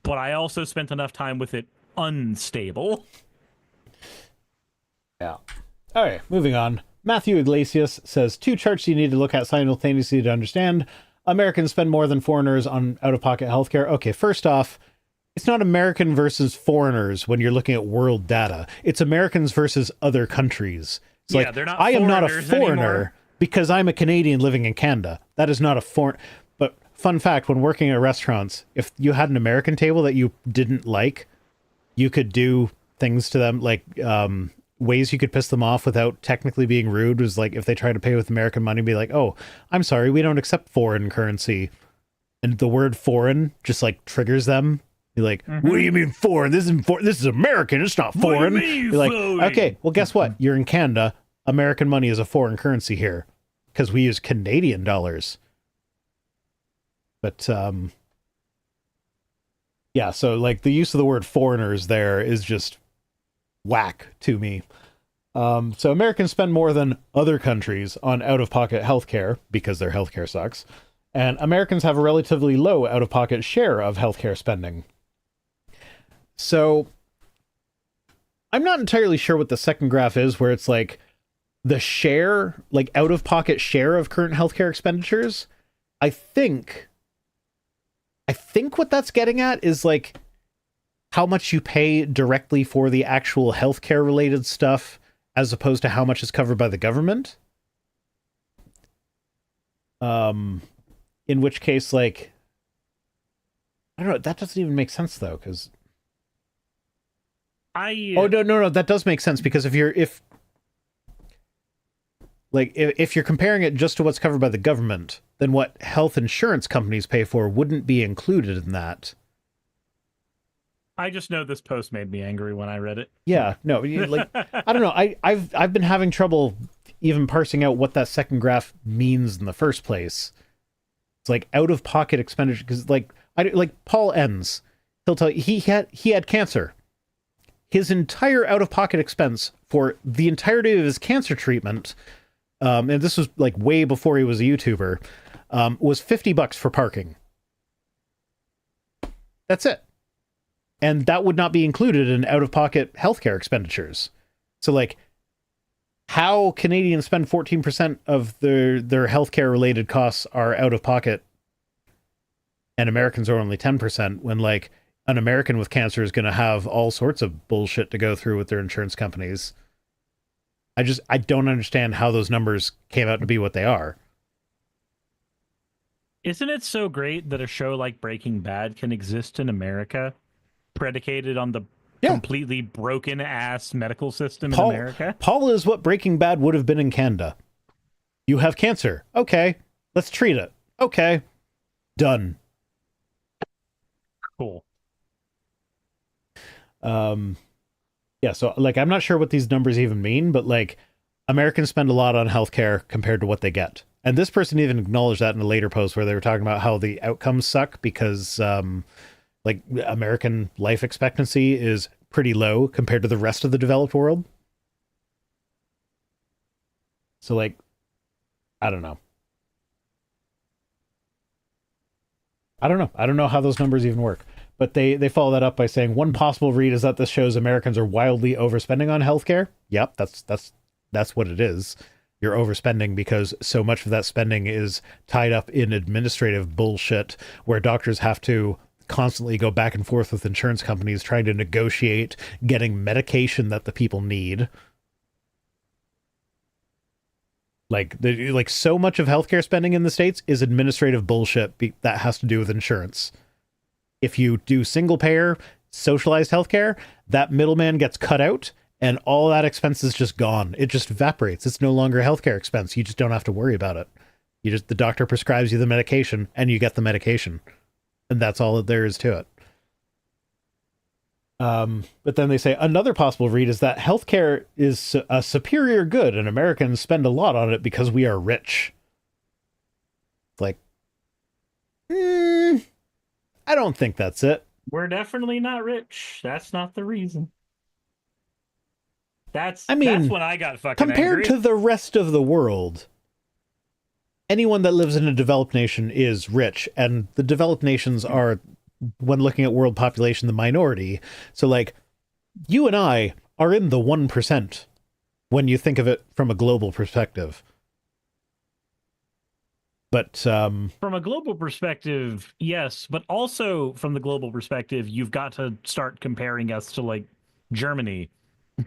but I also spent enough time with it unstable. Yeah. All right, moving on. Matthew Iglesias says, 2 charts you need to look at simultaneously to understand. Americans spend more than foreigners on out-of-pocket healthcare. Okay, first off, it's not American versus foreigners when you're looking at world data. It's Americans versus other countries. It's Yeah, like, they're not I am not a foreigners foreigner anymore. because I'm a Canadian living in Canada. That is not a foreign. But fun fact, when working at restaurants, if you had an American table that you didn't like, you could do things to them, like ways you could piss them off without technically being rude. Was like if they try to pay with American money, be like, oh, I'm sorry, we don't accept foreign currency. And the word foreign just like triggers them. You're like, what do you mean foreign? This is American. It's not foreign. What do you mean You're like, foreign? okay, well, guess what? You're in Canada. American money is a foreign currency here because we use Canadian dollars. But yeah, so like the use of the word foreigners there is just whack to me. So Americans spend more than other countries on out-of-pocket healthcare because their healthcare sucks. And Americans have a relatively low out-of-pocket share of healthcare spending. So I'm not entirely sure what the second graph is, where it's like the share, like out-of-pocket share of current healthcare expenditures. I think what that's getting at is like how much you pay directly for the actual healthcare related stuff as opposed to how much is covered by the government. In which case, like, I don't know, that doesn't even make sense though, because oh no, that does make sense, because if you're comparing it just to what's covered by the government, then what health insurance companies pay for wouldn't be included in that. I just know this post made me angry when I read it. Yeah, no, like, I don't know. I've been having trouble even parsing out what that second graph means in the first place. It's like out-of-pocket expenditure, because like Paul Enns, he'll tell you he had cancer. His entire out-of-pocket expense for the entirety of his cancer treatment, and this was like way before he was a YouTuber, was $50 for parking. That's it. And that would not be included in out-of-pocket healthcare expenditures. So, like, how Canadians spend 14% of their healthcare-related costs are out-of-pocket, and Americans are only 10%, when, like, an American with cancer is going to have all sorts of bullshit to go through with their insurance companies. I don't understand how those numbers came out to be what they are. Isn't it so great that a show like Breaking Bad can exist in America, predicated on the completely broken ass medical system in America? Paul is what Breaking Bad would have been in Canada. You have cancer. Okay, let's treat it. Okay, done. Cool. Yeah, so like I'm not sure what these numbers even mean, but like Americans spend a lot on healthcare compared to what they get. And this person even acknowledged that in a later post where they were talking about how the outcomes suck because like American life expectancy is pretty low compared to the rest of the developed world. So like, I don't know. I don't know how those numbers even work. But they follow that up by saying one possible read is that this shows Americans are wildly overspending on healthcare. Yep, that's what it is. You're overspending because so much of that spending is tied up in administrative bullshit where doctors have to constantly go back and forth with insurance companies trying to negotiate getting medication that the people need. Like so much of healthcare spending in the States is administrative bullshit that has to do with insurance. If you do single payer, socialized healthcare, that middleman gets cut out and all that expense is just gone. It just evaporates. It's no longer a healthcare expense. You just don't have to worry about it. The doctor prescribes you the medication and you get the medication. And that's all that there is to it. But then they say another possible read is that healthcare is a superior good and Americans spend a lot on it because we are rich. Like, I don't think that's it. We're definitely not rich. That's not the reason. That's when I got fucking compared angry. to the rest of the world, anyone that lives in a developed nation is rich, and the developed nations are, when looking at world population, the minority. So like, you and I are in the 1% when you think of it from a global perspective. But from a global perspective, yes, but also from the global perspective, you've got to start comparing us to like Germany.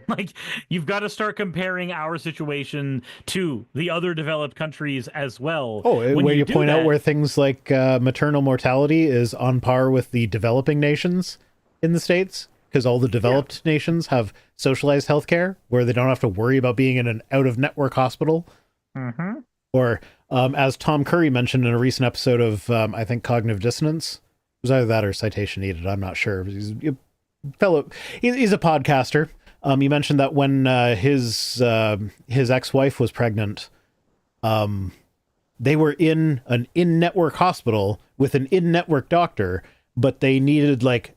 Like, you've got to start comparing our situation to the other developed countries as well. Oh, where you point out where things like maternal mortality is on par with the developing nations in the States, because all the developed nations have socialized healthcare where they don't have to worry about being in an out-of-network hospital. Mm-hmm. Or, as Tom Curry mentioned in a recent episode of, I think, Cognitive Dissonance, it was either that or Citation Needed, I'm not sure. He's a podcaster. He mentioned that when his ex-wife was pregnant, they were in an in-network hospital with an in-network doctor, but they needed like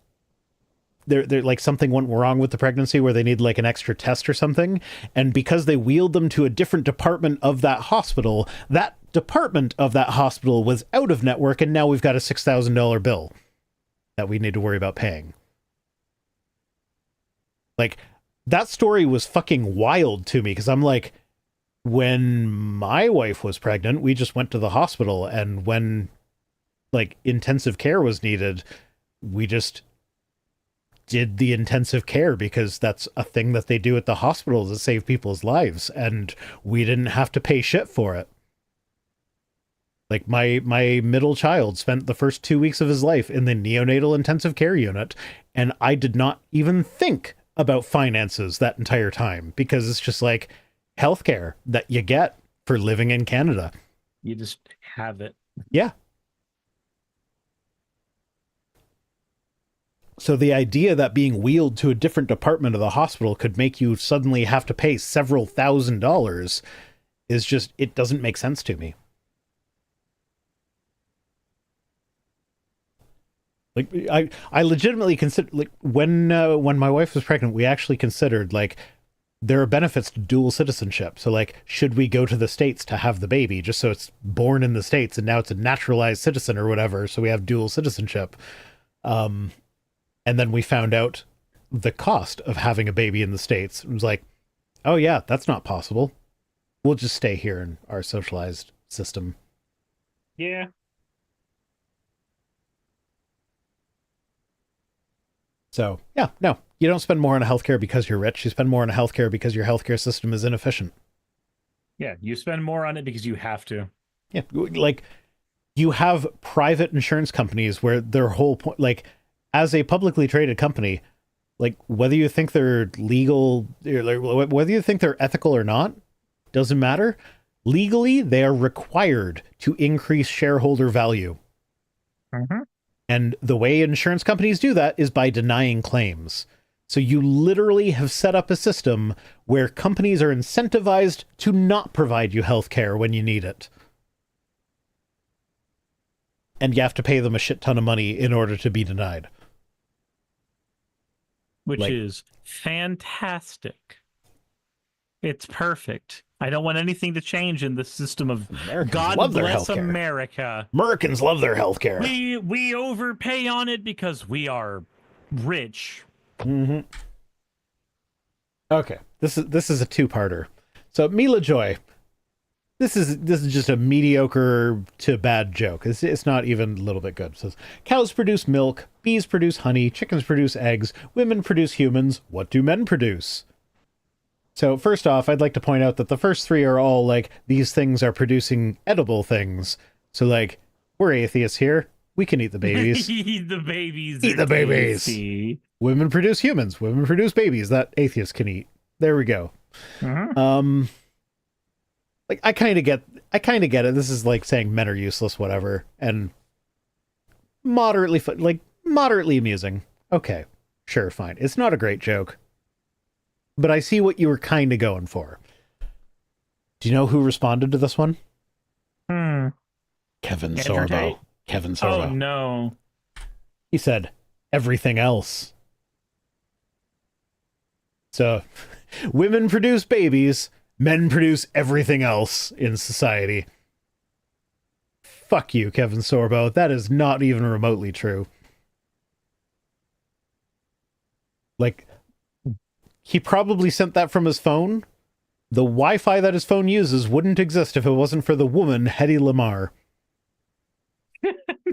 they're like something went wrong with the pregnancy where they need like an extra test or something, and because they wheeled them to a different department of that hospital, that department of that hospital was out of network, and now we've got a $6,000 bill that we need to worry about paying. Like, that story was fucking wild to me, because I'm like, when my wife was pregnant, we just went to the hospital, and when, like, intensive care was needed, we just did the intensive care, because that's a thing that they do at the hospital to save people's lives, and we didn't have to pay shit for it. Like, my middle child spent the first 2 weeks of his life in the neonatal intensive care unit, and I did not even think about finances that entire time, because it's just like healthcare that you get for living in Canada. You just have it. Yeah. So the idea that being wheeled to a different department of the hospital could make you suddenly have to pay several $1,000s is just, it doesn't make sense to me. Like, I legitimately consider, like, when my wife was pregnant, we actually considered, like, there are benefits to dual citizenship. So, like, should we go to the States to have the baby just so it's born in the States and now it's a naturalized citizen or whatever, so we have dual citizenship? And then we found out the cost of having a baby in the States. It was like, oh yeah, that's not possible. We'll just stay here in our socialized system. Yeah. So, yeah, no, you don't spend more on healthcare because you're rich. You spend more on healthcare because your healthcare system is inefficient. Yeah, you spend more on it because you have to. Yeah, like, you have private insurance companies where their whole point, like, as a publicly traded company, like, whether you think they're legal, whether you think they're ethical or not, doesn't matter. Legally, they are required to increase shareholder value. Mm-hmm. And the way insurance companies do that is by denying claims. So you literally have set up a system where companies are incentivized to not provide you health care when you need it. And you have to pay them a shit ton of money in order to be denied. Which Like, is fantastic. It's perfect. I don't want anything to change in the system of Americans God love their bless healthcare. America. Americans love their healthcare. We overpay on it because we are rich. Mm-hmm. Okay, this is a two-parter. So Mila Joy, this is just a mediocre to bad joke. It's not even a little bit good. It says, cows produce milk, bees produce honey, chickens produce eggs, women produce humans. What do men produce? So first off, I'd like to point out that the first three are all like, these things are producing edible things. So, like, we're atheists here. We can eat the babies. Eat the babies. Eat the babies. Tasty. Women produce humans. Women produce babies that atheists can eat. There we go. Uh-huh. Like, I kind of get it. This is like saying men are useless, whatever, and moderately amusing. Okay, sure, fine. It's not a great joke, but I see what you were kind of going for. Do you know who responded to this one? Kevin Sorbo. Kevin Sorbo. Oh no. He said, everything else. So, women produce babies, men produce everything else in society. Fuck you, Kevin Sorbo. That is not even remotely true. Like, he probably sent that from his phone. The Wi-Fi that his phone uses wouldn't exist if it wasn't for the woman, Hedy Lamarr.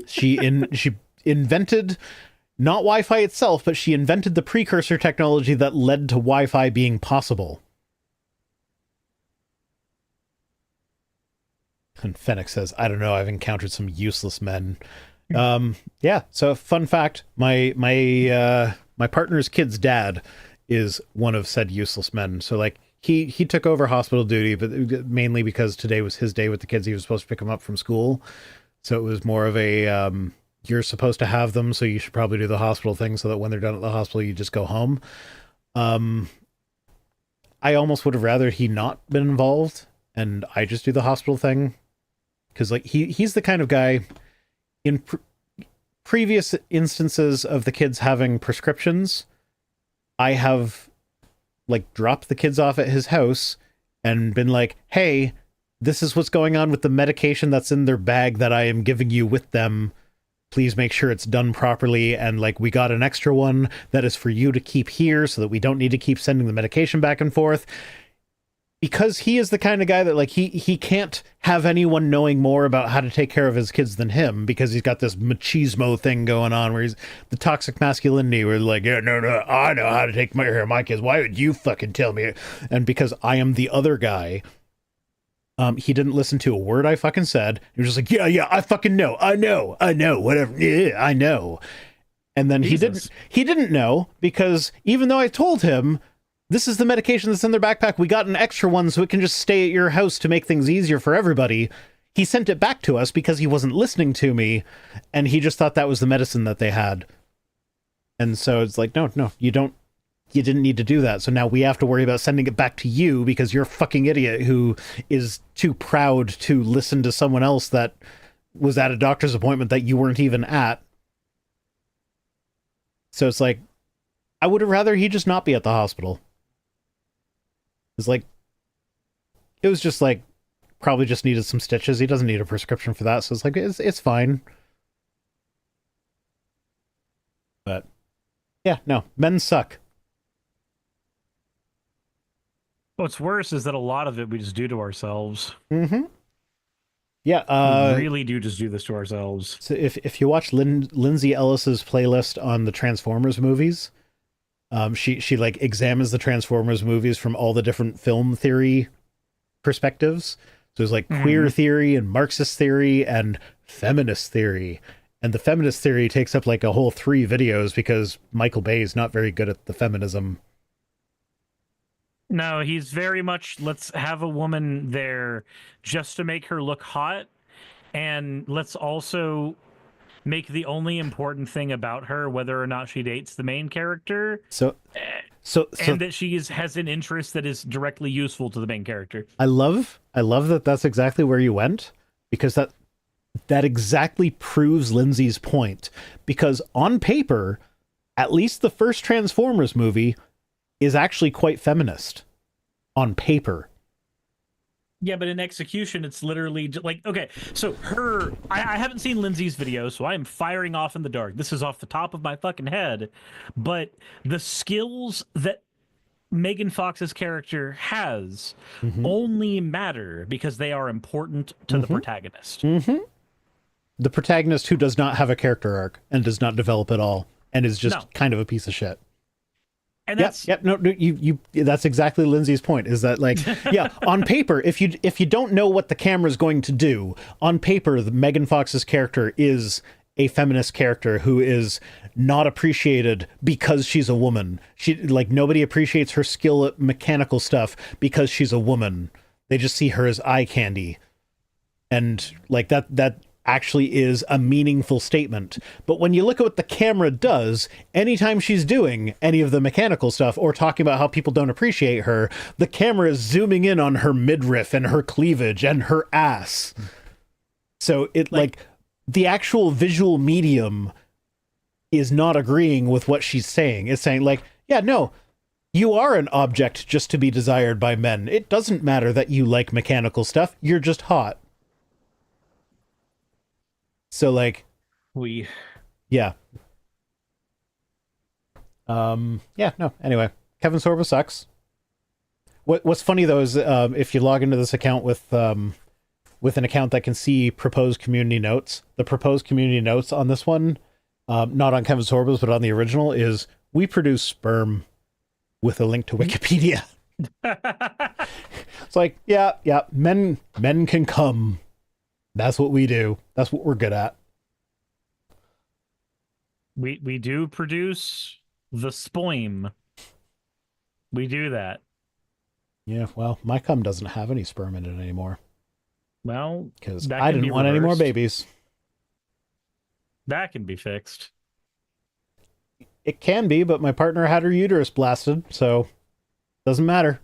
She invented, not Wi-Fi itself, but she invented the precursor technology that led to Wi-Fi being possible. And Fennec says, I don't know, I've encountered some useless men. Yeah, so fun fact, my partner's kid's dad is one of said useless men. So, like, he took over hospital duty, but mainly because today was his day with the kids. He was supposed to pick them up from school. So it was more of a, you're supposed to have them, so you should probably do the hospital thing so that when they're done at the hospital, you just go home. I almost would have rather he not been involved and I just do the hospital thing. Because, like, he's the kind of guy, in previous instances of the kids having prescriptions, I have, like, dropped the kids off at his house and been like, hey, this is what's going on with the medication that's in their bag that I am giving you with them. Please make sure it's done properly. And like, we got an extra one that is for you to keep here so that we don't need to keep sending the medication back and forth. Because he is the kind of guy that like, he can't have anyone knowing more about how to take care of his kids than him, because he's got this machismo thing going on where he's the toxic masculinity where like, yeah, no, I know how to take care of my kids. Why would you fucking tell me? And because I am the other guy, he didn't listen to a word I fucking said. He was just like, yeah, I fucking know. I know, whatever. Yeah, I know. And then Jesus. he didn't know, because even though I told him, this is the medication that's in their backpack, we got an extra one so it can just stay at your house to make things easier for everybody. He sent it back to us because he wasn't listening to me, and he just thought that was the medicine that they had. And so it's like, no, you didn't need to do that. So now we have to worry about sending it back to you because you're a fucking idiot who is too proud to listen to someone else that was at a doctor's appointment that you weren't even at. So it's like, I would have rather he just not be at the hospital. It's like, it was just like, probably just needed some stitches. He doesn't need a prescription for that. So it's like, it's fine. But yeah, no, men suck. What's worse is that a lot of it we just do to ourselves. Mm-hmm. Yeah, We really do just do this to ourselves. so if you watch Lindsay Ellis's playlist on the Transformers movies, she like examines the Transformers movies from all the different film theory perspectives. So there's like queer theory and Marxist theory and feminist theory. And the feminist theory takes up like a whole 3 videos because Michael Bay is not very good at the feminism. No, he's very much, let's have a woman there just to make her look hot, and let's also make the only important thing about her whether or not she dates the main character, So and that she has an interest that is directly useful to the main character. I love that that's exactly where you went, because that exactly proves Lindsay's point. Because on paper, at least the first Transformers movie is actually quite feminist. On paper. Yeah, but in execution, it's literally like, okay, so I haven't seen Lindsay's video, so I am firing off in the dark. This is off the top of my fucking head. But the skills that Megan Fox's character has only matter because they are important to the protagonist. The protagonist who does not have a character arc and does not develop at all and is just kind of a piece of shit. And that's no, you that's exactly Lindsay's point, is that like, yeah, on paper, if you don't know what the camera's going to do, on paper, the Megan Fox's character is a feminist character who is not appreciated because she's a woman. She, like, nobody appreciates her skill at mechanical stuff because she's a woman. They just see her as eye candy. And like that actually is a meaningful statement. But when you look at what the camera does, anytime she's doing any of the mechanical stuff or talking about how people don't appreciate her, the camera is zooming in on her midriff and her cleavage and her ass. So it like the actual visual medium is not agreeing with what she's saying. It's saying like, yeah, no, you are an object just to be desired by men. It doesn't matter that you like mechanical stuff. You're just hot. So like, yeah. Anyway, Kevin Sorbo sucks. What's funny though is if you log into this account with an account that can see proposed community notes, the proposed community notes on this one, not on Kevin Sorbo's but on the original, is we produce sperm with a link to Wikipedia. It's like, yeah, men can come. That's what we do. That's what we're good at. we do produce the spoim. We do that. Yeah, well, my cum doesn't have any sperm in it anymore. Well, Because I didn't want any more babies. That can be fixed. It can be, but my partner had her uterus blasted, so doesn't matter.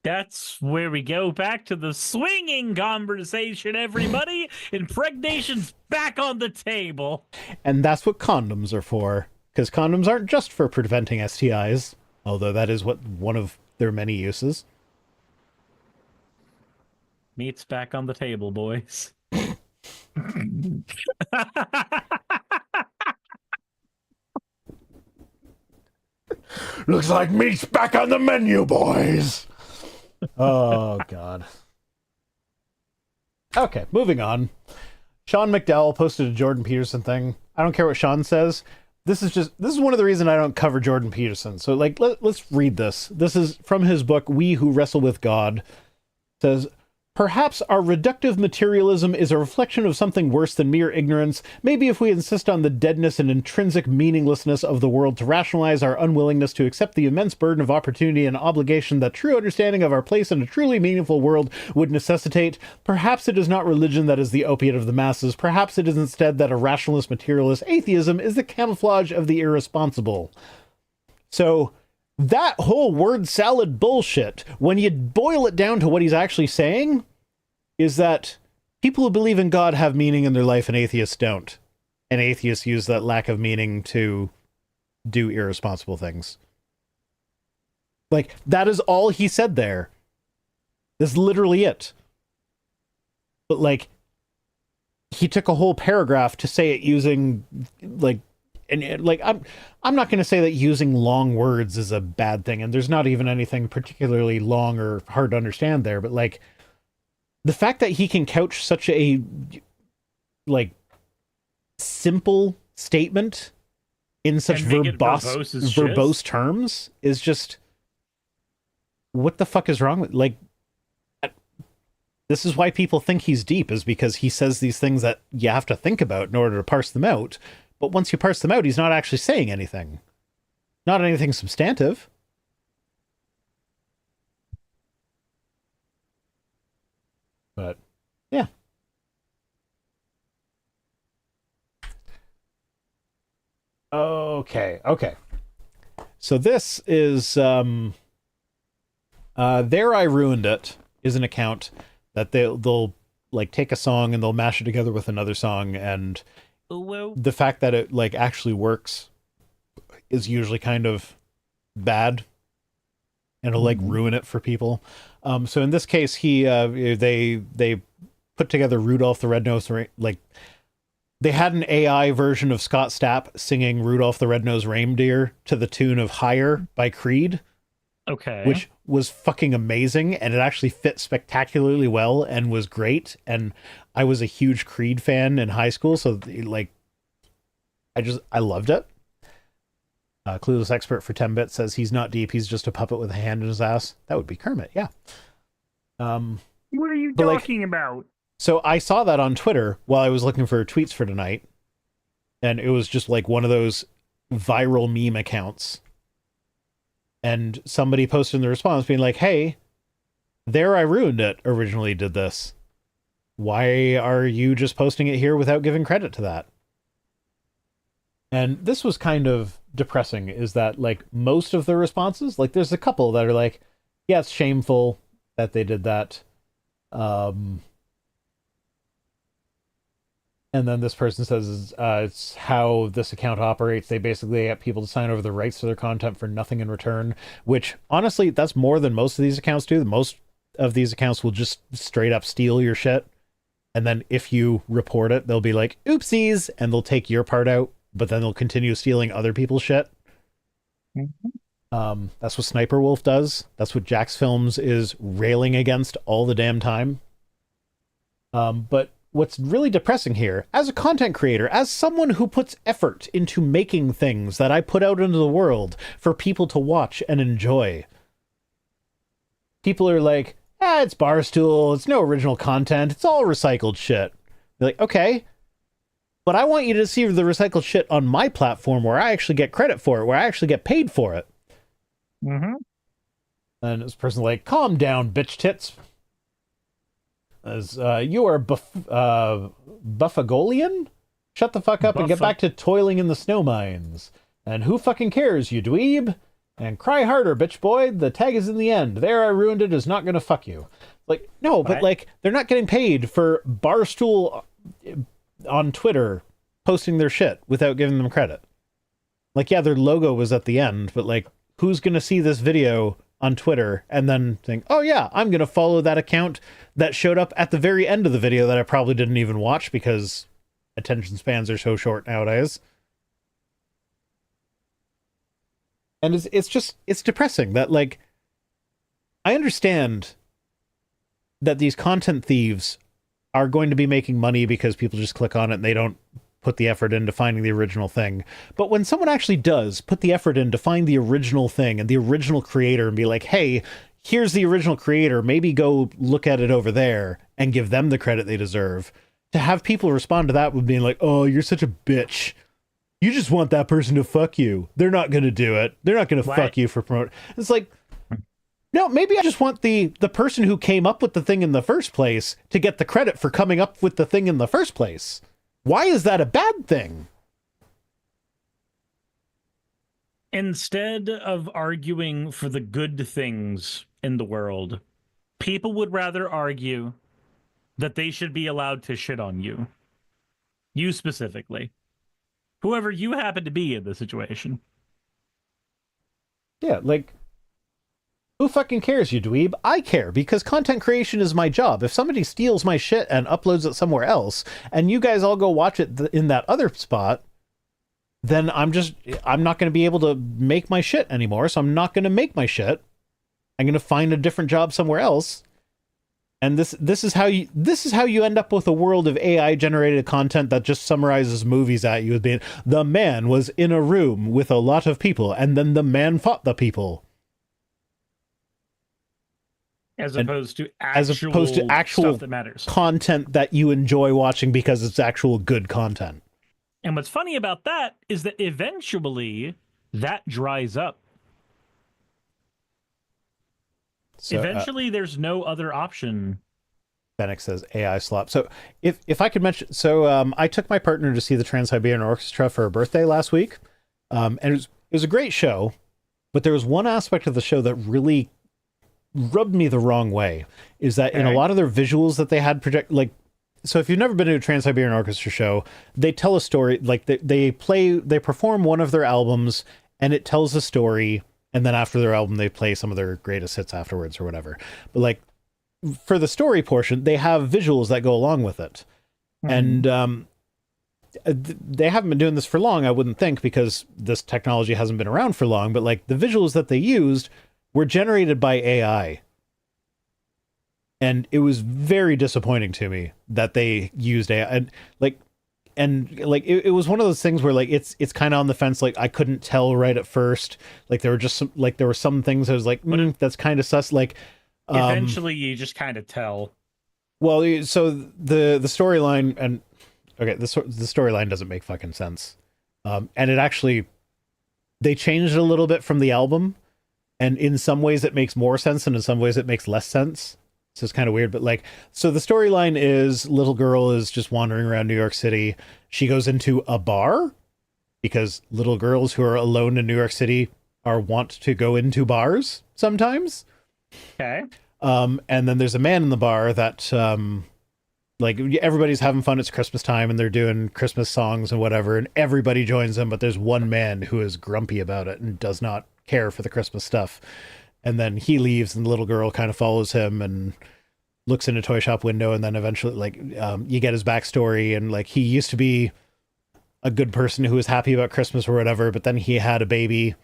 That's where we go back to the swinging conversation, everybody. Impregnation's back on the table. And that's what condoms are for. Because condoms aren't just for preventing STIs, although that is what one of their many uses. Meat's back on the table, boys. Looks like meat's back on the menu, boys. Oh, God. Okay, moving on. Sean McDowell posted a Jordan Peterson thing. I don't care what Sean says. This is one of the reasons I don't cover Jordan Peterson. So, like, let's read this. This is from his book, We Who Wrestle with God. It says, perhaps our reductive materialism is a reflection of something worse than mere ignorance. Maybe if we insist on the deadness and intrinsic meaninglessness of the world to rationalize our unwillingness to accept the immense burden of opportunity and obligation that true understanding of our place in a truly meaningful world would necessitate, perhaps it is not religion that is the opiate of the masses. Perhaps it is instead that a rationalist materialist atheism is the camouflage of the irresponsible. So that whole word salad bullshit, when you boil it down to what he's actually saying, is that people who believe in God have meaning in their life and atheists don't. And atheists use that lack of meaning to do irresponsible things. Like, that is all he said there. That's literally it. But, like, he took a whole paragraph to say it using, like, and like, I'm not going to say that using long words is a bad thing, and there's not even anything particularly long or hard to understand there, but, like, the fact that he can couch such a, like, simple statement in such verbose terms is just, what the fuck is wrong with, like, this is why people think he's deep, is because he says these things that you have to think about in order to parse them out. But once you parse them out, he's not actually saying anything. Not anything substantive. But, yeah. Okay. So this is, There I Ruined It is an account that they'll like take a song and they'll mash it together with another song, and the fact that it like actually works is usually kind of bad, and it'll like ruin it for people. So in this case, they put together Rudolph the Red-Nosed, like, they had an AI version of Scott Stapp singing Rudolph the Red-Nosed Reindeer to the tune of Higher by Creed. Okay. Which was fucking amazing, and it actually fit spectacularly well and was great. And I was a huge Creed fan in high school, so like, I loved it. Clueless Expert for 10-bit says he's not deep, he's just a puppet with a hand in his ass. That would be Kermit, yeah. What are you talking about? So I saw that on Twitter while I was looking for tweets for tonight, and it was just like one of those viral meme accounts. And somebody posted in the response being like, hey, There I Ruined It originally did this. Why are you just posting it here without giving credit to that? And this was kind of depressing, is that, like, most of the responses, like, there's a couple that are like, yeah, it's shameful that they did that. And then this person says it's how this account operates. They basically get people to sign over the rights to their content for nothing in return, which, honestly, that's more than most of these accounts do. Most of these accounts will just straight up steal your shit. And then if you report it, they'll be like, oopsies, and they'll take your part out, but then they'll continue stealing other people's shit. Mm-hmm. That's what Sniper Wolf does. That's what Jax Films is railing against all the damn time. But what's really depressing here, as a content creator, as someone who puts effort into making things that I put out into the world for people to watch and enjoy, people are like, it's Barstool, it's no original content, it's all recycled shit. They're like, okay, but I want you to see the recycled shit on my platform where I actually get credit for it, where I actually get paid for it. Mm-hmm. And this person's like, calm down, bitch tits. As you are Buffagolian? Shut the fuck up and get back to toiling in the snow mines. And who fucking cares, you dweeb? And cry harder, bitch boy. The tag is in the end. There I Ruined It is not gonna fuck you. Like, no, but like, they're not getting paid for Barstool on Twitter posting their shit without giving them credit. Like, yeah, their logo was at the end, but like, who's gonna see this video on Twitter and then think, oh yeah, I'm going to follow that account that showed up at the very end of the video that I probably didn't even watch because attention spans are so short nowadays. And it's depressing that, like, I understand that these content thieves are going to be making money because people just click on it and they don't put the effort into finding the original thing. But when someone actually does put the effort in to find the original thing and the original creator and be like, hey, here's the original creator, maybe go look at it over there, and give them the credit they deserve, to have people respond to that with being like, oh, you're such a bitch. You just want that person to fuck you. They're not going to do it. They're not going to fuck you for promote. It's like, no, maybe I just want the person who came up with the thing in the first place to get the credit for coming up with the thing in the first place. Why is that a bad thing? Instead of arguing for the good things in the world, people would rather argue that they should be allowed to shit on you. You specifically. Whoever you happen to be in the situation. Yeah, like, who fucking cares, you dweeb? I care, because content creation is my job. If somebody steals my shit and uploads it somewhere else, and you guys all go watch it in that other spot, then I'm not going to be able to make my shit anymore, so I'm not going to make my shit. I'm going to find a different job somewhere else. And this is how you end up with a world of AI generated content that just summarizes movies at you as being, the man was in a room with a lot of people, and then the man fought the people. As opposed to actual stuff that matters. Content that you enjoy watching because it's actual good content. And what's funny about that is that eventually that dries up. So, eventually there's no other option. Fennec says AI slop. So if I could mention, I took my partner to see the Trans-Siberian Orchestra for her birthday last week. And it was a great show, but there was one aspect of the show that really rubbed me the wrong way, is that in a lot of their visuals that they had so if you've never been to a Trans-Siberian Orchestra show, they tell a story, like they perform one of their albums and it tells a story, and then after their album they play some of their greatest hits afterwards or whatever. But like for the story portion, they have visuals that go along with it. And they haven't been doing this for long, I wouldn't think, because this technology hasn't been around for long, but like the visuals that they used were generated by AI. And it was very disappointing to me that they used AI. It was one of those things where like it's kind of on the fence. Like I couldn't tell right at first. Like there were some things I was like, that's kind of sus. Like eventually you just kind of tell. Well, so the storyline and the storyline doesn't make fucking sense. And it actually, they changed it a little bit from the album. And in some ways it makes more sense, and in some ways it makes less sense. So it's kind of weird, but like, so the storyline is little girl is just wandering around New York City. She goes into a bar because little girls who are alone in New York City want to go into bars sometimes. Okay. And then there's a man in the bar that, like everybody's having fun. It's Christmas time and they're doing Christmas songs and whatever, and everybody joins them. But there's one man who is grumpy about it and does not care for the Christmas stuff. And then he leaves and the little girl kind of follows him and looks in a toy shop window. And then eventually like, you get his backstory, and like, he used to be a good person who was happy about Christmas or whatever, but then he had a baby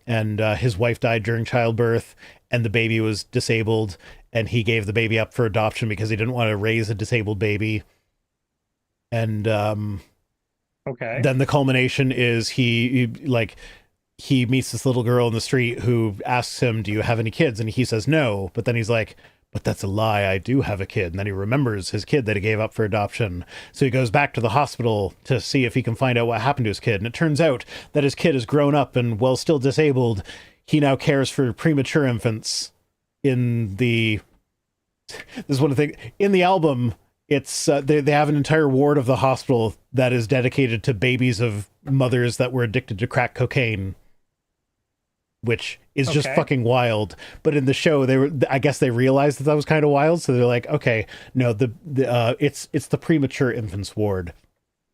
and his wife died during childbirth and the baby was disabled, and he gave the baby up for adoption because he didn't want to raise a disabled baby. And okay. Then the culmination is he meets this little girl in the street who asks him, do you have any kids? And he says no, but then he's like, but that's a lie, I do have a kid. And then he remembers his kid that he gave up for adoption. So he goes back to the hospital to see if he can find out what happened to his kid. And it turns out that his kid has grown up, and while still disabled, he now cares for premature infants. This is one of the things in the album. It's they have an entire ward of the hospital that is dedicated to babies of mothers that were addicted to crack cocaine, which is just fucking wild. But in the show, I guess they realized that was kind of wild, so they're like, okay, no, it's the premature infants ward.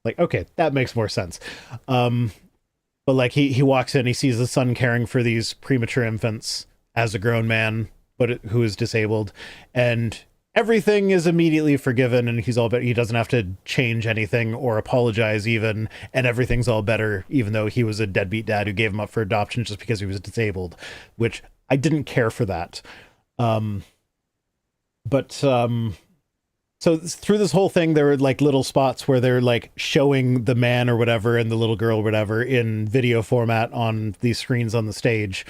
Like, okay, that makes more sense. But like he walks in, he sees the son caring for these premature infants, as a grown man, but who is disabled, and everything is immediately forgiven, and he's all better. He doesn't have to change anything or apologize even, and everything's all better, even though he was a deadbeat dad who gave him up for adoption just because he was disabled, which I didn't care for that. So through this whole thing, there were like little spots where they're like showing the man or whatever and the little girl or whatever in video format on these screens on the stage.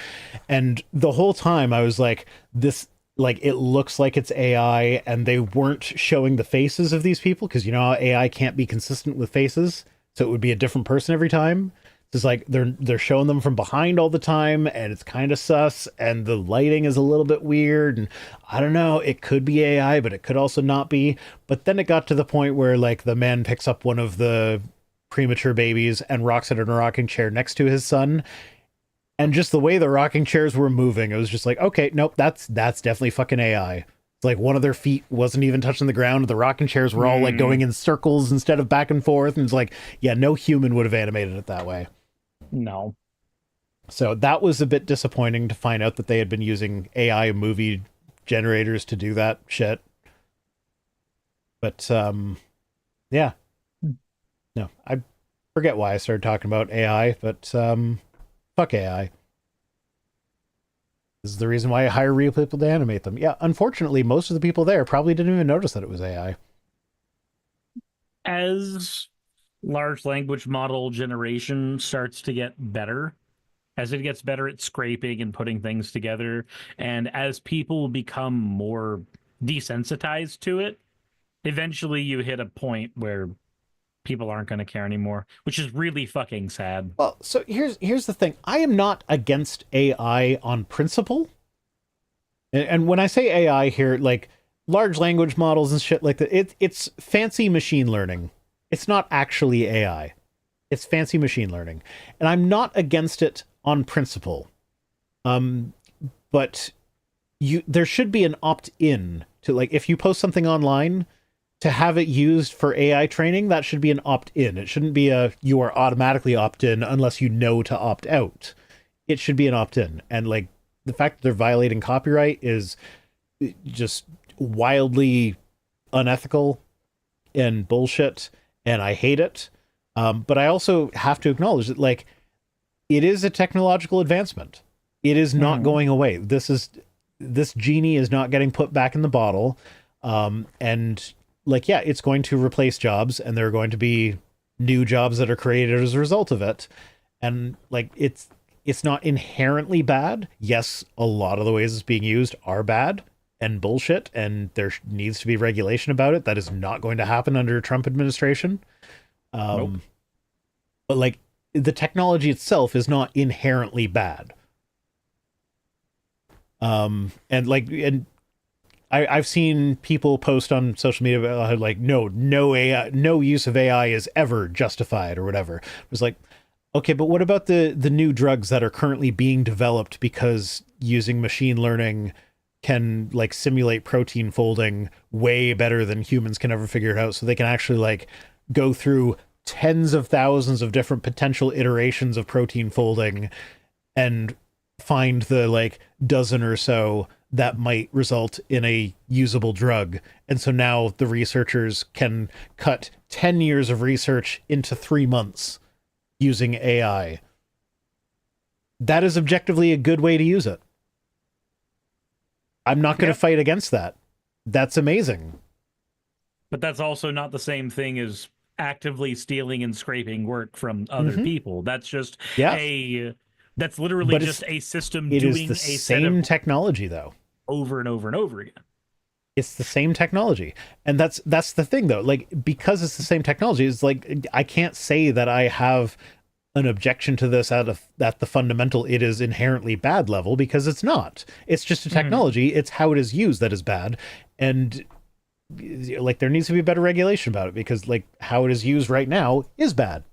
And the whole time I was like, this, like, it looks like it's AI, and they weren't showing the faces of these people because, you know, how AI can't be consistent with faces. So it would be a different person every time. It's like they're showing them from behind all the time, and it's kind of sus, and the lighting is a little bit weird, and I don't know, it could be AI, but it could also not be. But then it got to the point where like the man picks up one of the premature babies and rocks it in a rocking chair next to his son, and just the way the rocking chairs were moving, it was just like, okay, nope, that's definitely fucking AI. It's like one of their feet wasn't even touching the ground. The rocking chairs were all like going in circles instead of back and forth, and it's like, yeah, no human would have animated it that way. No. So that was a bit disappointing to find out that they had been using AI movie generators to do that shit. But, yeah. No, I forget why I started talking about AI, but, fuck AI. This is the reason why I hire real people to animate them. Yeah, unfortunately, most of the people there probably didn't even notice that it was AI. As large language model generation starts to get better, as it gets better at scraping and putting things together, and as people become more desensitized to it, eventually you hit a point where people aren't going to care anymore, which is really fucking sad. Well, so here's the thing. I am not against AI on principle. And when I say AI here, like large language models and shit like that, it's fancy machine learning. It's not actually AI. It's fancy machine learning. And I'm not against it on principle. But there should be an opt-in to, like, if you post something online, to have it used for AI training, that should be an opt-in. It shouldn't be you are automatically opt-in unless you know to opt out. It should be an opt-in. And like the fact that they're violating copyright is just wildly unethical and bullshit, and I hate it. But I also have to acknowledge that, like, it is a technological advancement. It is not going away. This genie is not getting put back in the bottle. And like, yeah, it's going to replace jobs, and there are going to be new jobs that are created as a result of it. And like, it's not inherently bad. Yes, a lot of the ways it's being used are bad and bullshit, and there needs to be regulation about it. That is not going to happen under a Trump administration. Nope. But like, the technology itself is not inherently bad. And I've seen people post on social media about like, no AI, no use of AI is ever justified or whatever. It was like, okay, but what about the new drugs that are currently being developed because using machine learning can like simulate protein folding way better than humans can ever figure it out, so they can actually like go through tens of thousands of different potential iterations of protein folding and find the like dozen or so that might result in a usable drug. And so now the researchers can cut 10 years of research into 3 months using AI. That is objectively a good way to use it. I'm not going to fight against that. That's amazing. But that's also not the same thing as actively stealing and scraping work from other people. That's just that's literally just a system doing the same technology, though. Over and over and over again. It's the same technology. And that's the thing, though. Like, because it's the same technology, it's like, I can't say that I have an objection to this at the fundamental it is inherently bad level, because it's not. It's just a technology. It's how it is used that is bad. And like, there needs to be better regulation about it, because like how it is used right now is bad.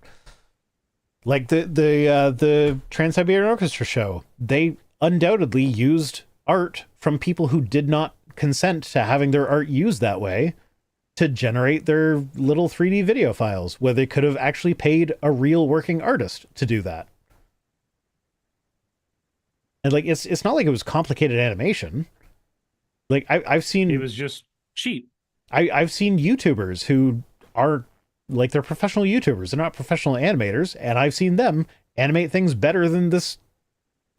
Like the Trans-Siberian Orchestra show, they undoubtedly used art from people who did not consent to having their art used that way to generate their little 3D video files, where they could have actually paid a real working artist to do that. And like it's not like it was complicated animation. Like I've seen It was just cheap. I've seen YouTubers who are like they're professional YouTubers. They're not professional animators, and I've seen them animate things better than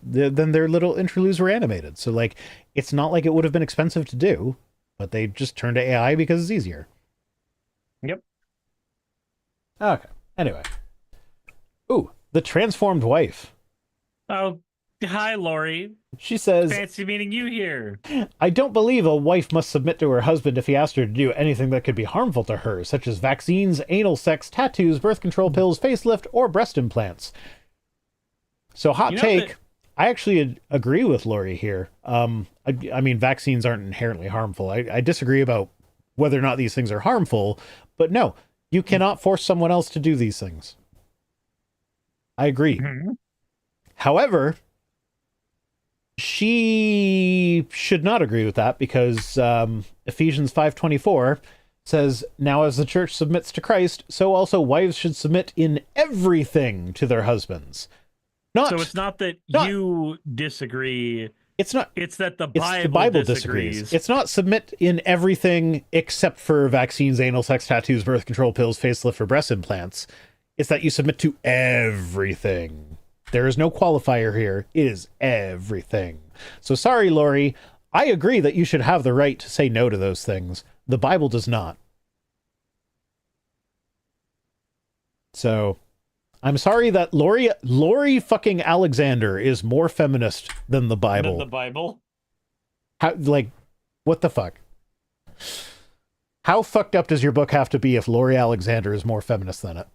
than their little interludes were animated. So like it's not like it would have been expensive to do, but they just turned to AI because it's easier. Yep. Okay. Anyway. Ooh, the transformed wife. Oh, hi, Lori. She says, Fancy meeting you here. I don't believe a wife must submit to her husband if he asked her to do anything that could be harmful to her, such as vaccines, anal sex, tattoos, birth control pills, facelift, or breast implants. So hot take, I actually agree with Lori here. I mean, vaccines aren't inherently harmful. I disagree about whether or not these things are harmful, but no, you cannot force someone else to do these things. I agree. Mm-hmm. However, she should not agree with that because Ephesians 5:24 says, now as the church submits to Christ, so also wives should submit in everything to their husbands. So it's not that you disagree. It's not. It's that the Bible disagrees. It's not submit in everything except for vaccines, anal sex, tattoos, birth control pills, facelift, or breast implants. It's that you submit to everything. There is no qualifier here. It is everything. So sorry, Lori. I agree that you should have the right to say no to those things. The Bible does not. So I'm sorry that Lori fucking Alexander is more feminist than the Bible. Than the Bible? How, like, what the fuck? How fucked up does your book have to be if Lori Alexander is more feminist than it?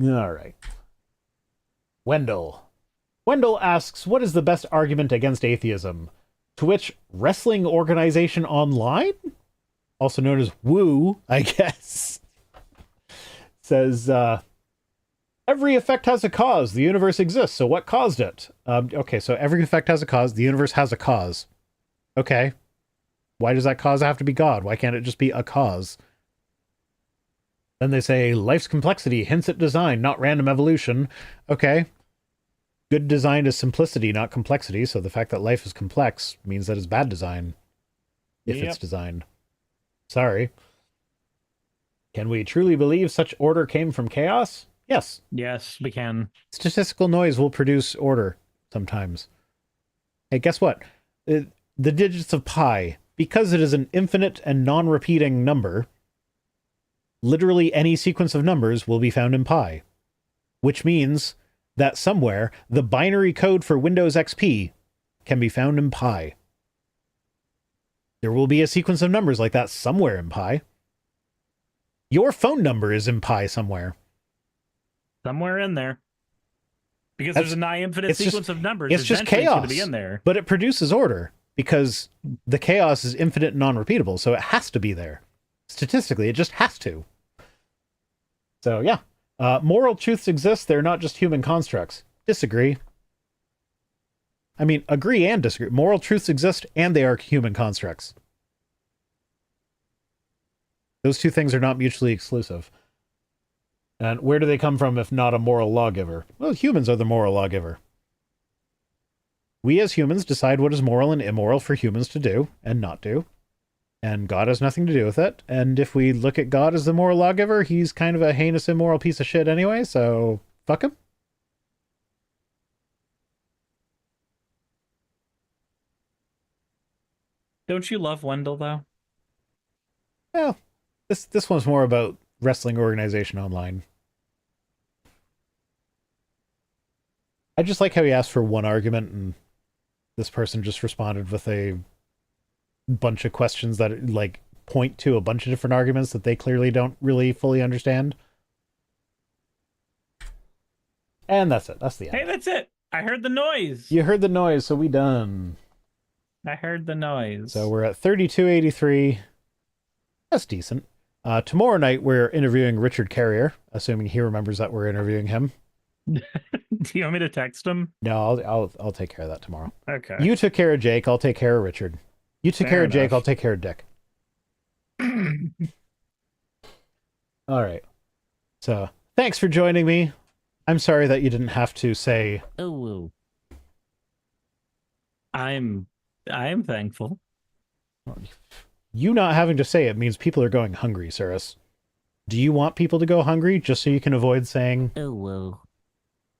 All right. Wendell asks, what is the best argument against atheism? To which Wrestling Organization Online, also known as Woo, I guess, says, every effect has a cause. The universe exists. So what caused it? Okay, so every effect has a cause. The universe has a cause. Okay. Why does that cause have to be God? Why can't it just be a cause? Then they say, life's complexity hints at design, not random evolution. Okay. Good design is simplicity, not complexity. So the fact that life is complex means that it's bad design. If it's designed. Sorry. Can we truly believe such order came from chaos? Yes. Yes, we can. Statistical noise will produce order sometimes. Hey, guess what? The digits of pi, because it is an infinite and non-repeating number, literally any sequence of numbers will be found in pi, which means that somewhere the binary code for Windows XP can be found in pi. There will be a sequence of numbers like that somewhere in pi. Your phone number is in pi somewhere. Somewhere in there. Because there's a nigh infinite sequence of numbers. It's just Eventually chaos. It's going to be in there. But it produces order because the chaos is infinite and non-repeatable, so it has to be there. Statistically, it just has to. So, yeah. Moral truths exist. They're not just human constructs. Disagree. I mean, agree and disagree. Moral truths exist, and they are human constructs. Those two things are not mutually exclusive. And where do they come from if not a moral lawgiver? Well, humans are the moral lawgiver. We as humans decide what is moral and immoral for humans to do and not do. And God has nothing to do with it. And if we look at God as the moral lawgiver, he's kind of a heinous, immoral piece of shit anyway, so fuck him. Don't you love Wendell, though? Well, this one's more about Wrestling Organization Online. I just like how he asked for one argument, and this person just responded with a bunch of questions that like point to a bunch of different arguments that they clearly don't really fully understand. And that's it. That's the end. Hey, that's it. I heard the noise. You heard the noise, so we done. I heard the noise. So we're at 3283. That's decent. Tomorrow night we're interviewing Richard Carrier, assuming he remembers that we're interviewing him. Do you want me to text him? No, I'll take care of that tomorrow. Okay. You took care of Jake, I'll take care of Richard. You took care of Jake, I'll take care of Dick. All right. So, thanks for joining me. I'm sorry that you didn't have to say. Oh, woo. I'm thankful. You not having to say it means people are going hungry, Cirrus. Do you want people to go hungry just so you can avoid saying? Oh, woo.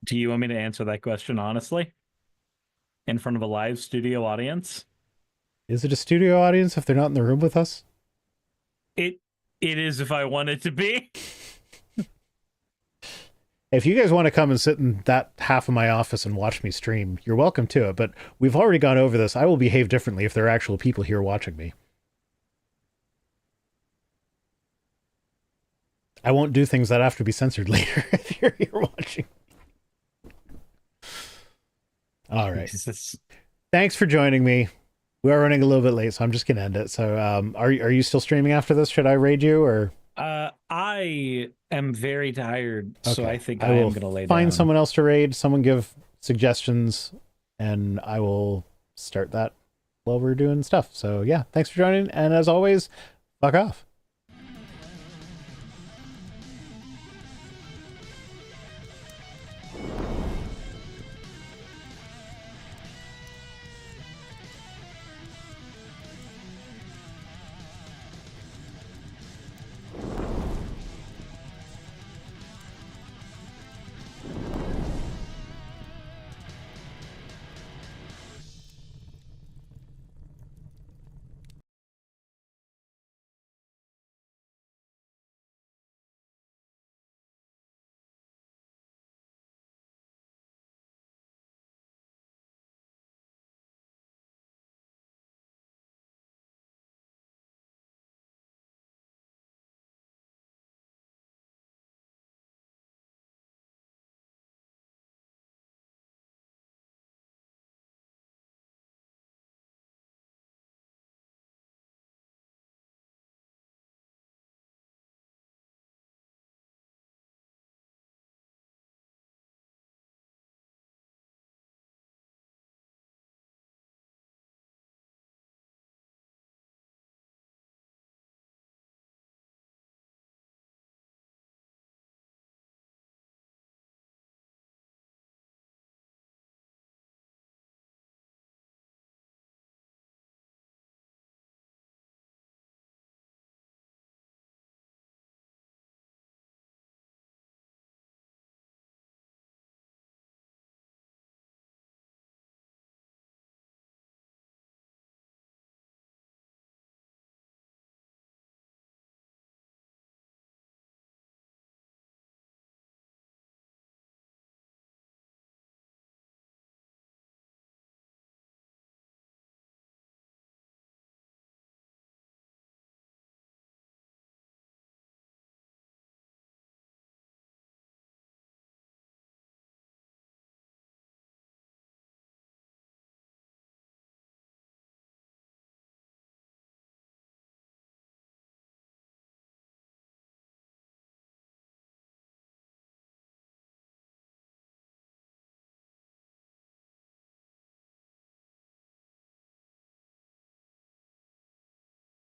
Do you want me to answer that question honestly? In front of a live studio audience? Is it a studio audience if they're not in the room with us? It is if I want it to be. If you guys want to come and sit in that half of my office and watch me stream, you're welcome to it, but we've already gone over this. I will behave differently if there are actual people here watching me. I won't do things that have to be censored later if you're here watching. All right. Jesus. Thanks for joining me. We are running a little bit late, so I'm just going to end it. So are you still streaming after this? Should I raid you or? I am very tired, so Okay. I think I I am will going to lay down. find someone else to raid, someone give suggestions, and I will start that while we're doing stuff. So yeah, thanks for joining, and as always, fuck off.